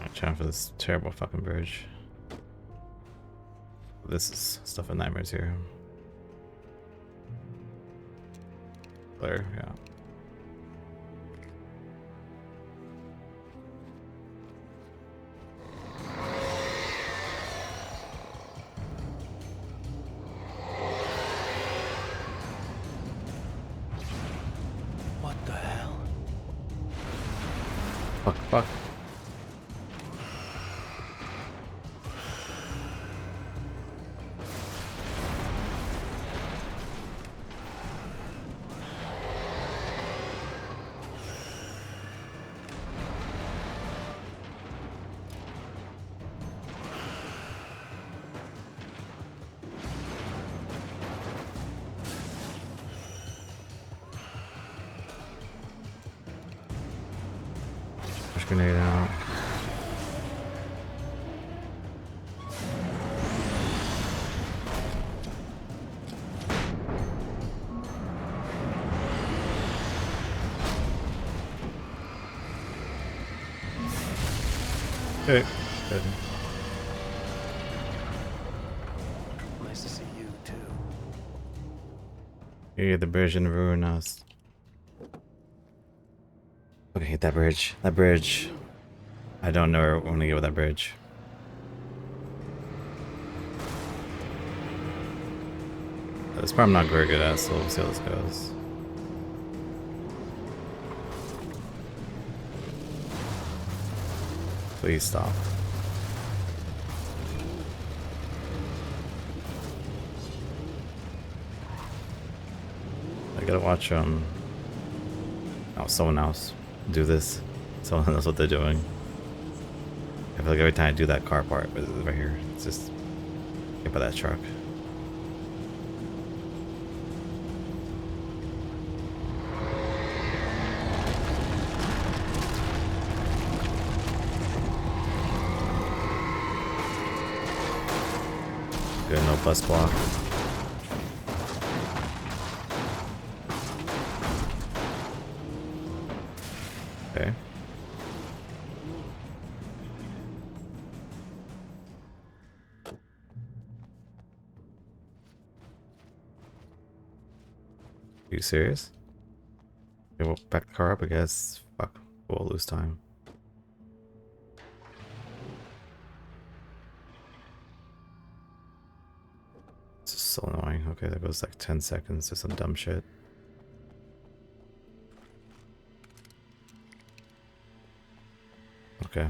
I'm trying for this terrible fucking bridge. This is stuff in nightmares here. Blair, yeah. What the hell? Fuck. Push grenade out. Hey, good. Nice to see you too. You get the bridge and ruin us. Okay, hit that bridge. That bridge. I don't know where we're gonna get with that bridge. This part I'm not very good at, so we'll see how this goes. Please stop. I gotta watch someone else do this. Someone knows what they're doing. I feel like every time I do that car part right here, it's just get by that truck. Good, no bus block. Okay. Are you serious? Okay, we'll back the car up, I guess. Fuck, we'll lose time. This is so annoying. Okay, that goes like 10 seconds to some dumb shit. Okay.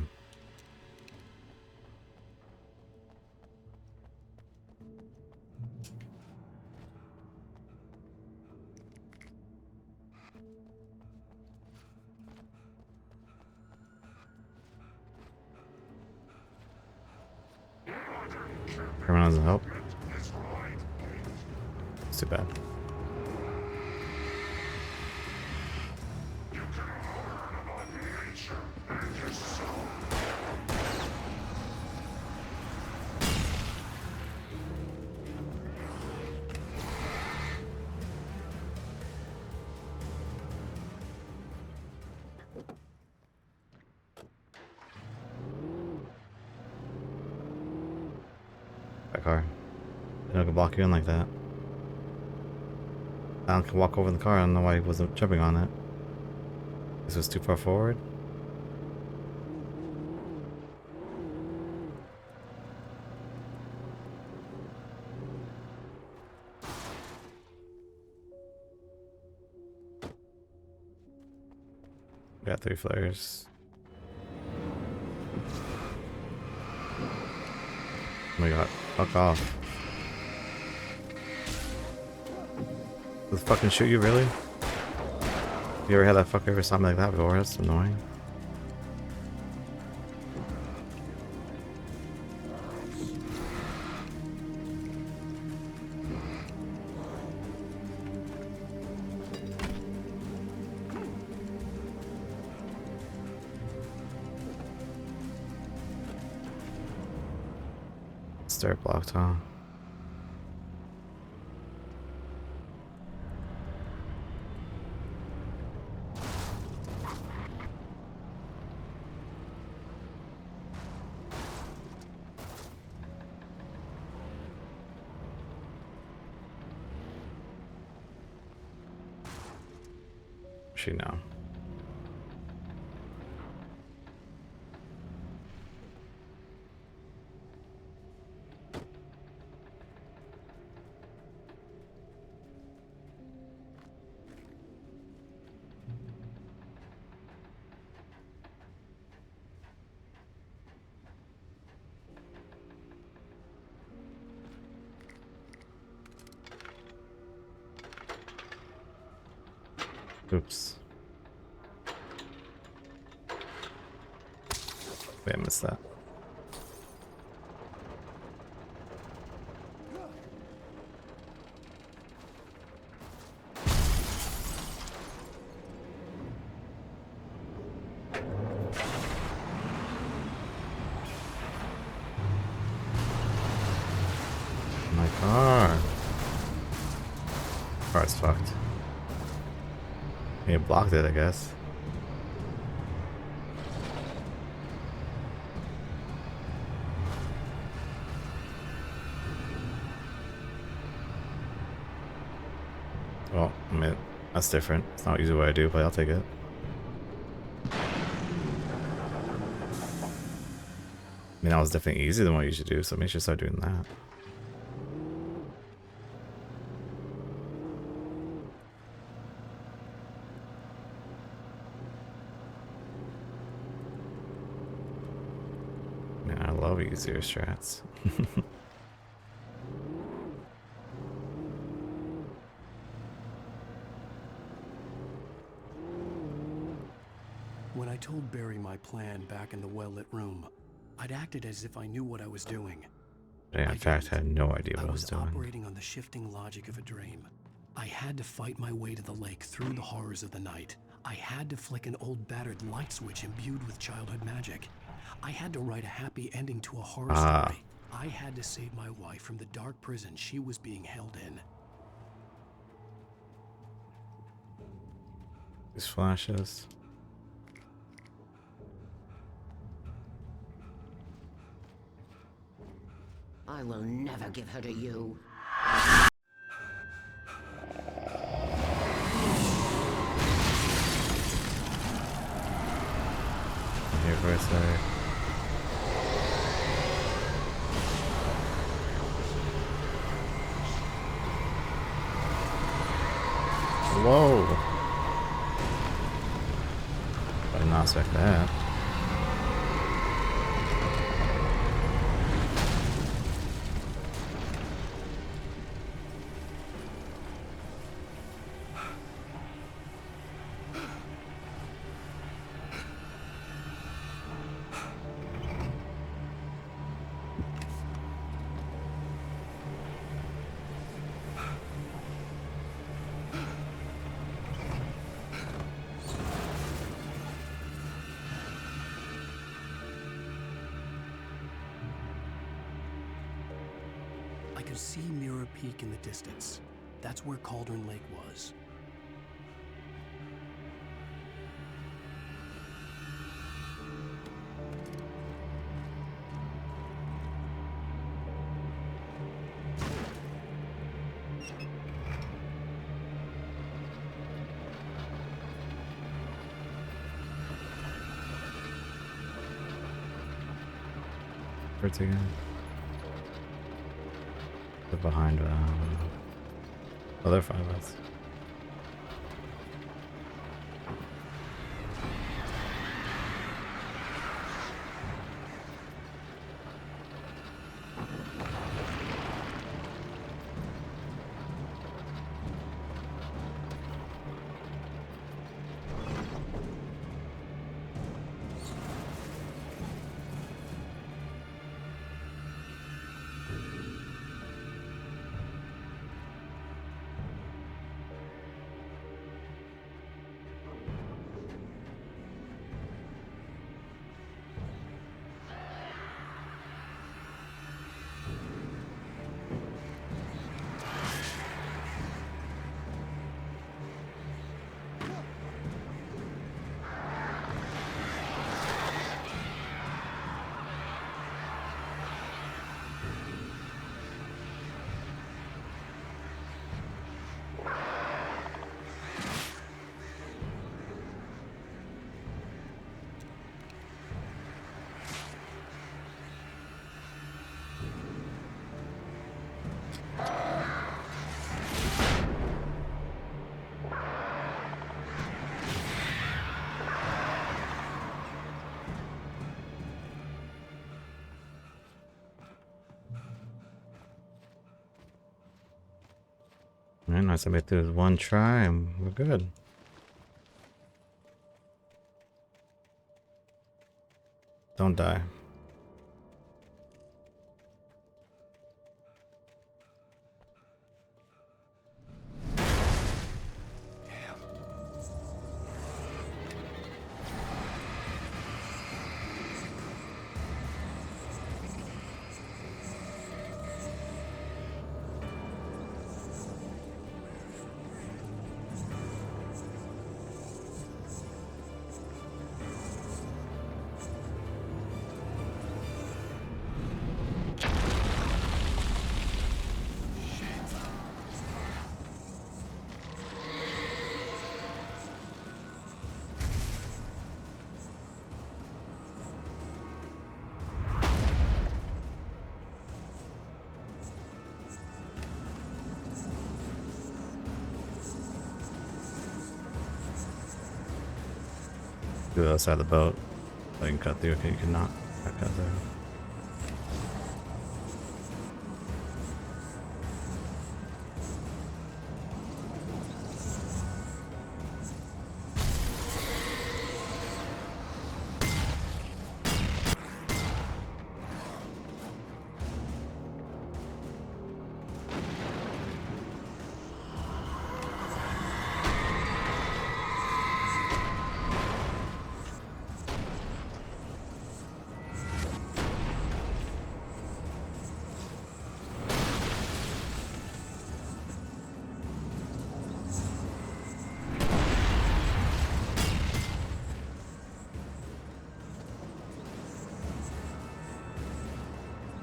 Everyone doesn't help. It's too bad. That car. They don't can block you in like that. Alan can walk over the car. I don't know why he wasn't jumping on it. This was too far forward. Got 3 flares. Oh my god, fuck off. Does it fucking shoot you, really? You ever had that fucker ever something like that before? That's annoying. Start blocked, huh? She know. Oops. Wait, I missed that. My car. Car's fucked. He blocked it, I guess. Well, I mean, that's different. It's not usually what I do, but I'll take it. I mean, that was definitely easier than what I usually do, so maybe I should start doing that. Man, I love easier strats. When I told Barry my plan back in the well-lit room, I'd acted as if I knew what I was doing. I, in fact, had no idea what I was doing. Operating on the shifting logic of a dream. I had to fight my way to the lake through the horrors of the night. I had to flick an old battered light switch imbued with childhood magic. I had to write a happy ending to a horror story. I had to save my wife from the dark prison she was being held in. These flashes. I will never give her to you. Here for a sec. Whoa! I did not expect that. I could see Mirror Peak in the distance. That's where Cauldron Lake was. Birds again. They're behind oh, they're 5 us. Alright, nice. I made through this one try and we're good. Don't die. Do the other side of the boat. I can cut through. Okay, you cannot. I cut there.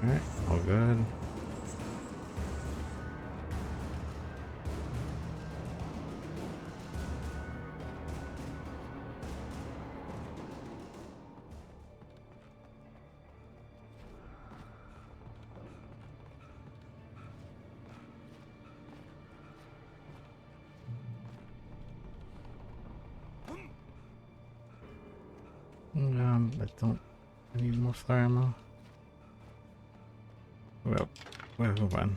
Alright, all good. I need more flare ammo. Well, who won?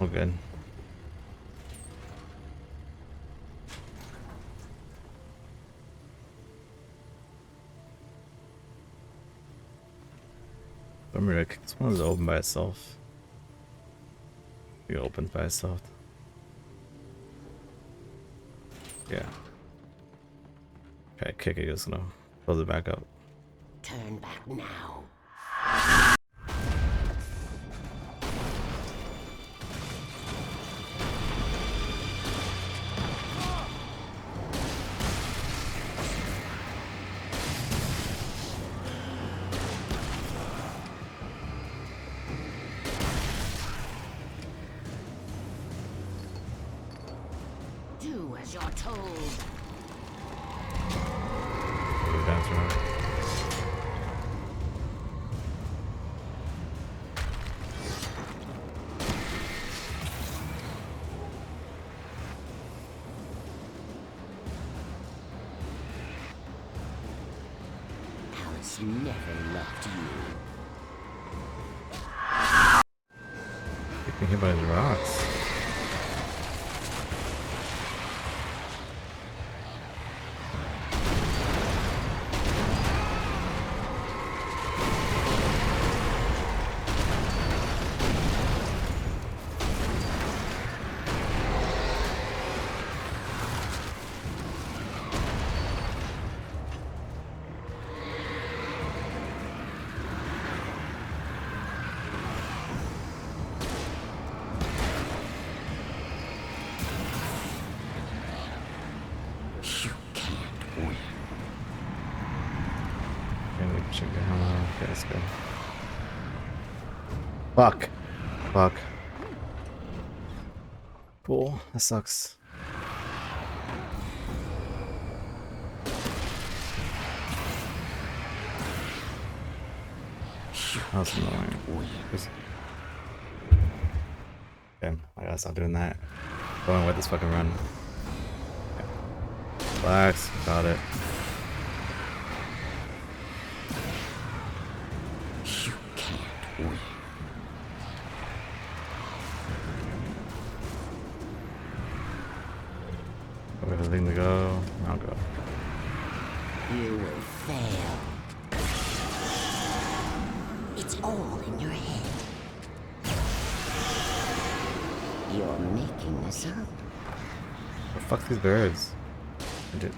All good. I'm gonna kick this one is open by itself. Be open by itself. Yeah. Okay, kick it, just gonna close it back up. Turn back now. Do as you're told. That's right. Alice never loved you. Getting hit by the rocks. Okay, let's go. Fuck. Fuck. Cool. That sucks. That was annoying. Okay, I gotta stop doing that. Going with this fucking run. Okay. Relax. Got it. You can't win. Everything to go. I'll go. You will fail. It's all in your head. You're making this up. Oh, fuck these birds. I did.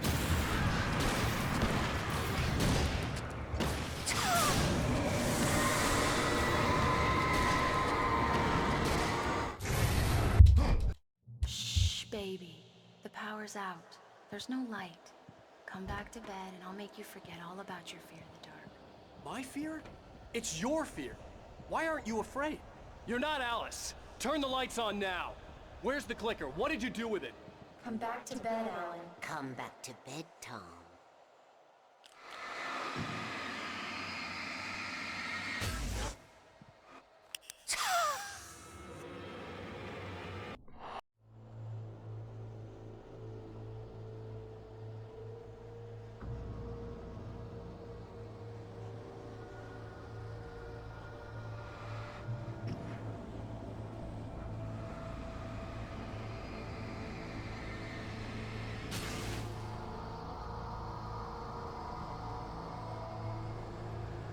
Shh, baby. The power's out. There's no light. Come back to bed and I'll make you forget all about your fear of the dark. My fear? It's your fear. Why aren't you afraid? You're not Alice. Turn the lights on now. Where's the clicker? What did you do with it? Come back to bed, Alan. Come back to bed, Tom.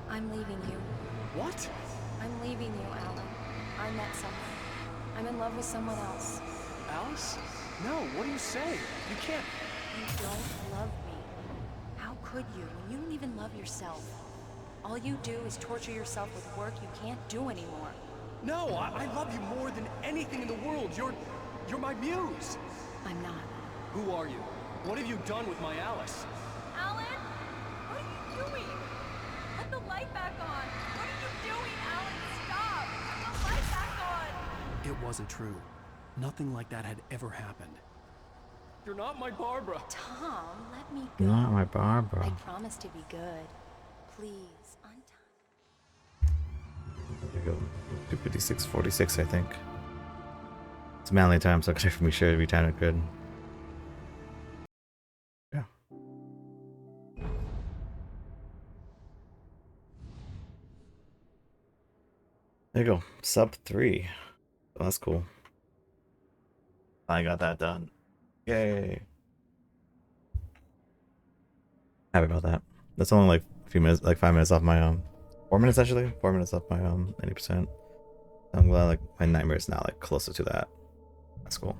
I'm leaving you. What? I'm leaving you, Alan. I met someone. I'm in love with someone else. Alice? No, what are you saying? You can't... You don't love me. How could you when you don't even love yourself? All you do is torture yourself with work you can't do anymore. No, I love you more than anything in the world. You're my muse. I'm not. Who are you? What have you done with my Alice? Alan? What are you doing? Put the light back on. What are you doing, Alan? Stop. Put the light back on. It wasn't true. Nothing like that had ever happened. You're not my Barbara. Tom, let me go. Not my Barbara. I promise to be good. Please, There you go. 256.46, I think. It's manly time, so I could make sure every time I could. Yeah. There you go. Sub 3. Oh, that's cool. I got that done. Yay. Happy about that. That's only like a few minutes, like 5 minutes off my 4 minutes actually. 4 minutes off my 90%. I'm glad like my nightmare is now like closer to that. That's cool.